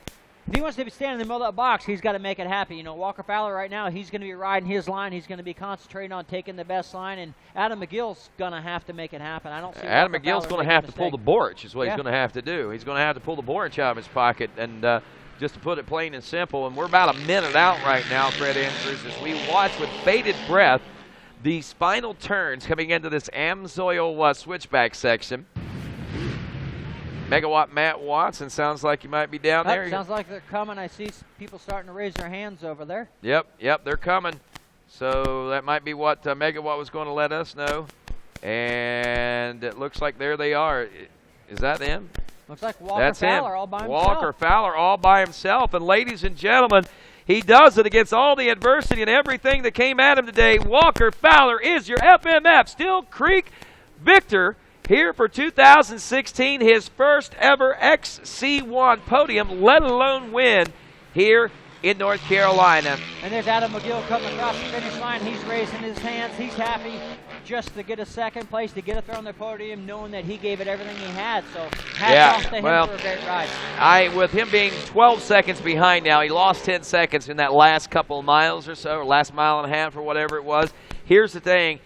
If he wants to stand in the middle of that box, he's got to make it happen. You know, Walker Fowler right now, he's going to be riding his line. He's going to be concentrating on taking the best line, and Adam McGill's going to have to make it happen. I don't see Adam Walker McGill's Fowler going to have to pull the Borch is what he's going to have to do. He's going to have to pull the Borch out of his pocket, and just to put it plain and simple. And we're about a minute out right now, Fred Andrews, as we watch with bated breath these final turns coming into this Amsoil switchback section. Megawatt Matt Watson, sounds like you might be down there. Sounds like they're coming. I see people starting to raise their hands over there. Yep, they're coming. So that might be what Megawatt was going to let us know. And it looks like there they are. Is that them? Looks like Walker Fowler all by himself. Walker Fowler all by himself. And ladies and gentlemen, he does it against all the adversity and everything that came at him today. Walker Fowler is your FMF Steele Creek victor here for 2016, his first ever XC1 podium, let alone win here in North Carolina. And there's Adam McGill coming across the finish line. He's raising his hands. He's happy just to get a second place, to get it there on the podium, knowing that he gave it everything he had. So hats off to him for a great ride. With him being 12 seconds behind now, he lost 10 seconds in that last couple of miles or so, or last mile and a half or whatever it was. Here's the thing.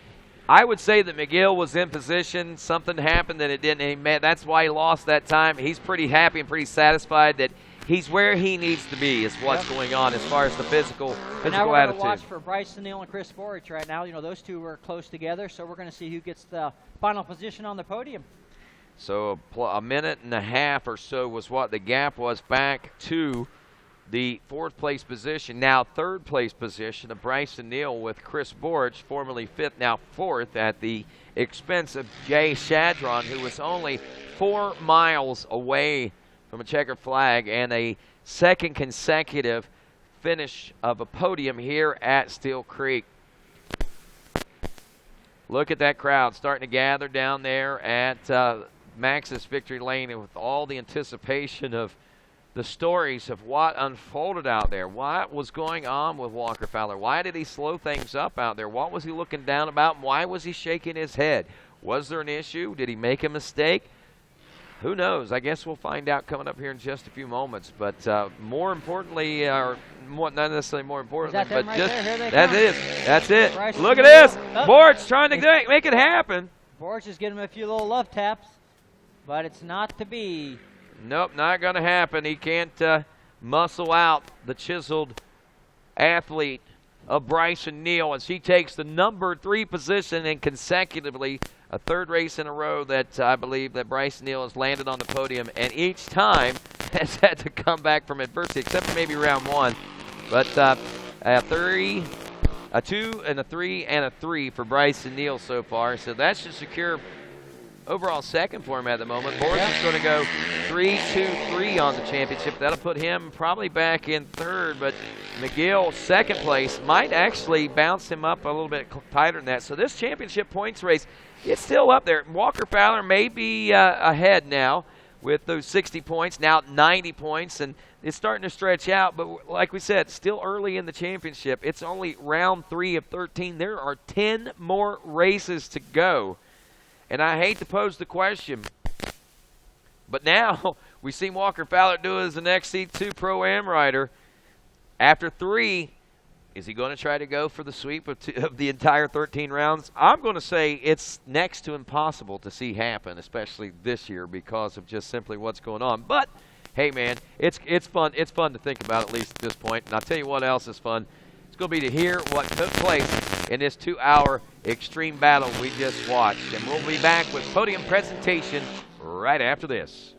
I would say that McGill was in position. Something happened that it didn't. That's why he lost that time. He's pretty happy and pretty satisfied that he's where he needs to be is what's going on as far as the physical now we're attitude. Going to watch for Bryce Steele and Chris Borch right now. You know, those two were close together, so we're going to see who gets the final position on the podium. So a minute and a half or so was what the gap was back to the fourth place position. Now third place position of Bryson Neal with Chris Borch, formerly fifth, now fourth, at the expense of Jay Shadron, who was only 4 miles away from a checkered flag and a second consecutive finish of a podium here at Steele Creek. Look at that crowd starting to gather down there at Max's Victory Lane, and with all the anticipation of the stories of what unfolded out there. What was going on with Walker Fowler? Why did he slow things up out there? What was he looking down about? Why was he shaking his head? Was there an issue? Did he make a mistake? Who knows? I guess we'll find out coming up here in just a few moments. But more importantly, or not necessarily more importantly, but right just that's it. Bryce Look at this. Borch trying to make it happen. Borch is giving him a few little love taps, but it's not to be. Nope, not going to happen. He can't muscle out the chiseled athlete of Bryson Neal as he takes the number 3 position and consecutively a third race in a row that I believe that Bryson Neal has landed on the podium, and each time has had to come back from adversity, except for maybe round 1. But a 3, a 2, and a 3, and a 3 for Bryson Neal so far. So that should secure overall second for him at the moment. Boris is going to go 3-2-3 on the championship. That'll put him probably back in third, but McGill, second place, might actually bounce him up a little bit tighter than that. So this championship points race, it's still up there. Walker Fowler may be ahead now with those 60 points, now 90 points, and it's starting to stretch out. But like we said, still early in the championship. It's only round 3 of 13. There are 10 more races to go. And I hate to pose the question, but now we've seen Walker Fowler do it as an XC2 Pro-Am rider. After 3, is he going to try to go for the sweep of the entire 13 rounds? I'm going to say it's next to impossible to see happen, especially this year because of just simply what's going on. But, hey, man, it's fun. It's fun to think about, at least at this point. And I'll tell you what else is fun. It's going to be to hear what took place in this 2-hour extreme battle we just watched. And we'll be back with podium presentation right after this.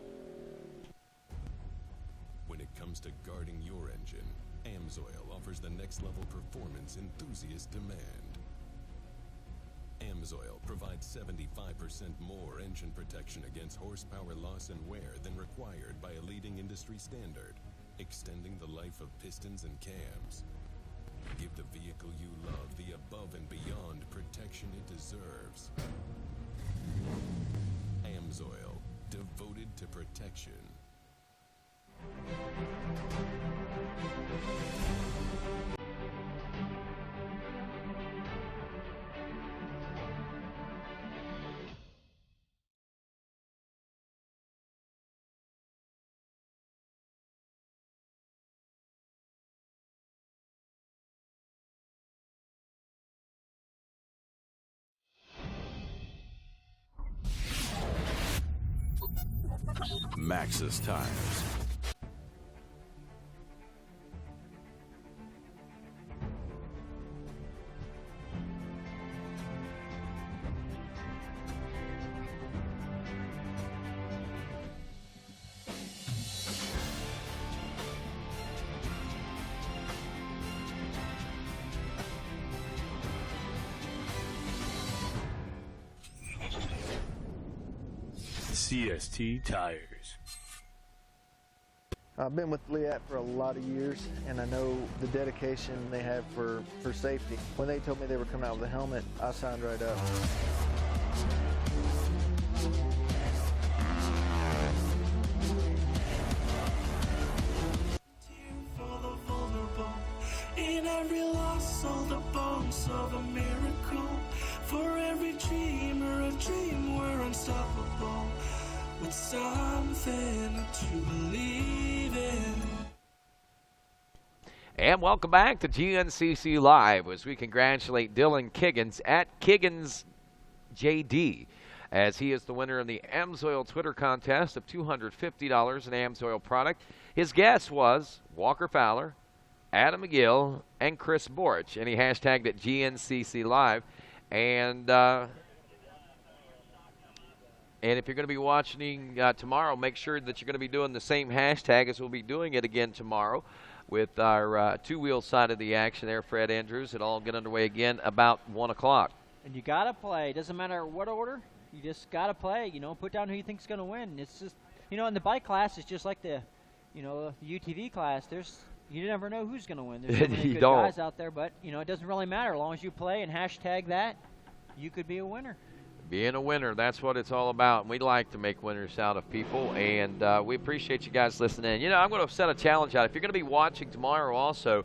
When it comes to guarding your engine, AMSOIL offers the next level performance enthusiasts demand. AMSOIL provides 75% more engine protection against horsepower loss and wear than required by a leading industry standard, extending the life of pistons and cams. Give the vehicle you love the above and beyond protection it deserves. AMSOIL, devoted to protection. Maxxis Tires. CST Tires. I've been with Liat for a lot of years, and I know the dedication they have for safety. When they told me they were coming out with a helmet, I signed right up. In every loss, all the bones of a miracle. For every dreamer, a dream we're unstoppable. With something to believe in. And welcome back to GNCC Live as we congratulate Dylan Kiggins at Kiggins JD, as he is the winner of the AMSOIL Twitter contest of $250 in AMSOIL product. His guess was Walker Fowler, Adam McGill, and Chris Borch, and he hashtagged it GNCC Live. And if you're going to be watching tomorrow, make sure that you're going to be doing the same hashtag as we'll be doing it again tomorrow with our two-wheel side of the action there, Fred Andrews. It'll all get underway again about 1 o'clock. And you got to play. Doesn't matter what order. You just got to play. You know, put down who you think's going to win. It's just, you know, in the bike class, it's just like the, you know, the UTV class. You never know who's going to win. There's so many good guys out there, but, you know, it doesn't really matter. As long as you play and hashtag that, you could be a winner. Being a winner, that's what it's all about. And we like to make winners out of people, and we appreciate you guys listening. You know, I'm going to set a challenge out. If you're going to be watching tomorrow also,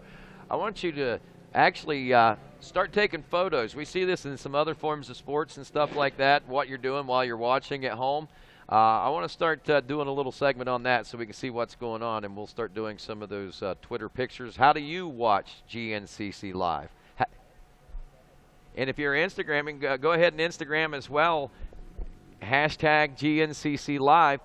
I want you to actually start taking photos. We see this in some other forms of sports and stuff like that, what you're doing while you're watching at home. I want to start doing a little segment on that so we can see what's going on, and we'll start doing some of those Twitter pictures. How do you watch GNCC Live? And if you're Instagramming, go ahead and Instagram as well. Hashtag GNCC Live.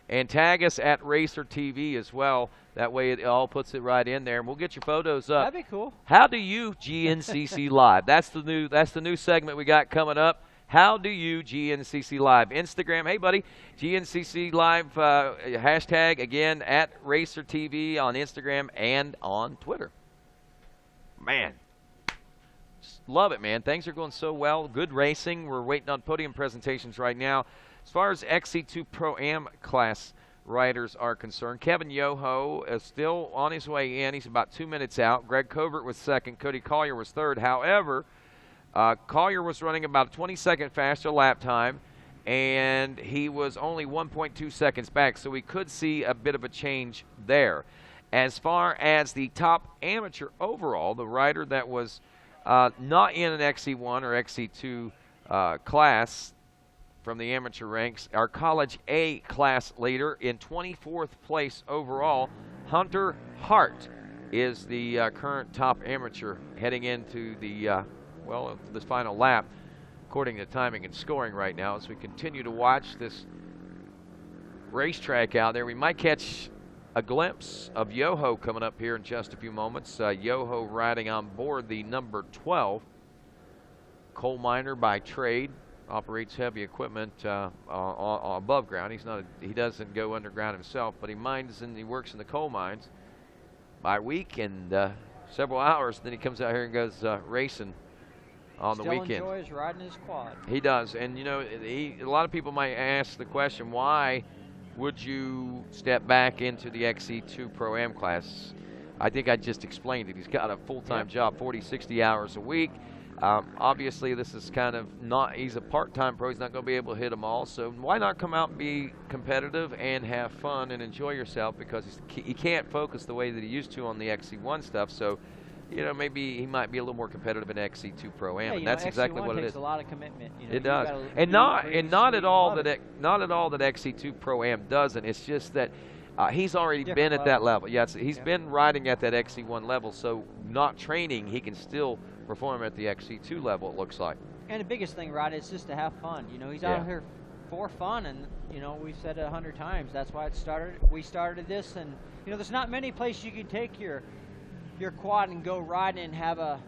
And tag us at RacerTV as well. That way it all puts it right in there, and we'll get your photos up. That'd be cool. How do you GNCC Live? That's the new segment we got coming up. How do you GNCC Live? Instagram, hey buddy, GNCC Live hashtag again at RacerTV on Instagram and on Twitter. Man. love it, man. Things are going so well. Good racing. We're waiting on podium presentations right now. As far as XC2 Pro-Am class riders are concerned, Kevin Yoho is still on his way in. He's about 2 minutes out. Greg Covert was second. Cody Collier was third. However, Collier was running about a 20-second faster lap time, and he was only 1.2 seconds back, so we could see a bit of a change there. As far as the top amateur overall, the rider that was not in an XC1 or XC2 class from the amateur ranks, our College A class leader in 24th place overall, Hunter Hart, is the current top amateur heading into the, this final lap, according to timing and scoring right now. As we continue to watch this racetrack out there, we might catch a glimpse of Yoho coming up here in just a few moments. Yoho riding on board the number 12, coal miner by trade, operates heavy equipment above ground. He doesn't go underground himself, but he mines and he works in the coal mines by week and several hours. Then he comes out here and goes racing on the weekend. Still enjoys riding his quad. He does, and you know, a lot of people might ask the question, why would you step back into the XC2 Pro-Am class? I think I just explained it. He's got a full-time job, 40, 60 hours a week. Obviously, this is kind of not, he's a part-time pro. He's not going to be able to hit them all. So why not come out and be competitive and have fun and enjoy yourself, because he can't focus the way that he used to on the XC1 stuff. So, you know, maybe he might be a little more competitive in XC2 Pro-Am, and that's exactly what it is. Takes a lot of commitment. You know, it does, and not at all that XC2 Pro-Am doesn't. It's just that he's already been at that level. Yeah, he's been riding at that XC1 level, so not training, he can still perform at the XC2 level, it looks like. And the biggest thing, Rod, is just to have fun. You know, he's out here for fun, and you know, we've said it 100 times. That's why it started. We started this, and you know, there's not many places you can take your quad and go riding and have an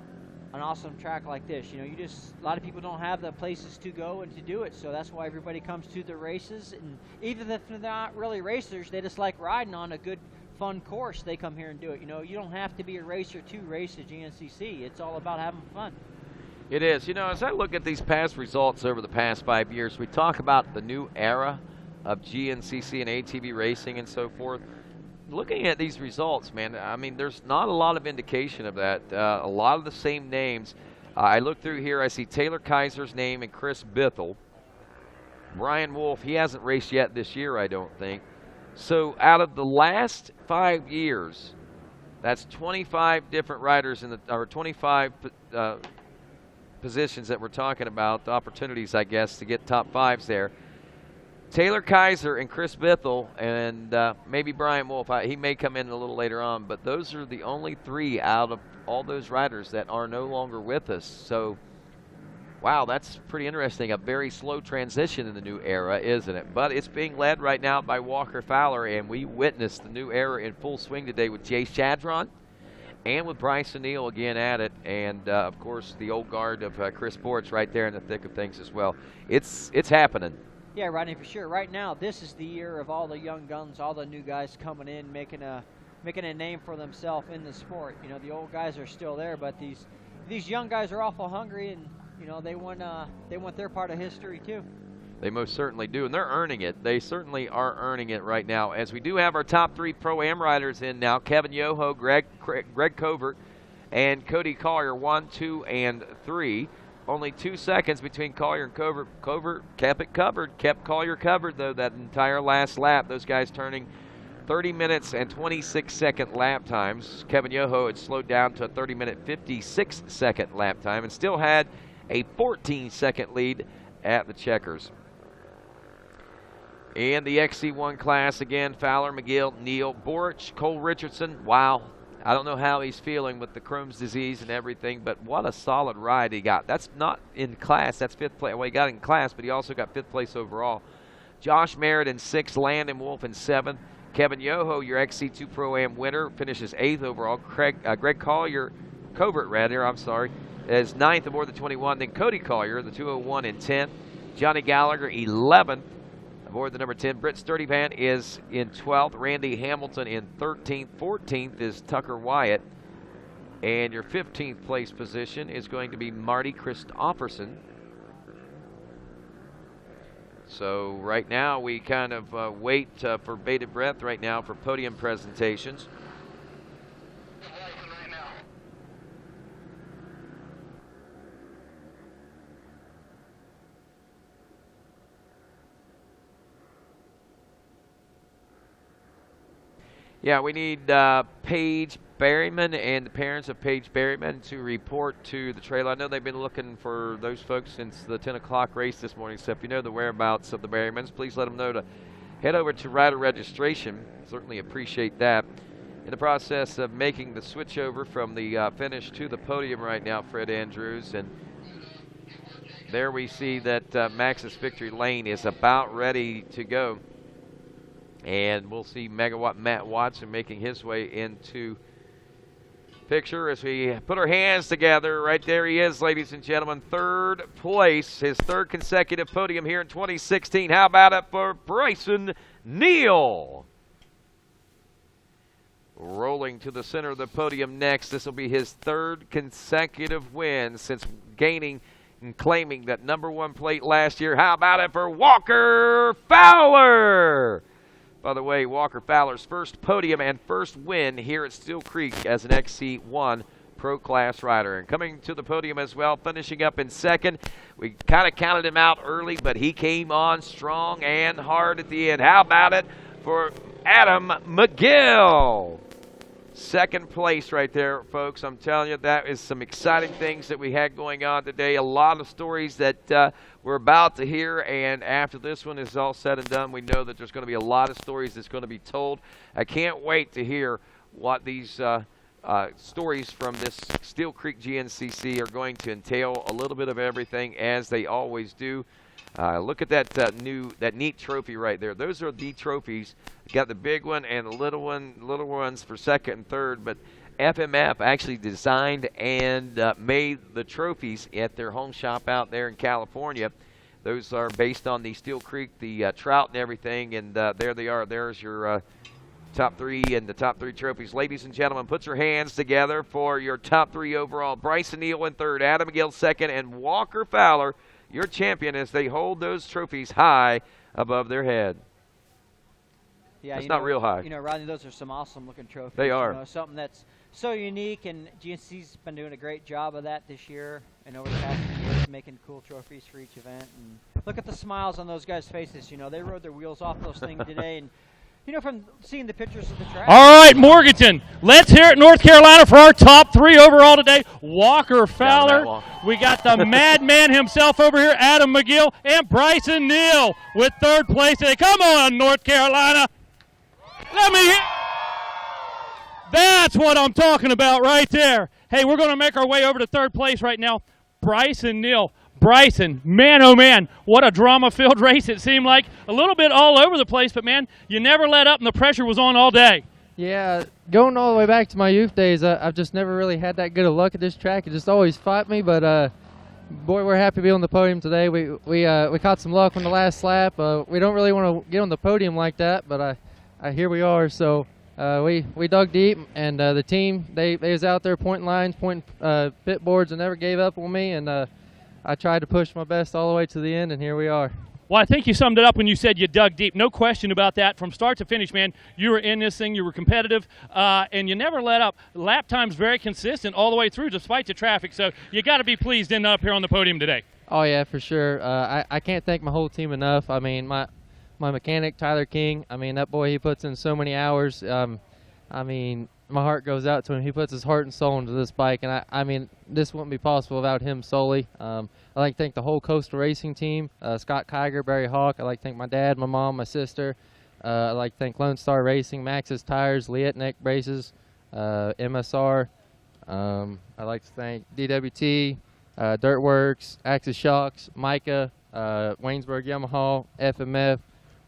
awesome track like this. You know, a lot of people don't have the places to go and to do it, so that's why everybody comes to the races. And even if they're not really racers, they just like riding on a good, fun course. They come here and do it. You know, you don't have to be a racer to race at GNCC. It's all about having fun. It is. You know, as I look at these past results over the past 5 years, we talk about the new era of GNCC and ATV racing and so forth. Looking at these results, man, I mean, there's not a lot of indication of that. A lot of the same names. I look through here, I see Taylor Kaiser's name and Chris Bithell. Brian Wolf, he hasn't raced yet this year, I don't think. So out of the last 5 years, that's 25 different riders or 25 positions that we're talking about, the opportunities, I guess, to get top fives there. Taylor Kaiser and Chris Bithell and maybe Brian Wolf. He may come in a little later on, but those are the only 3 out of all those riders that are no longer with us. So, wow, that's pretty interesting. A very slow transition in the new era, isn't it? But it's being led right now by Walker Fowler, and we witnessed the new era in full swing today with Jay Shadron and with Bryce O'Neill again at it, and of course the old guard of Chris Bortz right there in the thick of things as well. It's happening. Yeah, Rodney, for sure. Right now, this is the year of all the young guns, all the new guys coming in, making a name for themselves in the sport. You know, the old guys are still there, but these young guys are awful hungry, and you know, they want their part of history too. They most certainly do, and they're earning it. They certainly are earning it right now. As we do have our top 3 Pro-Am riders in now: Kevin Yoho, Greg Covert, and Cody Collier, 1, 2, and 3. Only 2 seconds between Collier and Covert. Covert kept Collier covered, though, that entire last lap. Those guys turning 30 minutes and 26-second lap times. Kevin Yoho had slowed down to a 30-minute, 56-second lap time and still had a 14-second lead at the checkers. In the XC1 class, again, Fowler, McGill, Neal, Borich, Cole Richardson. Wow. I don't know how he's feeling with the Crohn's disease and everything, but what a solid ride he got. That's not in class. That's 5th place. Well, he got in class, but he also got 5th place overall. Josh Merritt in 6th, Landon Wolf in 7th. Kevin Yoho, your XC2 Pro-Am winner, finishes 8th overall. Greg Collier, Covert rather, is 9th aboard the 21. Then Cody Collier, the 201, in 10th. Johnny Gallagher, 11th. Aboard the number 10, Brent Sturdivant is in 12th. Randy Hamilton in 13th. 14th is Tucker Wyatt. And your 15th place position is going to be Marty Christofferson. So right now we kind of wait for bated breath right now for podium presentations. Yeah, we need Paige Berryman and the parents of Paige Berryman to report to the trailer. I know they've been looking for those folks since the 10 o'clock race this morning. So if you know the whereabouts of the Berrymans, please let them know to head over to rider registration. Certainly appreciate that. In the process of making the switch over from the finish to the podium right now, Fred Andrews. And there we see that Max's Victory Lane is about ready to go. And we'll see Megawatt Matt Watson making his way into picture as we put our hands together. Right there he is, ladies and gentlemen. 3rd place, his 3rd consecutive podium here in 2016. How about it for Bryson Neal? Rolling to the center of the podium next. This will be his 3rd consecutive win since gaining and claiming that #1 plate last year. How about it for Walker Fowler? By the way, Walker Fowler's first podium and first win here at Steele Creek as an XC1 Pro Class rider. And coming to the podium as well, finishing up in 2nd. We kind of counted him out early, but he came on strong and hard at the end. How about it for Adam McGill? 2nd place right there, folks. I'm telling you, that is some exciting things that we had going on today. A lot of stories that we're about to hear, and after this one is all said and done, we know that there's going to be a lot of stories that's going to be told. I can't wait to hear what these stories from this Steele Creek GNCC are going to entail. A little bit of everything, as they always do. Look at that neat trophy right there. Those are the trophies. You got the big one and the little ones for 2nd and 3rd. But FMF actually designed and made the trophies at their home shop out there in California. Those are based on the Steele Creek, the trout and everything. And there they are. There's your top 3 and the top 3 trophies. Ladies and gentlemen, put your hands together for your top 3 overall. Bryson Neal in 3rd, Adam McGill 2nd, and Walker Fowler, your champion, as they hold those trophies high above their head. Yeah, it's not real high. You know, Rodney, those are some awesome-looking trophies. They are. You know, something that's so unique, and GNCC's been doing a great job of that this year and over the past few years, making cool trophies for each event. And look at the smiles on those guys' faces. You know, they rode their wheels off those things today, and you know, from seeing the pictures of the track. All right, Morganton, let's hear it, North Carolina, for our top 3 overall today. Walker Fowler. We got the madman himself over here, Adam McGill, and Bryson Neal with 3rd place today. Come on, North Carolina. Let me hear. That's what I'm talking about right there. Hey, we're going to make our way over to 3rd place right now. Bryson Neal. Bryson, man, oh man, what a drama-filled race it seemed like. A little bit all over the place, but man, you never let up and the pressure was on all day. Yeah, going all the way back to my youth days, I've just never really had that good of luck at this track. It just always fought me, but boy, we're happy to be on the podium today. We caught some luck on the last lap. We don't really want to get on the podium like that, but here we are. So we dug deep, and the team, they was out there pointing lines, pointing pit boards, and never gave up on me, and I tried to push my best all the way to the end, and here we are. Well, I think you summed it up when you said you dug deep. No question about that. From start to finish, man, you were in this thing. You were competitive, and you never let up. Lap time's very consistent all the way through despite the traffic. So you got to be pleased ending up here on the podium today. Oh, yeah, for sure. I can't thank my whole team enough. I mean, my mechanic, Tyler King, I mean, that boy, he puts in so many hours. I mean, my heart goes out to him. He puts his heart and soul into this bike, and I mean, this wouldn't be possible without him solely. I'd like to thank the whole Coastal Racing team, Scott Kiger, Barry Hawk. I'd like to thank my dad, my mom, my sister. I'd like to thank Lone Star Racing, Max's Tires, Liet Neck Braces, MSR. I'd like to thank DWT, Dirtworks, Axis Shocks, Micah, Waynesburg Yamaha, FMF,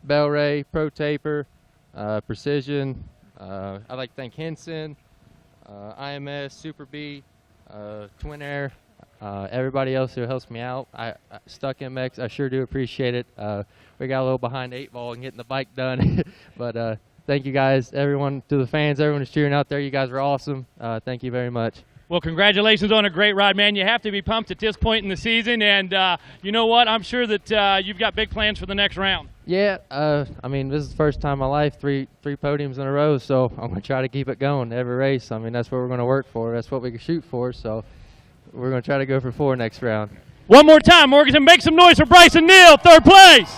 Bellray, Pro Taper, Precision. I'd like to thank Henson, IMS, Super B, Twin Air, everybody else who helps me out. Stuck MX, I sure do appreciate it. We got a little behind the 8 ball and getting the bike done, but thank you guys, everyone, to the fans, everyone who's cheering out there. You guys are awesome. Thank you very much. Well, congratulations on a great ride, man. You have to be pumped at this point in the season, and you know what? I'm sure that you've got big plans for the next round. Yeah, I mean, this is the first time in my life, three podiums in a row, so I'm going to try to keep it going every race. I mean, that's what we're going to work for. That's what we can shoot for, so we're going to try to go for 4 next round. One more time, Morganton, make some noise for Bryson Neal, 3rd place.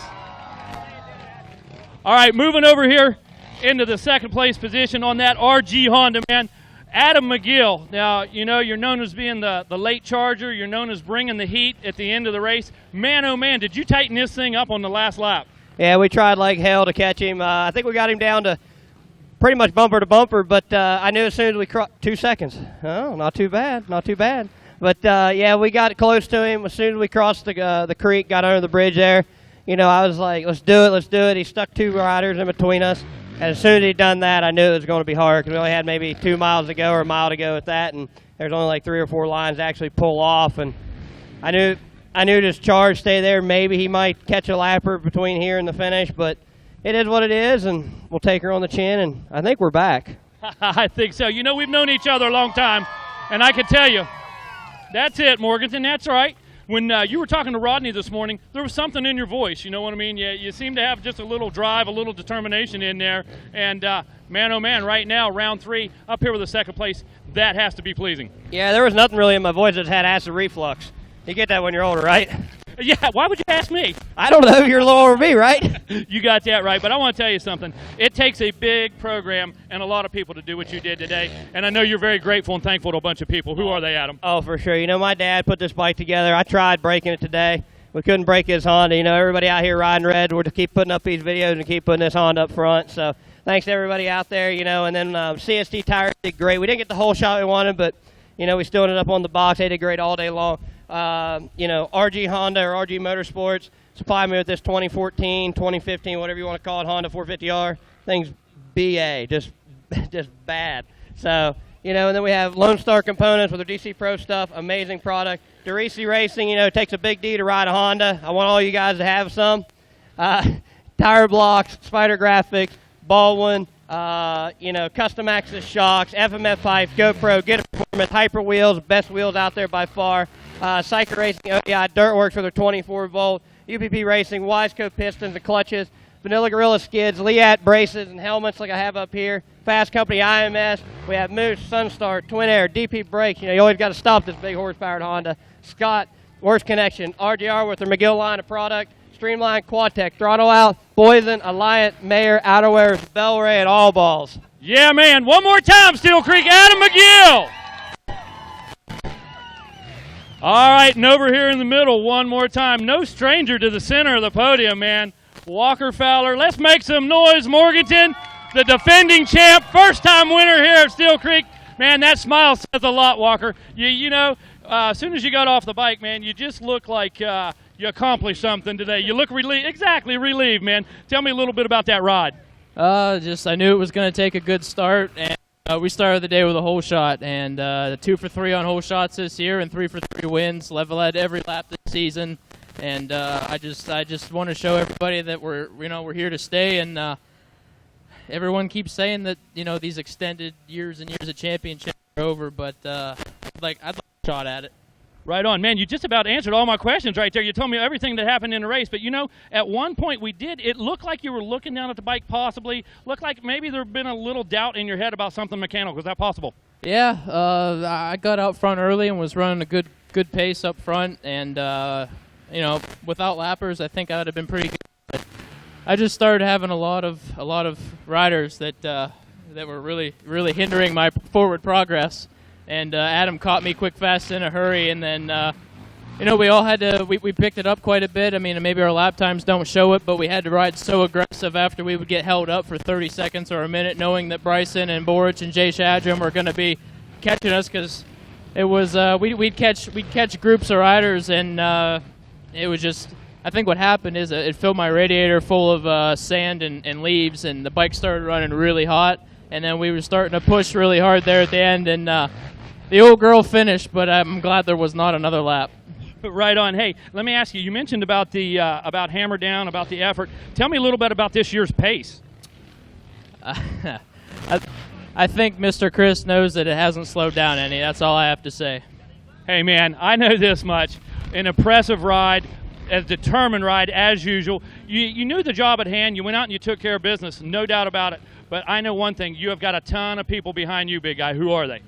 All right, moving over here into the 2nd place position on that RG Honda, man. Adam McGill. Now, you know, you're known as being the late charger. You're known as bringing the heat at the end of the race. Man, oh, man, did you tighten this thing up on the last lap? Yeah, we tried like hell to catch him. I think we got him down to pretty much bumper to bumper, but I knew as soon as we crossed 2 seconds. Oh, not too bad, not too bad. But, yeah, we got close to him. As soon as we crossed the creek, got under the bridge there, you know, I was like, let's do it, let's do it. He stuck 2 riders in between us. And as soon as he'd done that, I knew it was going to be hard because we only had maybe 2 miles to go or a mile to go with that, and there's only like 3 or 4 lines to actually pull off. And I knew this charge stay there. Maybe he might catch a lapper between here and the finish, but it is what it is, and we'll take her on the chin, and I think we're back. I think so. You know, we've known each other a long time, and I can tell you, that's it, Morganton, that's right. When you were talking to Rodney this morning, there was something in your voice, you know what I mean? You seem to have just a little drive, a little determination in there. And, man, oh, man, right now, round 3, up here with the 2nd place, that has to be pleasing. Yeah, there was nothing really in my voice that had acid reflux. You get that when you're older, right? Yeah, why would you ask me? I don't know. You're a little over me, right? You got that right, but I want to tell you something. It takes a big program and a lot of people to do what you did today, and I know you're very grateful and thankful to a bunch of people. Who are they, Adam? Oh, for sure. You know, my dad put this bike together. I tried breaking it today. We couldn't break his Honda. You know, everybody out here riding red, we're to keep putting up these videos and keep putting this Honda up front. So thanks to everybody out there, you know, and then CST Tires did great. We didn't get the whole shot we wanted, but, you know, we still ended up on the box. They did great all day long. You know, RG Honda or RG Motorsports supplied me with this 2014, 2015, whatever you want to call it, Honda 450R. Thing's BA, just bad. So, you know, and then we have Lone Star Components with their DC Pro stuff, amazing product. DeRisi Racing, you know, it takes a big D to ride a Honda. I want all you guys to have some. Tire blocks, Spider Graphics, Baldwin, you know, custom access shocks, FMF pipes, GoPro, Get It Performance, Hyper Wheels, best wheels out there by far. Cycle Racing, ODI, Dirtworks for their 24-volt, UPP Racing, Wiseco pistons and clutches, Vanilla Gorilla skids, Liat braces and helmets like I have up here, Fast Company IMS, we have Moose, Sunstar, Twin Air, DP brakes. You know, you always got to stop this big horsepowered Honda. Scott, Worst Connection, RGR with their McGill line of product, Streamline, Quadtech, Throttle Out, Boysen, Alliant, Mayer, Outerwear, Bellray, and All Balls. Yeah, man. One more time, Steel Creek, Adam McGill. All right, and over here in the middle, one more time. No stranger to the center of the podium, man. Walker Fowler. Let's make some noise, Morganton, the defending champ, first-time winner here at Steel Creek. Man, that smile says a lot, Walker. You know, as soon as you got off the bike, man, you just look like you accomplished something today. You look relieved. Exactly, relieved, man. Tell me a little bit about that ride. Just I knew it was going to take a good start, and we started the day with a hole shot, and 2 for 3 on hole shots this year, and 3 for 3 wins, level at every lap this season. And I just want to show everybody that we're here to stay, and everyone keeps saying that these extended years and years of championship are over, but I'd like a shot at it. Right on, man. You just about answered all my questions right there. You told me everything that happened in the race. But, at one point it looked like you were looking down at the bike possibly. Looked like maybe there had been a little doubt in your head about something mechanical. Is that possible? Yeah, I got out front early and was running a good pace up front. And, without lappers, I think I would have been pretty good. But I just started having a lot of riders that were really, really hindering my forward progress. And Adam caught me quick, fast, in a hurry, and then, we all had to, we picked it up quite a bit. I mean, maybe our lap times don't show it, but we had to ride so aggressive after we would get held up for 30 seconds or a minute, knowing that Bryson and Boric and Jay Shadron were going to be catching us, because it was, we'd catch groups of riders, and it was just, I think what happened is it filled my radiator full of sand and leaves, and the bike started running really hot, and then we were starting to push really hard there at the end, and the old girl finished, but I'm glad there was not another lap. Right on. Hey, let me ask you. You mentioned about the about hammer down, about the effort. Tell me a little bit about this year's pace. I think Mr. Chris knows that it hasn't slowed down any. That's all I have to say. Hey, man, I know this much. An impressive ride, a determined ride as usual. You knew the job at hand. You went out and you took care of business, no doubt about it. But I know one thing. You have got a ton of people behind you, big guy. Who are they?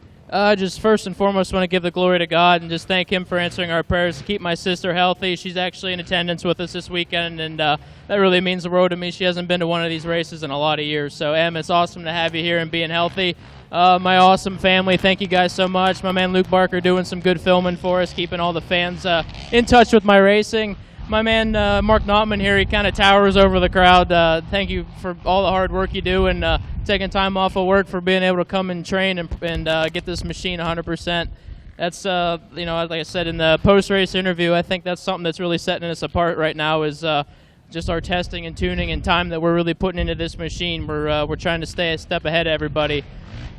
Just first and foremost, want to give the glory to God and just thank Him for answering our prayers to keep my sister healthy. She's actually in attendance with us this weekend, and that really means the world to me. She hasn't been to one of these races in a lot of years. So, Em, it's awesome to have you here and being healthy. My awesome family, thank you guys so much. My man Luke Barker doing some good filming for us, keeping all the fans in touch with my racing. My man Mark Notman here, he kind of towers over the crowd. Thank you for all the hard work you do and taking time off of work for being able to come and train and get this machine 100%. That's, like I said in the post-race interview, I think that's something that's really setting us apart right now is just our testing and tuning and time that we're really putting into this machine. We're trying to stay a step ahead of everybody.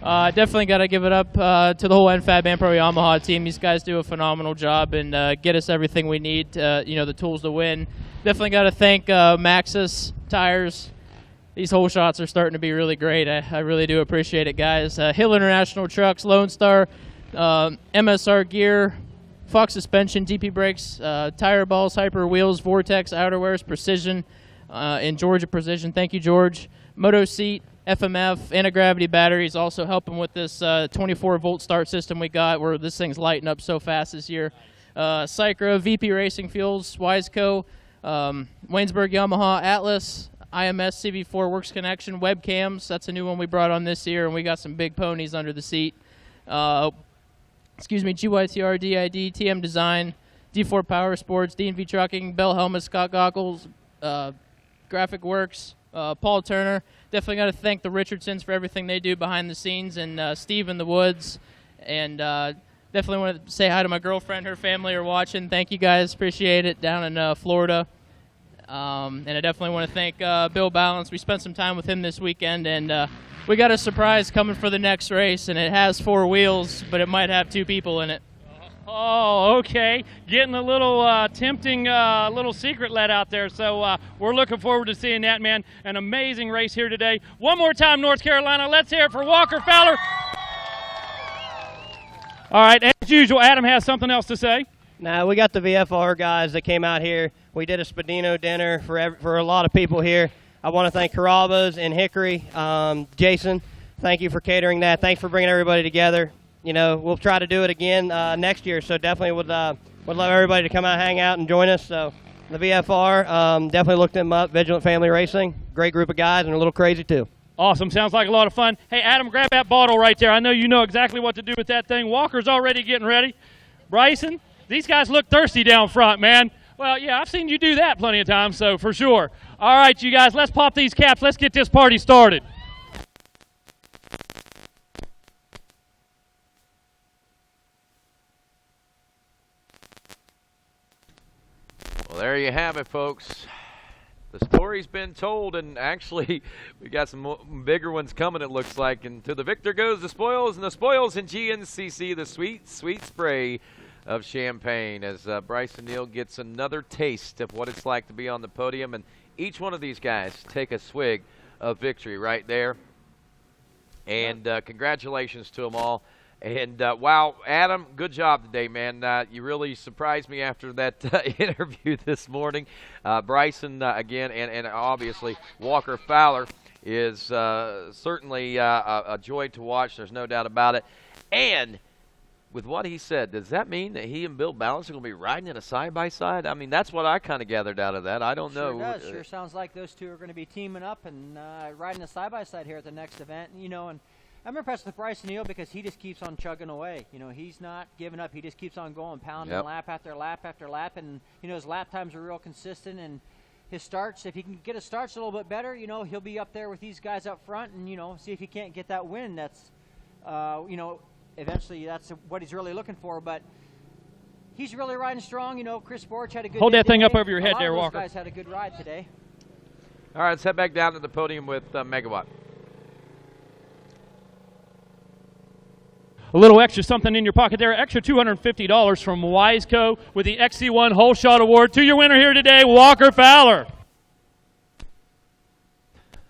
Definitely got to give it up to the whole NFAB and Pro Yamaha team. These guys do a phenomenal job and get us everything we need, the tools to win. Definitely got to thank Maxxis Tires. These whole shots are starting to be really great. I really do appreciate it, guys. Hill International Trucks, Lone Star, MSR Gear, Fox Suspension, DP Brakes, Tire Balls, Hyper Wheels, Vortex Outerwears, Precision, and Georgia Precision. Thank you, George. Moto Seat, FMF, Anti-Gravity Batteries also helping with this 24-volt start system we got where this thing's lighting up so fast this year. Cycra, VP Racing Fuels, Wiseco, Waynesburg Yamaha, Atlas, IMS CV4 Works Connection, webcams. That's a new one we brought on this year, and we got some big ponies under the seat. GYTR, DID, TM Design, D4 Power Sports, D&V Trucking, Bell Helmets, Scott Goggles, Graphic Works, Paul Turner. Definitely got to thank the Richardsons for everything they do behind the scenes, and Steve in the Woods. And definitely want to say hi to my girlfriend. Her family are watching. Thank you guys. Appreciate it down in Florida. And I definitely want to thank Bill Balance. We spent some time with him this weekend, and we got a surprise coming for the next race, and it has 4 wheels, but it might have 2 people in it. Oh, okay. Getting a little tempting little secret let out there. So we're looking forward to seeing that, man. An amazing race here today. One more time, North Carolina. Let's hear it for Walker Fowler. All right, as usual, Adam has something else to say. Now, we got the VFR guys that came out here. We did a Spadino dinner for a lot of people here. I want to thank Carrabba's and Hickory. Jason, thank you for catering that. Thanks for bringing everybody together. We'll try to do it again next year, so definitely would love everybody to come out, hang out, and join us. So the VFR, definitely looked them up, Vigilant Family Racing. Great group of guys, and a little crazy, too. Awesome. Sounds like a lot of fun. Hey, Adam, grab that bottle right there. I know you know exactly what to do with that thing. Walker's already getting ready. Bryson, these guys look thirsty down front, man. Well, yeah, I've seen you do that plenty of times, so for sure. All right, you guys, let's pop these caps. Let's get this party started. Well, there you have it, folks. The story's been told, and actually we got some bigger ones coming, it looks like. And to the victor goes the spoils, and the spoils in GNCC, the sweet, sweet spray of champagne, as Bryson Neal gets another taste of what it's like to be on the podium. And each one of these guys take a swig of victory right there. And congratulations to them all. And, wow, Adam, good job today, man. You really surprised me after that interview this morning. Bryson, again, and obviously Walker Fowler is certainly a joy to watch. There's no doubt about it. And with what he said, does that mean that he and Bill Balance are going to be riding in a side-by-side? I mean, that's what I kind of gathered out of that. I don't know. Sure does. Sure sounds like those two are going to be teaming up and riding a side-by-side here at the next event. And I'm impressed with Bryson Neal because he just keeps on chugging away. He's not giving up. He just keeps on going, pounding lap after lap after lap. And, his lap times are real consistent. And his starts, if he can get his starts a little bit better, he'll be up there with these guys up front and, see if he can't get that win. That's, eventually that's what he's really looking for. But he's really riding strong. Chris Borch had a good Hold that thing today. up over your head there, Walker. Walker. Those guys had a good ride today. All right, let's head back down to the podium with Megawatt. A little extra something in your pocket there. Extra $250 from Wiseco with the XC1 Whole Shot Award to your winner here today, Walker Fowler.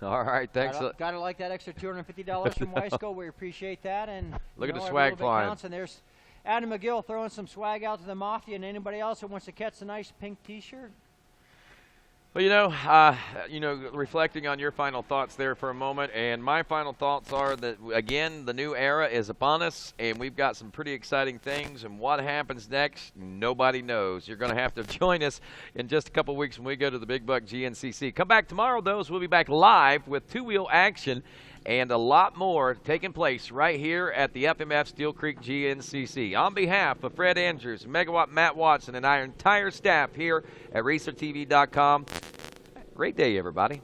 All right, thanks. Gotta like that extra $250 from Weisco. We appreciate that. And look at the every swag little bit flying. counts. And there's Adam McGill throwing some swag out to the Mafia, and anybody else that wants to catch a nice pink T-shirt. Well, reflecting on your final thoughts there for a moment, and my final thoughts are that, again, the new era is upon us, and we've got some pretty exciting things, and what happens next, nobody knows. You're going to have to join us in just a couple weeks when we go to the Big Buck GNCC. Come back tomorrow, though, so we'll be back live with two-wheel action and a lot more taking place right here at the FMF Steel Creek GNCC. On behalf of Fred Andrews, Megawatt Matt Watson, and our entire staff here at RacerTV.com, great day, everybody.